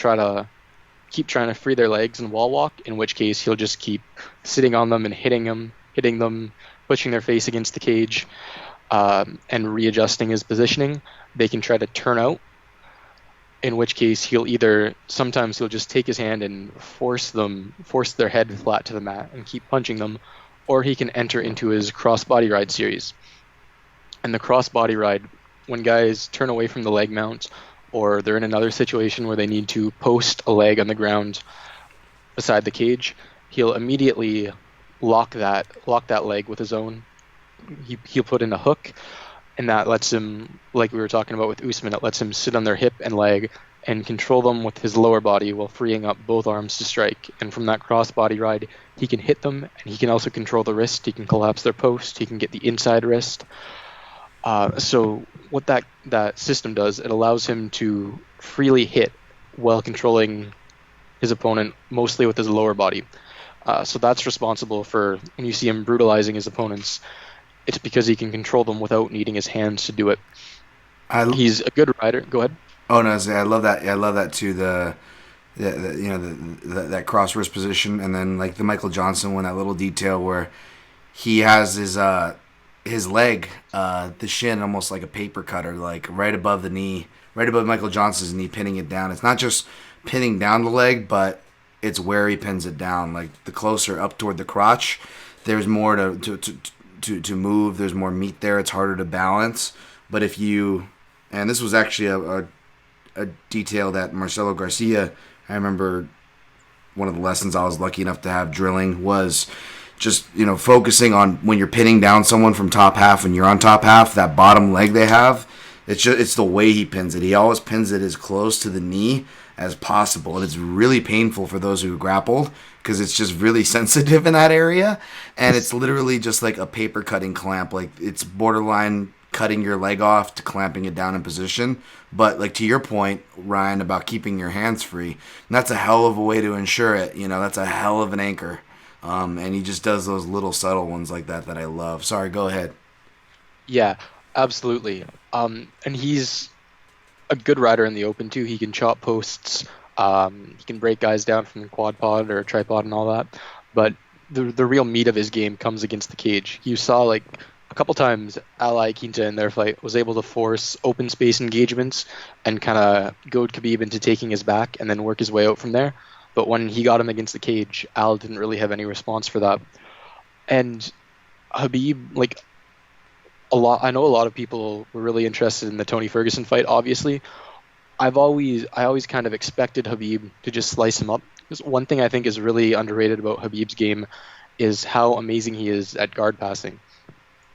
keep trying to free their legs and wall walk, in which case he'll just keep sitting on them and hitting them, pushing their face against the cage, and readjusting his positioning. They can try to turn out, in which case sometimes he'll just take his hand and force their head flat to the mat and keep punching them, or he can enter into his cross-body ride series. And the cross-body ride, when guys turn away from the leg mount, or they're in another situation where they need to post a leg on the ground beside the cage, he'll immediately lock that leg with his own. He'll put in a hook, and that lets him, like we were talking about with Usman, it lets him sit on their hip and leg and control them with his lower body while freeing up both arms to strike. And from that cross-body ride, he can hit them, and he can also control the wrist. He can collapse their post. He can get the inside wrist. So what that system does, it allows him to freely hit while controlling his opponent mostly with his lower body. So that's responsible for when you see him brutalizing his opponents. It's because he can control them without needing his hands to do it. He's a good rider. Go ahead. Oh no, I love that. I love that too. That cross wrist position, and then like the Michael Johnson one, that little detail where he has his leg, the shin, almost like a paper cutter, like right above the knee, right above Michael Johnson's knee, pinning it down. It's not just pinning down the leg, but it's where he pins it down. Like the closer up toward the crotch, there's more to move. There's more meat there. It's harder to balance. But if you, and this was actually a detail that Marcelo Garcia, I remember one of the lessons I was lucky enough to have drilling was just, focusing on when you're pinning down someone from top half, when you're on top half, that bottom leg they have, it's the way he pins it. He always pins it as close to the knee as possible, and it's really painful for those who grappled because it's just really sensitive in that area, and it's literally just like a paper cutting clamp. Like it's borderline cutting your leg off to clamping it down in position. But like to your point, Ryan, about keeping your hands free, that's a hell of a way to ensure it. That's a hell of an anchor. And he just does those little subtle ones like that I love. Sorry, go ahead. Yeah, absolutely. And he's a good rider in the open too. He can chop posts. He can break guys down from the quad pod or tripod and all that. But the real meat of his game comes against the cage. You saw like a couple times Ali Quinta in their fight was able to force open space engagements and kind of goad Khabib into taking his back and then work his way out from there. But when he got him against the cage, Al didn't really have any response for that. And Khabib, like I know a lot of people were really interested in the Tony Ferguson fight, obviously. I always kind of expected Khabib to just slice him up. Because one thing I think is really underrated about Khabib's game is how amazing he is at guard passing.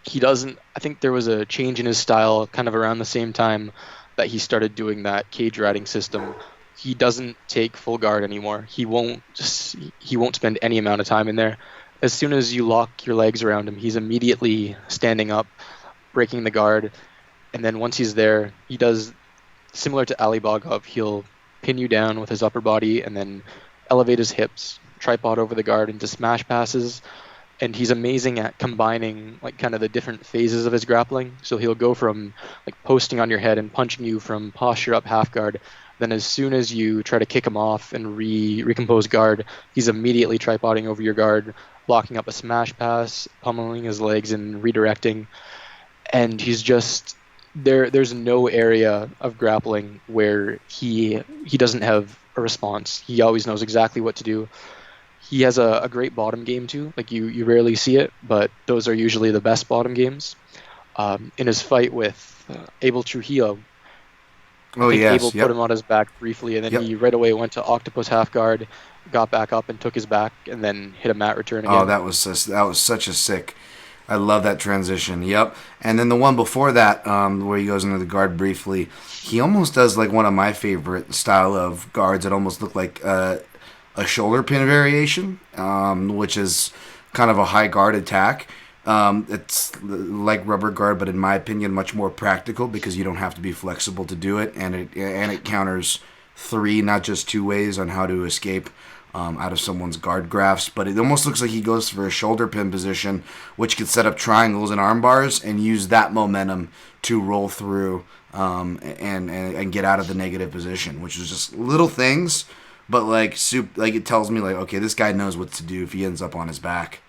I think there was a change in his style kind of around the same time that he started doing that cage riding system. He doesn't take full guard anymore. He won't spend any amount of time in there. As soon as you lock your legs around him, he's immediately standing up, breaking the guard, and then once he's there, he does similar to Ali Bogov. He'll pin you down with his upper body and then elevate his hips, tripod over the guard into smash passes. And he's amazing at combining like kind of the different phases of his grappling. So he'll go from like posting on your head and punching you from posture up half guard. Then as soon as you try to kick him off and recompose guard, he's immediately tripoding over your guard, locking up a smash pass, pummeling his legs and redirecting. And he's just there's no area of grappling where he doesn't have a response. He always knows exactly what to do. He has a great bottom game too. Like you rarely see it, but those are usually the best bottom games. In his fight with Abel Trujillo, I Oh think yes, Abel put yep, him on his back briefly, and then yep. he right away went to octopus half guard, got back up and took his back, and then hit a mat return Oh, again. that was such a sick. I love that transition. Yep. And then the one before that, where he goes into the guard briefly, he almost does like one of my favorite style of guards. It almost looked like a shoulder pin variation, which is kind of a high guard attack. It's like rubber guard, but in my opinion, much more practical because you don't have to be flexible to do it, and it counters three, not just two ways on how to escape out of someone's guard grafts. But it almost looks like he goes for a shoulder pin position, which could set up triangles and arm bars and use that momentum to roll through and get out of the negative position, which is just little things, but like it tells me like, okay, this guy knows what to do if he ends up on his back.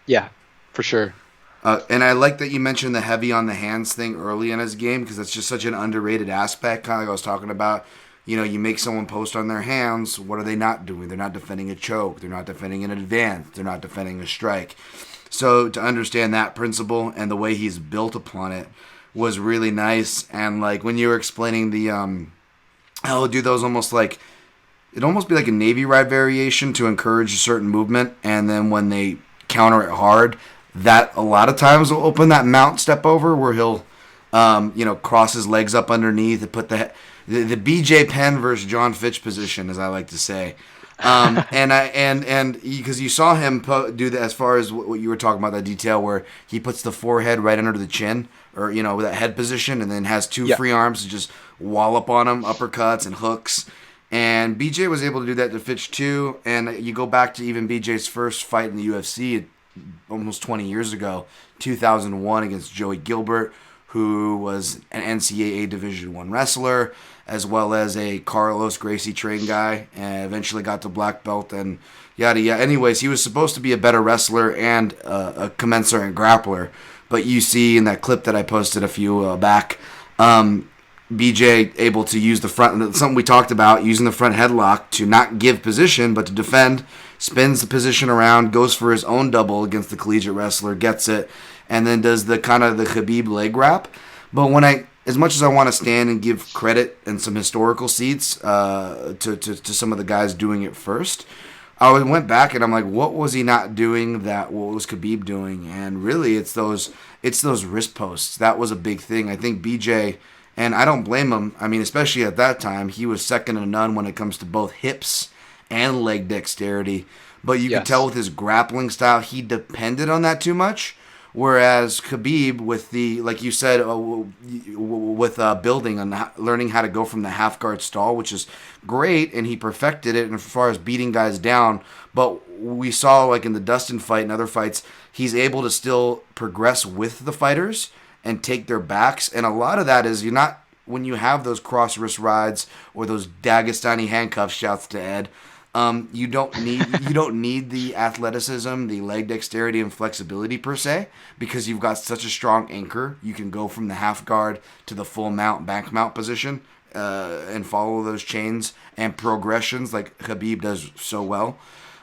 Yeah, for sure. And I like that you mentioned the heavy on the hands thing early in his game because that's just such an underrated aspect. Kind of like I was talking about. You know, you make someone post on their hands. What are they not doing? They're not defending a choke. They're not defending an advance. They're not defending a strike. So to understand that principle and the way he's built upon it was really nice. And like when you were explaining the how he'll do those almost like it'd almost be like a Navy ride variation to encourage a certain movement, and then when they counter it hard, that a lot of times will open that mount step over where he'll, cross his legs up underneath and put the BJ Penn versus John Fitch position, as I like to say. And because you saw him do that as far as what you were talking about, that detail where he puts the forehead right under the chin, or with that head position, and then has two Yeah. free arms to just wallop on him, uppercuts and hooks. And BJ was able to do that to Fitch too. And you go back to even BJ's first fight in the UFC almost 20 years ago, 2001 against Joey Gilbert, who was an NCAA Division I wrestler, as well as a Carlos Gracie trained guy, and eventually got to black belt and yada yada. Anyways, he was supposed to be a better wrestler and a commensurate grappler, but you see in that clip that I posted a few back, BJ able to use the front, something we talked about, using the front headlock to not give position, but to defend, spins the position around, goes for his own double against the collegiate wrestler, gets it, and then does the kind of the Khabib leg wrap. But as much as I want to stand and give credit and some historical seats to some of the guys doing it first, I went back and I'm like, what was he not doing that what was Khabib doing? And really, it's those wrist posts. That was a big thing. I think BJ, and I don't blame him. I mean, especially at that time, he was second to none when it comes to both hips and leg dexterity. But you could tell Yes. with his grappling style, he depended on that too much. Whereas Khabib, with the like you said, with building and learning how to go from the half guard stall, which is great, and he perfected it. And as far as beating guys down, but we saw like in the Dustin fight and other fights, he's able to still progress with the fighters and take their backs. And a lot of that is you're not when you have those cross wrist rides or those Dagestani handcuffs. Shouts to Ed. You don't need the athleticism, the leg dexterity and flexibility per se, because you've got such a strong anchor. You can go from the half guard to the full mount, back mount position, and follow those chains and progressions like Khabib does so well.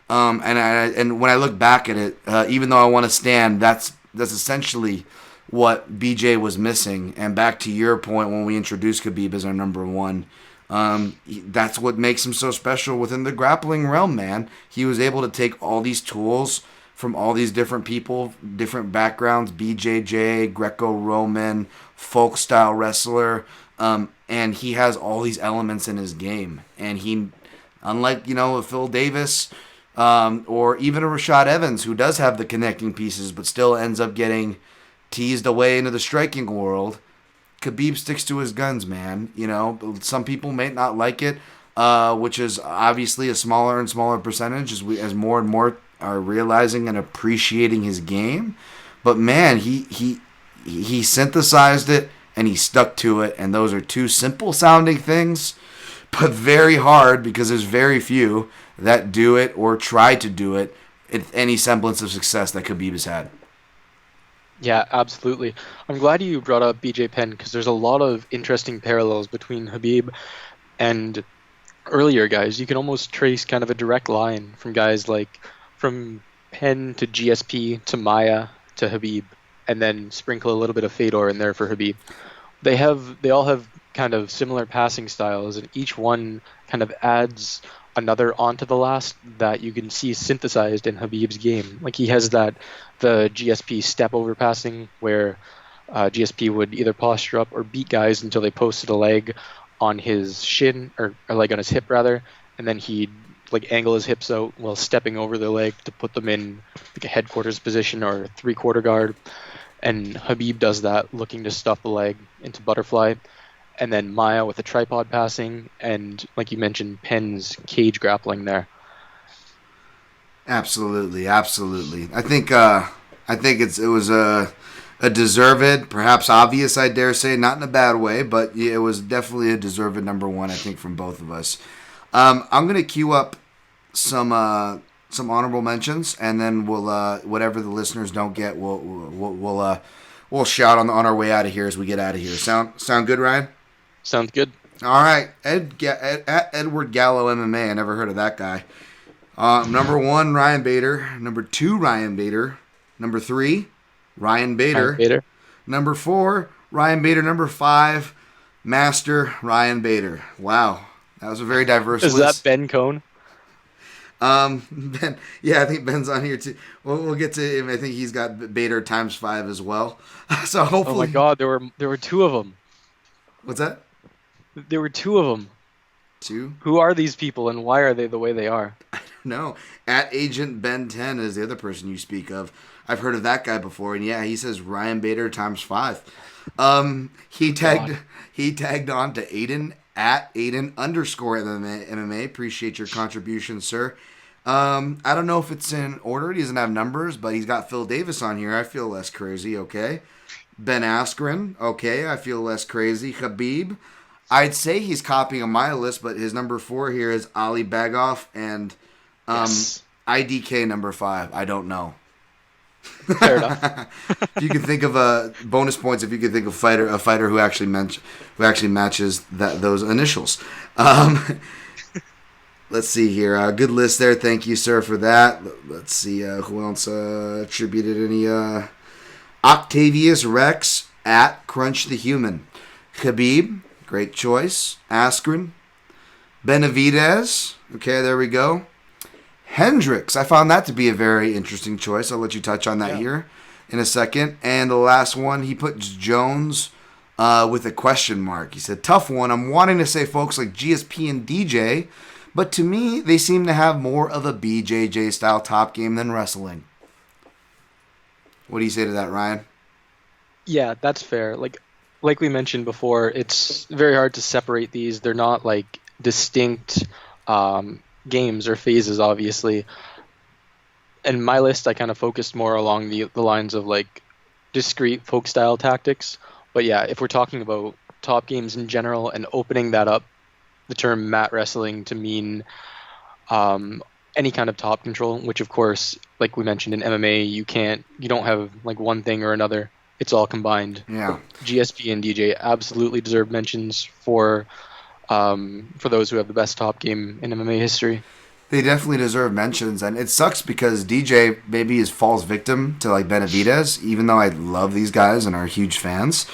And when I look back at it, even though I want to stand, that's essentially what BJ was missing. And back to your point, when we introduced Khabib as our number one. That's what makes him so special within the grappling realm, man. He was able to take all these tools from all these different people, different backgrounds, BJJ, Greco-Roman, folk style wrestler, and he has all these elements in his game. And he, unlike a Phil Davis or even a Rashad Evans, who does have the connecting pieces, but still ends up getting teased away into the striking world. Khabib sticks to his guns, man. Some people may not like it, which is obviously a smaller and smaller percentage as more and more are realizing and appreciating his game. But man, he synthesized it and he stuck to it, and those are two simple sounding things, but very hard because there's very few that do it or try to do it with any semblance of success that Khabib has had. Yeah, absolutely. I'm glad you brought up BJ Penn because there's a lot of interesting parallels between Habib and earlier guys. You can almost trace kind of a direct line from guys like from Penn to GSP to Maya to Habib, and then sprinkle a little bit of Fedor in there for Habib. They all have kind of similar passing styles, and each one kind of adds another onto the last that you can see synthesized in Khabib's game. Like he has the GSP step over passing where GSP would either posture up or beat guys until they posted a leg on his shin or a leg on his hip rather, and then he'd like angle his hips out while stepping over the leg to put them in like a headquarters position or 3/4 guard. And Khabib does that, looking to stuff the leg into butterfly. And then Maya with the tripod passing, and like you mentioned, Penn's cage grappling there. Absolutely. I think it was a deserved, perhaps obvious, I dare say, not in a bad way, but it was definitely a deserved number one, I think, from both of us. I'm gonna queue up some honorable mentions, and then we'll whatever the listeners don't get, we'll shout on our way out of here as we get out of here. Sound good, Ryan? Sounds good. All right, Edward Gallo MMA. I never heard of that guy. Number 1, Ryan Bader. Number 2, Ryan Bader. Number 3, Ryan Bader. Number 4, Ryan Bader. Number 5, Master Ryan Bader. Wow, that was a very diverse list. Is that Ben Cohn? Ben, yeah, I think Ben's on here too. We'll get to him. I think he's got Bader times 5 as well. So hopefully. Oh my God, there were 2 of them. What's that? There were 2 of them. 2? Who are these people, and why are they the way they are? I don't know. At Agent Ben 10 is the other person you speak of. I've heard of that guy before, and yeah, he says Ryan Bader times 5. He tagged on to Aiden at Aiden_MMA. Appreciate your contribution, sir. I don't know if it's in order. He doesn't have numbers, but he's got Phil Davis on here. I feel less crazy. Okay. Ben Askren. Okay, I feel less crazy. Khabib. I'd say he's copying on my list, but his number 4 here is Ali Bagoff and Yes. IDK number 5. I don't know. Fair enough. If you can think of bonus points, if you can think of a fighter who actually matches those initials. Let's see here. Good list there. Thank you, sir, for that. Let's see who else attributed any. Octavius Rex at Crunch the Human. Khabib, great choice. Askren. Benavidez. Okay, there we go. Hendricks. I found that to be a very interesting choice. I'll let you touch on that here in a second. And the last one, he put Jones with a question mark. He said, tough one. I'm wanting to say folks like GSP and DJ, but to me, they seem to have more of a BJJ style top game than wrestling. What do you say to that, Ryan? Yeah, that's fair. Like we mentioned before, it's very hard to separate these. They're not like distinct games or phases, obviously. In my list, I kind of focused more along the lines of like discrete folk style tactics. But yeah, if we're talking about top games in general and opening that up, the term mat wrestling to mean any kind of top control, which of course, like we mentioned in MMA, you don't have like one thing or another. It's all combined. Yeah. GSP and DJ absolutely deserve mentions for those who have the best top game in MMA history. They definitely deserve mentions, and it sucks because DJ maybe falls victim to like Benavidez, even though I love these guys and are huge fans.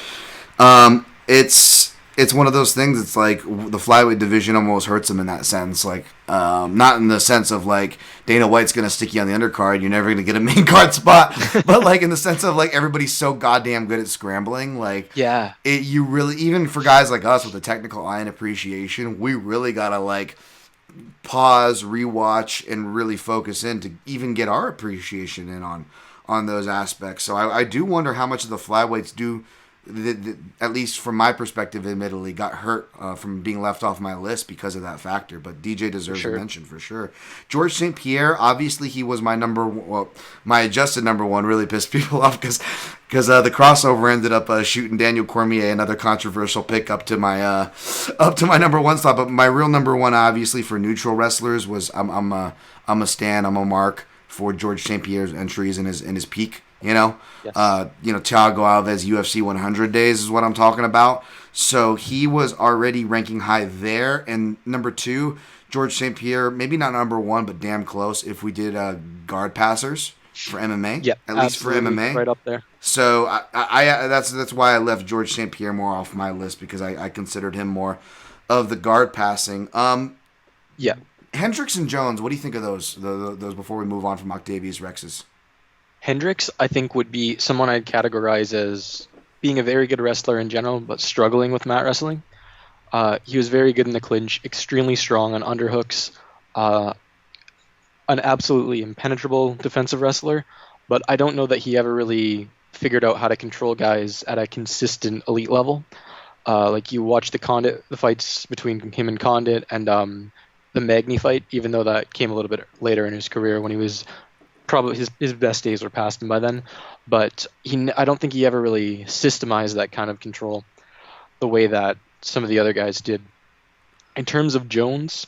It's one of those things. It's like the flyweight division almost hurts him in that sense. Like, not in the sense of like Dana White's gonna stick you on the undercard, you're never gonna get a main card spot, but like in the sense of like everybody's so goddamn good at scrambling. Like, yeah, you really, even for guys like us with a technical eye and appreciation, we really gotta like pause, rewatch, and really focus in to even get our appreciation in on those aspects. So I do wonder how much of the flyweights do. At least from my perspective, admittedly, got hurt from being left off my list because of that factor. But DJ deserves a mention for sure. George St. Pierre, obviously, he was my my adjusted number 1. Really pissed people off because the crossover ended up shooting Daniel Cormier, another controversial pick, up to my number 1 slot. But my real number 1, obviously, for neutral wrestlers was I'm a mark for George St. Pierre's entries in his peak. Yes. Thiago Alves UFC 100 days is what I'm talking about. So he was already ranking high there. And number 2, George St. Pierre, maybe not number 1, but damn close if we did guard passers. for MMA, Yeah, at least for absolutely, MMA. right up there. So that's why I left George St. Pierre more off my list because I considered him more of the guard passing. Yeah, Hendricks and Jones, what do you think of those before we move on from Octavius Rex's? Hendricks, I think, would be someone I'd categorize as being a very good wrestler in general, but struggling with mat wrestling. He was very good in the clinch, extremely strong on underhooks, uh, an absolutely impenetrable defensive wrestler, but I don't know that he ever really figured out how to control guys at a consistent elite level. Like you watch the fights between him and Condit, and the Magny fight, even though that came a little bit later in his career when he was probably his best days were past him by then. But I don't think he ever really systemized that kind of control the way that some of the other guys did. In terms of Jones,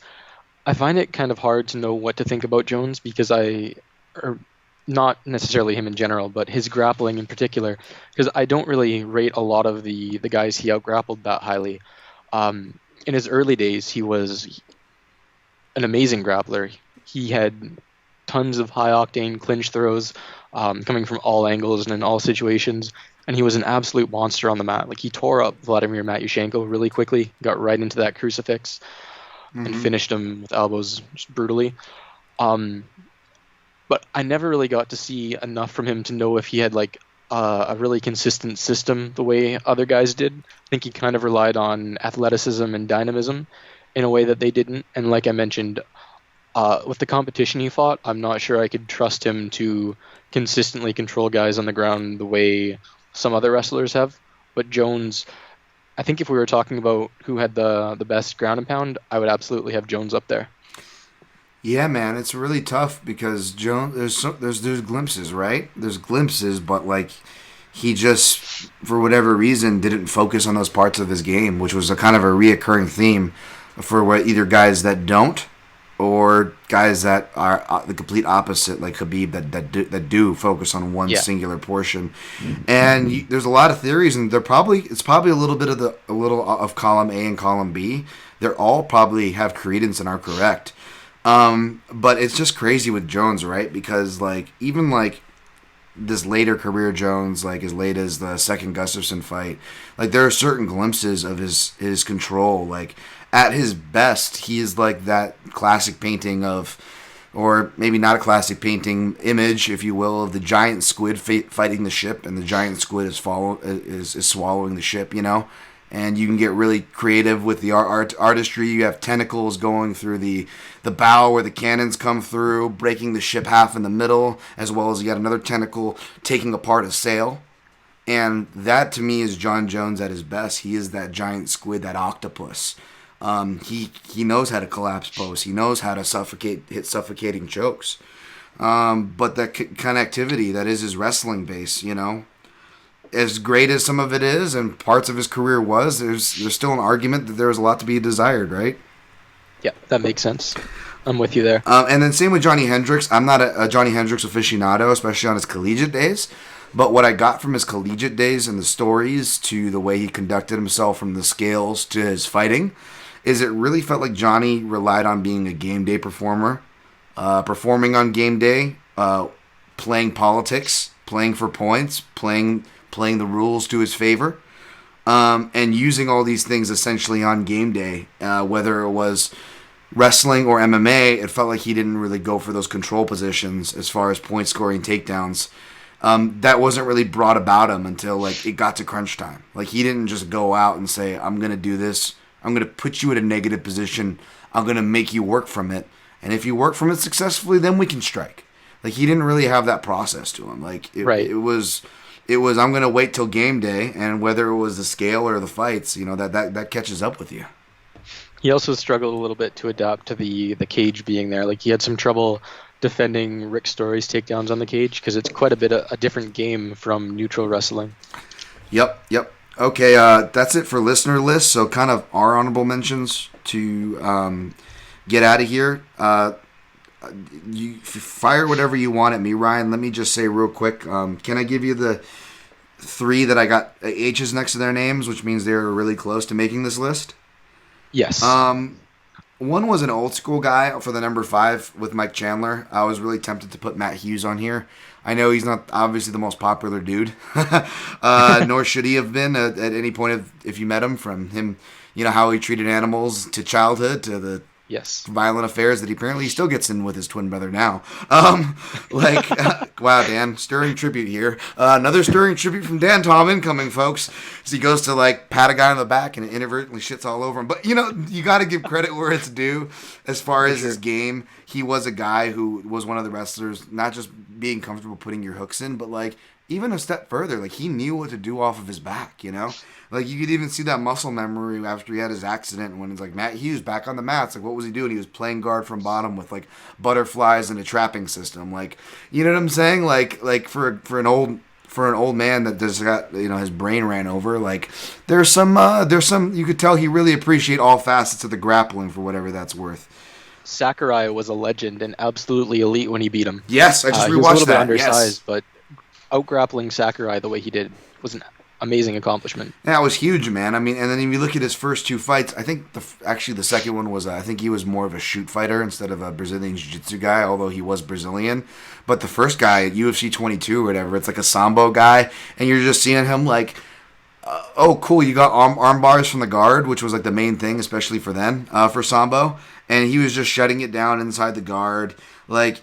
I find it kind of hard to know what to think about Jones because or not necessarily him in general, but his grappling in particular, because I don't really rate a lot of the guys he outgrappled that highly. In his early days, he was an amazing grappler. He had tons of high octane clinch throws coming from all angles and in all situations, and he was an absolute monster on the mat. Like he tore up Vladimir Matyushenko really quickly, got right into that crucifix, and finished him with elbows just brutally. But I never really got to see enough from him to know if he had like a really consistent system the way other guys did. I think he kind of relied on athleticism and dynamism in a way that they didn't. And like I mentioned, with the competition he fought, I'm not sure I could trust him to consistently control guys on the ground the way some other wrestlers have. But Jones, I think if we were talking about who had the best ground and pound, I would absolutely have Jones up there. Yeah, man, it's really tough because Jones. There's glimpses, right? There's glimpses, but like he just for whatever reason didn't focus on those parts of his game, which was a kind of a reoccurring theme for either guys that don't or guys that are the complete opposite, like Khabib, that do focus on one singular portion. And there's a lot of theories, and it's probably a little bit of a little of column A and column B. They're all probably have credence and are correct. But it's just crazy with Jones, right? Because like even like this later career Jones, like as late as the second Gustafsson fight, like there are certain glimpses of his control. Like at his best, he is like that classic painting of, or maybe not a classic painting image, if you will, of the giant squid fighting the ship, and the giant squid is swallowing the ship, you know. And you can get really creative with the artistry. You have tentacles going through the bow where the cannons come through, breaking the ship half in the middle, as well as you got another tentacle taking apart a sail. And that, to me, is John Jones at his best. He is that giant squid, that octopus. He knows how to collapse pose. He knows how to hit suffocating chokes. But that connectivity, that is his wrestling base, you know. As great as some of it is, and parts of his career was, there's still an argument that there was a lot to be desired, right? Yeah, that makes sense. I'm with you there. And then same with Johnny Hendricks. I'm not a Johnny Hendricks aficionado, especially on his collegiate days. But what I got from his collegiate days and the stories to the way he conducted himself from the scales to his fighting is it really felt like Johnny relied on being a game day performer, performing on game day, playing politics, playing for points, playing the rules to his favor, and using all these things essentially on game day, whether it was wrestling or MMA. It felt like he didn't really go for those control positions as far as point scoring takedowns. That wasn't really brought about him until like it got to crunch time. Like he didn't just go out and say, I'm going to do this. I'm going to put you in a negative position. I'm going to make you work from it. And if you work from it successfully, then we can strike. Like he didn't really have that process to him. Like it was I'm going to wait till game day, and whether it was the scale or the fights, you know, that catches up with you. He also struggled a little bit to adapt to the cage being there. Like he had some trouble defending Rick Story's takedowns on the cage because it's quite a bit a different game from neutral wrestling. Yep. Okay, that's it for listener lists. So kind of our honorable mentions to get out of here. You fire whatever you want at me, Ryan. Let me just say real quick. Can I give you the 3 that I got H's next to their names, which means they're really close to making this list? Yes. One was an old school guy for the number 5 with Mike Chandler. I was really tempted to put Matt Hughes on here. I know he's not obviously the most popular dude, nor should he have been at any point if you met him. From him, how he treated animals to childhood to the Yes. violent affairs that he apparently still gets in with his twin brother now. Wow, Dan, stirring tribute here. Another stirring tribute from Dan Tom incoming, folks. As he goes to pat a guy on the back and inadvertently shits all over him. But you got to give credit where it's due. As far as his game, he was a guy who was one of the wrestlers, not just being comfortable putting your hooks in, but even a step further, he knew what to do off of his back, you could even see that muscle memory after he had his accident when it's Matt Hughes back on the mats. What was he doing? He was playing guard from bottom with butterflies and a trapping system. You know what I'm saying? For an old man that just got his brain ran over. There's some you could tell he really appreciate all facets of the grappling for whatever that's worth. Sakurai was a legend and absolutely elite when he beat him. Yes, I just rewatched that. He was a little bit undersized, yes. But out-grappling Sakurai the way he did was an amazing accomplishment. Yeah, it was huge, man. And then if you look at his first 2 fights, I think the second one was, I think he was more of a shoot fighter instead of a Brazilian Jiu-Jitsu guy, although he was Brazilian. But the first guy at UFC 22 or whatever, it's a Sambo guy, and you're just seeing him oh, cool, you got arm bars from the guard, which was the main thing, especially for then, for Sambo. And he was just shutting it down inside the guard.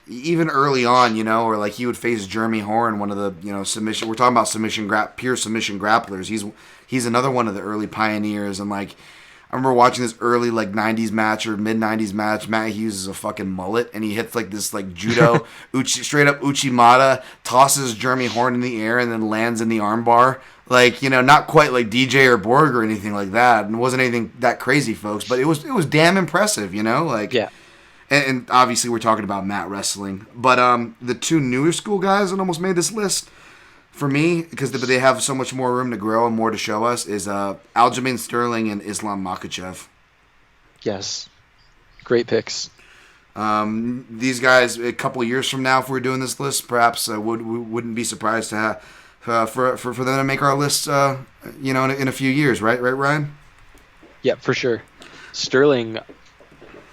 Even early on, or he would face Jeremy Horn, one of the, submission. We're talking about pure submission grapplers. He's another one of the early pioneers. And I remember watching this early 90s match or mid 90s match. Matt Hughes is a fucking mullet, and he hits this judo straight up Uchimata, tosses Jeremy Horn in the air, and then lands in the armbar. Not quite like DJ or Borg or anything like that. And it wasn't anything that crazy, folks, but it was damn impressive, Yeah. And obviously we're talking about mat wrestling. But the 2 newer school guys that almost made this list, for me, because they have so much more room to grow and more to show us, is Aljamain Sterling and Islam Makhachev. Yes. Great picks. These guys, a couple of years from now, if we're doing this list, perhaps wouldn't be surprised to have for them to make our list, in a few years, right, Ryan? Yeah, for sure. Sterling,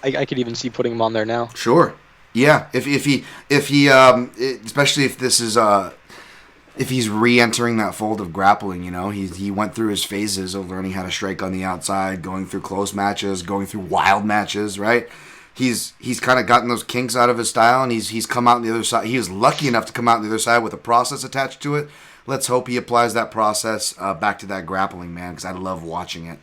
I could even see putting him on there now. Sure. Yeah. If he especially if this is if he's re-entering that fold of grappling, he went through his phases of learning how to strike on the outside, going through close matches, going through wild matches, right? He's kind of gotten those kinks out of his style, and he's come out on the other side. He was lucky enough to come out on the other side with a process attached to it. Let's hope he applies that process back to that grappling, man, because I love watching it.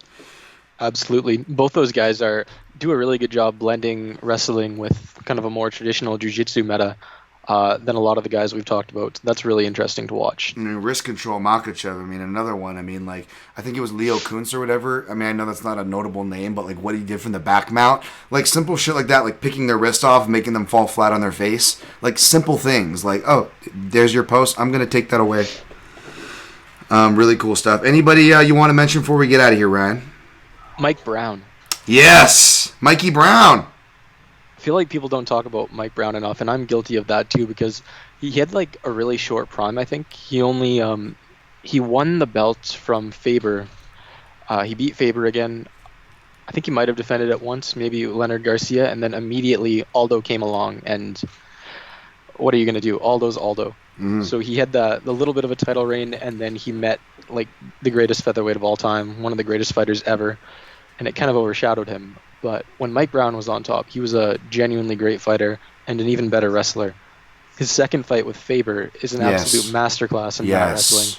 Absolutely. Both those guys do a really good job blending wrestling with kind of a more traditional jiu-jitsu meta than a lot of the guys we've talked about. That's really interesting to watch. Wrist control Makhachev, another one. I think it was Leo Kuntz or whatever. I know that's not a notable name, but what he did from the back mount, simple shit like that, picking their wrist off, making them fall flat on their face, simple things. Oh, there's your post. I'm gonna take that away. Really cool stuff. Anybody you want to mention before we get out of here, Ryan? Mike Brown. Yes, Mikey Brown. I feel like people don't talk about Mike Brown enough, and I'm guilty of that too, because he had a really short prime. I think he only he won the belt from Faber. He beat Faber again. I think he might have defended it once, maybe Leonard Garcia, and then immediately Aldo came along, and what are you going to do? Aldo's Aldo. Mm-hmm. So he had the little bit of a title reign, and then he met the greatest featherweight of all time, one of the greatest fighters ever, and it kind of overshadowed him. But when Mike Brown was on top, he was a genuinely great fighter and an even better wrestler. His second fight with Faber is an absolute masterclass in mat wrestling.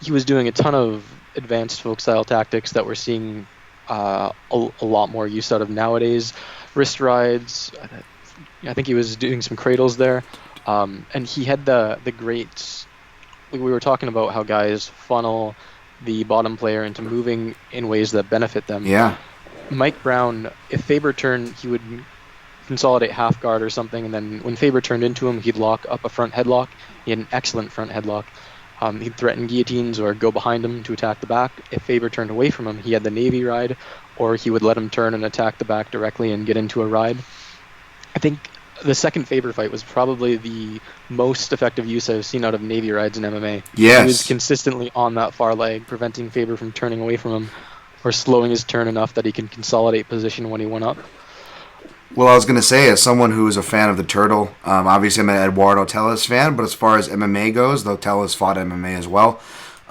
He was doing a ton of advanced folk style tactics that we're seeing a lot more use out of nowadays. Wrist rides. I think he was doing some cradles there. And he had the great... We were talking about how guys funnel the bottom player into moving in ways that benefit them. Yeah. Mike Brown, if Faber turned, he would consolidate half guard or something, and then when Faber turned into him, he'd lock up a front headlock. He had an excellent front headlock. He'd threaten guillotines or go behind him to attack the back. If Faber turned away from him, he had the Navy ride, or he would let him turn and attack the back directly and get into a ride. I think the second Faber fight was probably the most effective use I've seen out of Navy rides in MMA. Yes. He was consistently on that far leg, preventing Faber from turning away from him. or slowing his turn enough that he can consolidate position when he went up. Well, I was going to say, as someone who is a fan of the Turtle, obviously I'm an Eduardo Teles fan, but as far as MMA goes, though Teles fought MMA as well,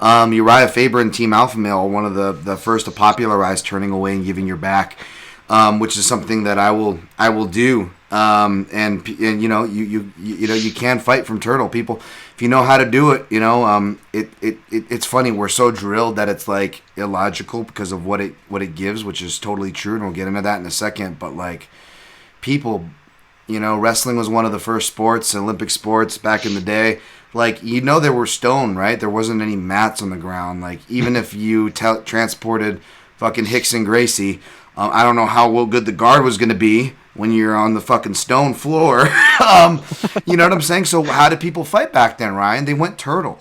Uriah Faber and Team Alpha Male are one of the first to popularize turning away and giving your back, which is something that I will do. And you know you can fight from Turtle, people. If you know how to do it, it's funny. We're so drilled that it's like illogical because of what it gives, which is totally true, and we'll get into that in a second. But like, people, wrestling was one of the first sports, Olympic sports back in the day. Like, there were stone, right? There wasn't any mats on the ground. Like, even if you transported fucking Hickson Gracie, I don't know how good the guard was going to be when you're on the fucking stone floor. You know what I'm saying? So how did people fight back then, Ryan? They went turtle.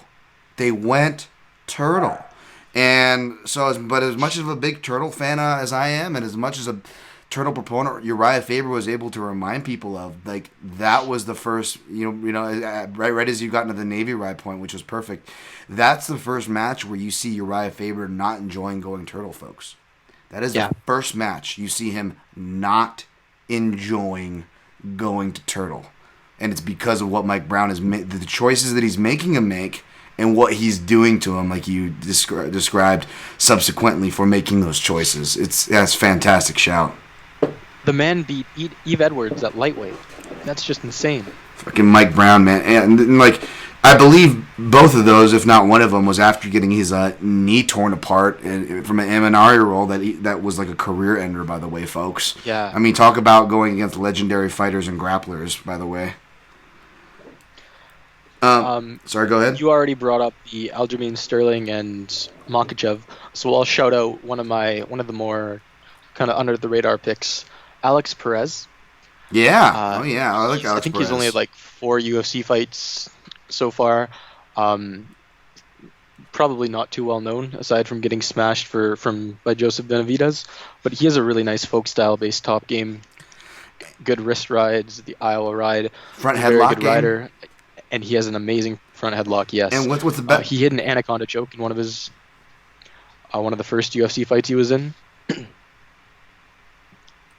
And so, but as much of a big Turtle fan as I am, and as much as a Turtle proponent Uriah Faber was able to remind people of, like, that was the first, right as you got into the Navy ride point, which was perfect. That's the first match where you see Uriah Faber not enjoying going Turtle, folks. That is the first match you see him not enjoying going to Turtle. And it's because of what Mike Brown is the choices that he's making him make, and what he's doing to him, like you described subsequently for making those choices. That's a fantastic shout. The man beat Eve Edwards at lightweight. That's just insane. Fucking Mike Brown, man. And like, I believe both of those, if not one of them, was after getting his knee torn apart from an Aminari roll. That was like a career ender, by the way, folks. Yeah. I mean, talk about going against legendary fighters and grapplers, by the way. Sorry, go ahead. You already brought up the Aljamain Sterling and Makhachev, so I'll shout out one of the more kind of under the radar picks, Alex Perez. Yeah. I like Alex Perez. I think he's only had like 4 UFC fights so far. Probably not too well known, aside from getting smashed by Joseph Benavidez. But he has a really nice folk style based top game. Good wrist rides, the Iowa ride. Front headlock good rider, and he has an amazing front headlock. Yes. And what's the best? He hit an anaconda choke in one of the first UFC fights he was in.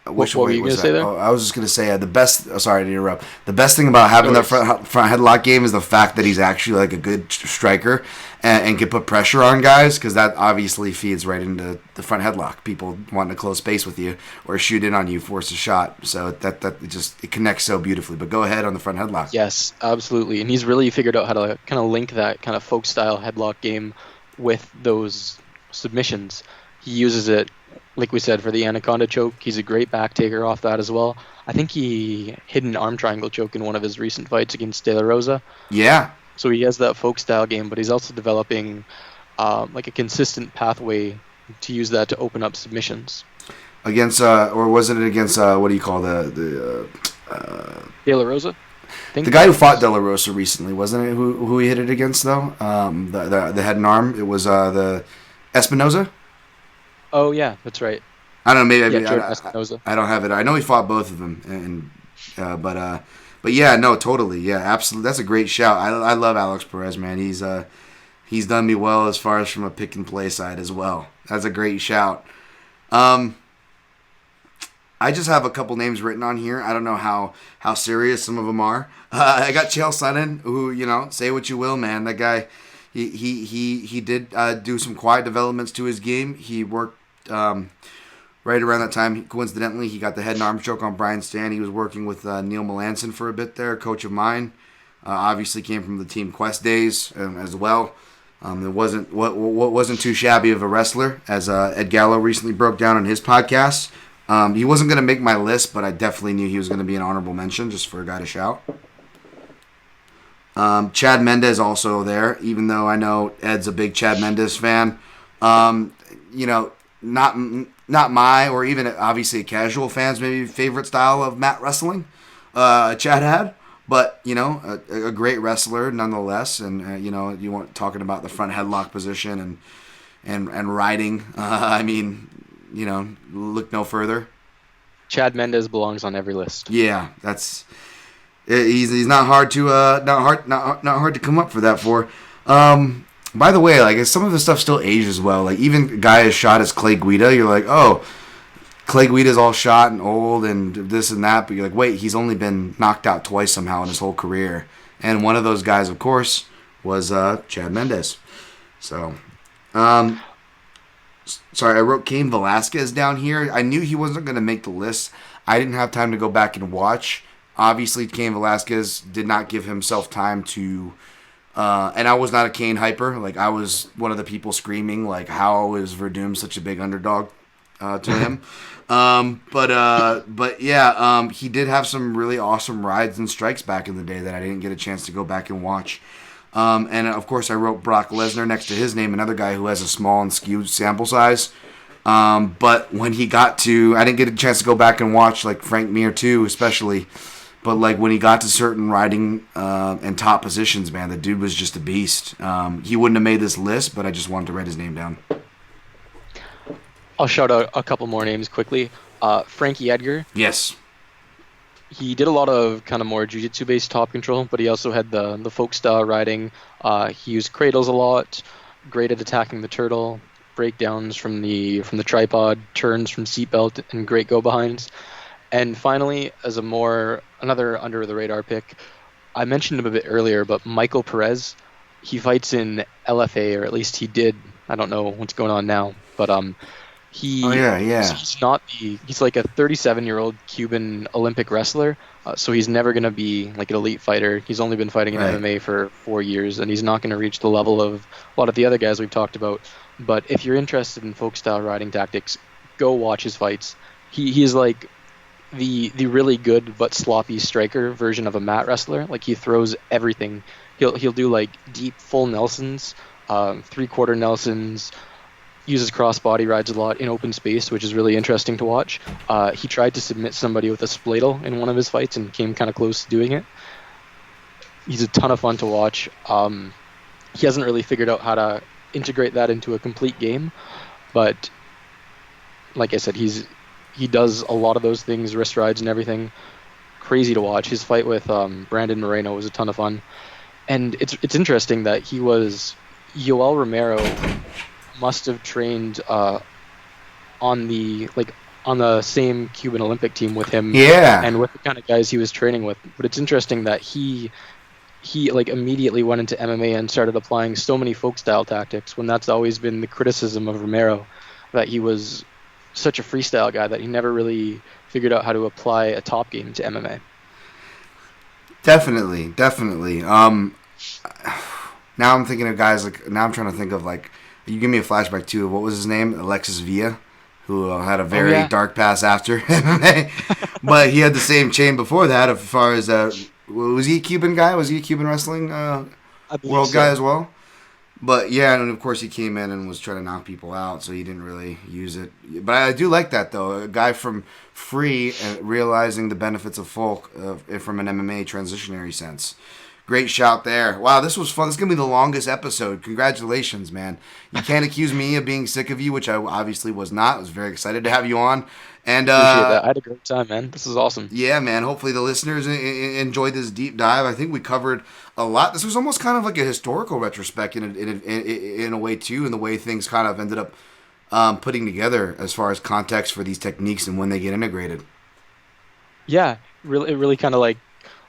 What were you going to say there? Oh, I was just going to say the best. Sorry to interrupt. The best thing about having that front headlock game is the fact that he's actually like a good striker and can put pressure on guys, because that obviously feeds right into the front headlock. People wanting to close space with you or shoot in on you, force a shot. So that it connects so beautifully. But go ahead on the front headlock. Yes, absolutely. And he's really figured out how to kind of link that kind of folk style headlock game with those submissions. He uses it, like we said, for the anaconda choke. He's a great back taker off that as well. I think he hit an arm triangle choke in one of his recent fights against De La Rosa. Yeah. So he has that folk style game, but he's also developing like a consistent pathway to use that to open up submissions. Against, or wasn't it against, what do you call the De La Rosa? The guy who fought De La Rosa recently, wasn't it? Who he hit it against, though? The head and arm. It was the Espinoza? Oh, yeah, that's right. I don't know. Maybe I don't have it. I know he fought both of them, but yeah, no, totally, yeah, absolutely. That's a great shout. I love Alex Perez, man. He's done me well as far as from a pick and play side as well. That's a great shout. I just have a couple names written on here. I don't know how serious some of them are. I got Chael Sonnen, who, say what you will, man. That guy, he did do some quiet developments to his game. He worked. Right around that time, coincidentally, he got the head and arm choke on Brian Stan. He was working with Neil Melanson for a bit there, a coach of mine. Obviously came from the Team Quest days as well. It wasn't too shabby of a wrestler, as Ed Gallo recently broke down on his podcast. He wasn't going to make my list, but I definitely knew he was going to be an honorable mention, just for a guy to shout. Chad Mendez also there, even though I know Ed's a big Chad Mendez fan. Not my, or even obviously a casual fan's maybe favorite style of mat wrestling, Chad had, but a great wrestler nonetheless. And you weren't talking about the front headlock position and riding. I mean, look no further. Chad Mendez belongs on every list. Yeah, he's not hard to not hard to come up for that for. By the way, like some of the stuff still ages well. Like even a guy as shot as Clay Guida, you're like, oh, Clay Guida's all shot and old and this and that, but you're like, wait, he's only been knocked out twice somehow in his whole career. And one of those guys, of course, was Chad Mendes. So, sorry, I wrote Cain Velasquez down here. I knew he wasn't going to make the list. I didn't have time to go back and watch. Obviously, Cain Velasquez did not give himself time to... and I was not a Cain hyper. Like, I was one of the people screaming, like, how is Verdum such a big underdog to him? But yeah, he did have some really awesome rides and strikes back in the day that I didn't get a chance to go back and watch. And of course, I wrote Brock Lesnar next to his name, another guy who has a small and skewed sample size. But when he got to, I didn't get a chance to go back and watch like Frank Mir too, especially. But like when he got to certain riding and top positions, man, the dude was just a beast. He wouldn't have made this list, but I just wanted to write his name down. I'll shout out a couple more names quickly. Frankie Edgar. Yes. He did a lot of kind of more jiu-jitsu based top control, but he also had the folk style riding. He used cradles a lot, great at attacking the turtle, breakdowns from the tripod, turns from seatbelt, and great go behinds. And finally, as another under the radar pick, I mentioned him a bit earlier, but Michael Perez, he fights in LFA, or at least he did. I don't know what's going on now, but he's like a 37-year-old Cuban Olympic wrestler, so he's never going to be like an elite fighter. He's only been fighting in MMA for 4 years, and he's not going to reach the level of a lot of the other guys we've talked about. But if you're interested in folk style riding tactics, go watch his fights. He is like the really good but sloppy striker version of a mat wrestler. Like he throws everything. He'll do like deep full Nelsons, 3/4 Nelsons. Uses crossbody rides a lot in open space, which is really interesting to watch. He tried to submit somebody with a spladle in one of his fights and came kind of close to doing it. He's a ton of fun to watch. He hasn't really figured out how to integrate that into a complete game, but like I said, he does a lot of those things, wrist rides and everything. Crazy to watch. His fight with Brandon Moreno was a ton of fun, and it's interesting that he was Yoel Romero. Must have trained on the same Cuban Olympic team with him, and with the kind of guys he was training with. But it's interesting that he like immediately went into MMA and started applying so many folk style tactics, when that's always been the criticism of Romero, that he was such a freestyle guy that he never really figured out how to apply a top game to MMA. Definitely. Now I'm thinking of guys like, now I'm trying to think of like, you give me a flashback too. What was his name? Alexis Villa, who had a very dark past after MMA. But he had the same chain before that as far as... was he a Cuban guy? Was he a Cuban wrestling world guy as well? But yeah, and of course he came in and was trying to knock people out, so he didn't really use it. But I do like that, though. A guy from free and realizing the benefits of folk from an MMA transitionary sense. Great shout there. Wow, this was fun. This is going to be the longest episode. Congratulations, man. You can't accuse me of being sick of you, which I obviously was not. I was very excited to have you on. And appreciate that. I had a great time, man. This is awesome. Yeah, man. Hopefully the listeners enjoyed this deep dive. I think we covered a lot. This was almost kind of like a historical retrospect in a way, too, in the way things kind of ended up putting together as far as context for these techniques and when they get integrated. Yeah, it really kind of like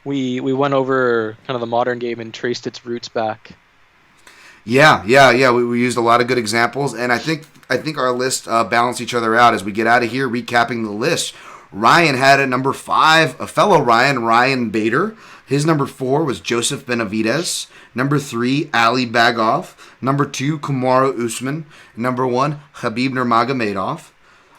we went over kind of the modern game and traced its roots back. Yeah. We used a lot of good examples, and I think our list balanced each other out as we get out of here. Recapping the list, Ryan had at number 5 a fellow Ryan Bader. His number 4 was Joseph Benavidez. Number 3, Ali Bagov. Number 2, Kumari Koosman. Number 1, Khabib Nurmagomedov.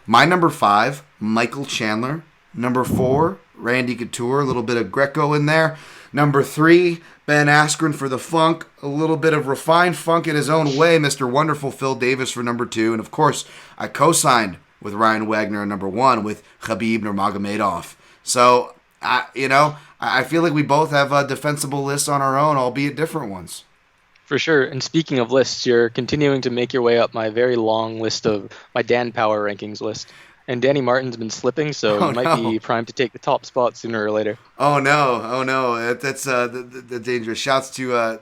My number 5, Michael Chandler. Number 4, Randy Couture, a little bit of Greco in there. Number 3, Ben Askren for the funk, a little bit of refined funk in his own way. Mr. Wonderful Phil Davis for number 2. And of course, I co-signed with Ryan Wagner at number 1 with Khabib Nurmagomedov. So, I feel like we both have defensible lists on our own, albeit different ones. For sure. And speaking of lists, you're continuing to make your way up my very long list of my Dan Power rankings list. And Danny Martin's been slipping, so Oh he might no. be primed to take the top spot sooner or later. Oh no! Oh no! That's the dangerous. Shouts to.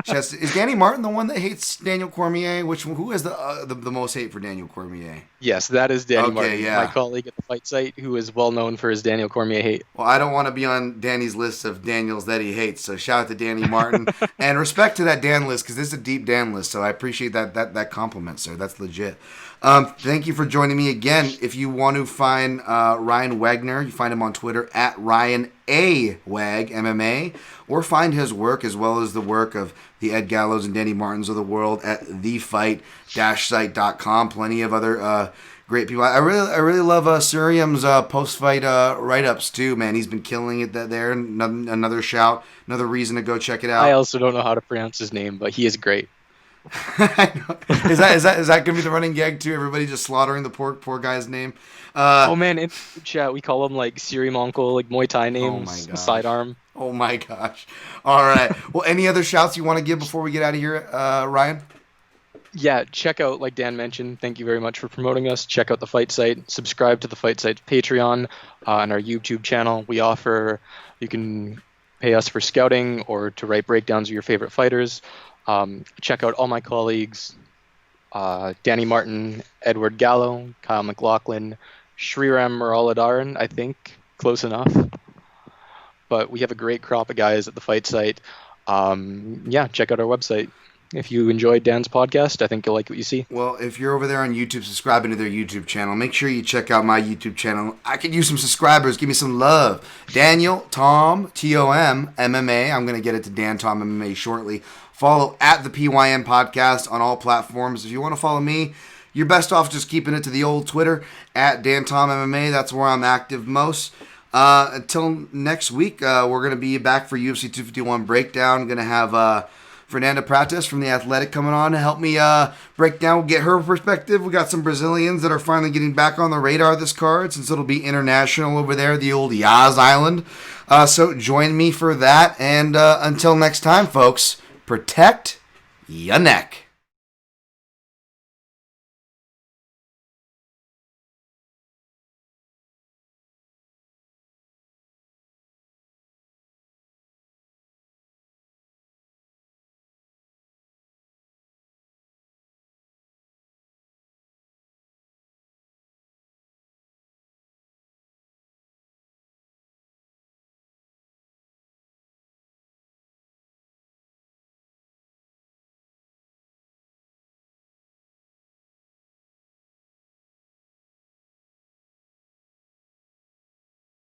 Is Danny Martin the one that hates Daniel Cormier? Who has the most hate for Daniel Cormier? Yes, that is Danny Martin, my Yeah. colleague at the fight site, who is well known for his Daniel Cormier hate. Well, I don't want to be on Danny's list of Daniels that he hates. So shout out to Danny Martin and respect to that Dan list because this is a deep Dan list. So I appreciate that compliment, sir. That's legit. Thank you for joining me again. If you want to find Ryan Wagner, you find him on Twitter at Ryan A. Wag MMA, or find his work as well as the work of the Ed Gallows and Danny Martins of the world at thefight-site.com. Plenty of other great people. I really love Suriam's post-fight write-ups too, man. He's been killing it there. Another shout, another reason to go check it out. I also don't know how to pronounce his name, but he is great. I know. Is that gonna be the running gag too? Everybody just slaughtering the poor guy's name. Oh man, in the chat we call him like Siri Monko, like Muay Thai names, sidearm. Oh my gosh! All right. Well, any other shouts you want to give before we get out of here, Ryan? Yeah, check out, like Dan mentioned, thank you very much for promoting us. Check out the Fight Site. Subscribe to the Fight Site's Patreon and our YouTube channel. You can pay us for scouting or to write breakdowns of your favorite fighters. Check out all my colleagues, Danny Martin, Edward Gallo, Kyle McLaughlin, Sriram Muralidharan, I think, close enough. But we have a great crop of guys at the Fight Site. Check out our website. If you enjoyed Dan's podcast, I think you'll like what you see. Well, if you're over there on YouTube, subscribing to their YouTube channel, make sure you check out my YouTube channel. I could use some subscribers. Give me some love. Daniel Tom Tom MMA. I'm going to get it to Dan Tom MMA shortly. Follow at the PYN podcast on all platforms. If you want to follow me, you're best off just keeping it to the old Twitter at Dan Tom MMA. That's where I'm active most. Until next week, we're going to be back for UFC 251 breakdown. Going to have Fernanda Prates from The Athletic coming on to help me break down, get her perspective. We got some Brazilians that are finally getting back on the radar this card since it'll be international over there, the old Yas Island. So join me for that. And until next time, folks, protect your neck.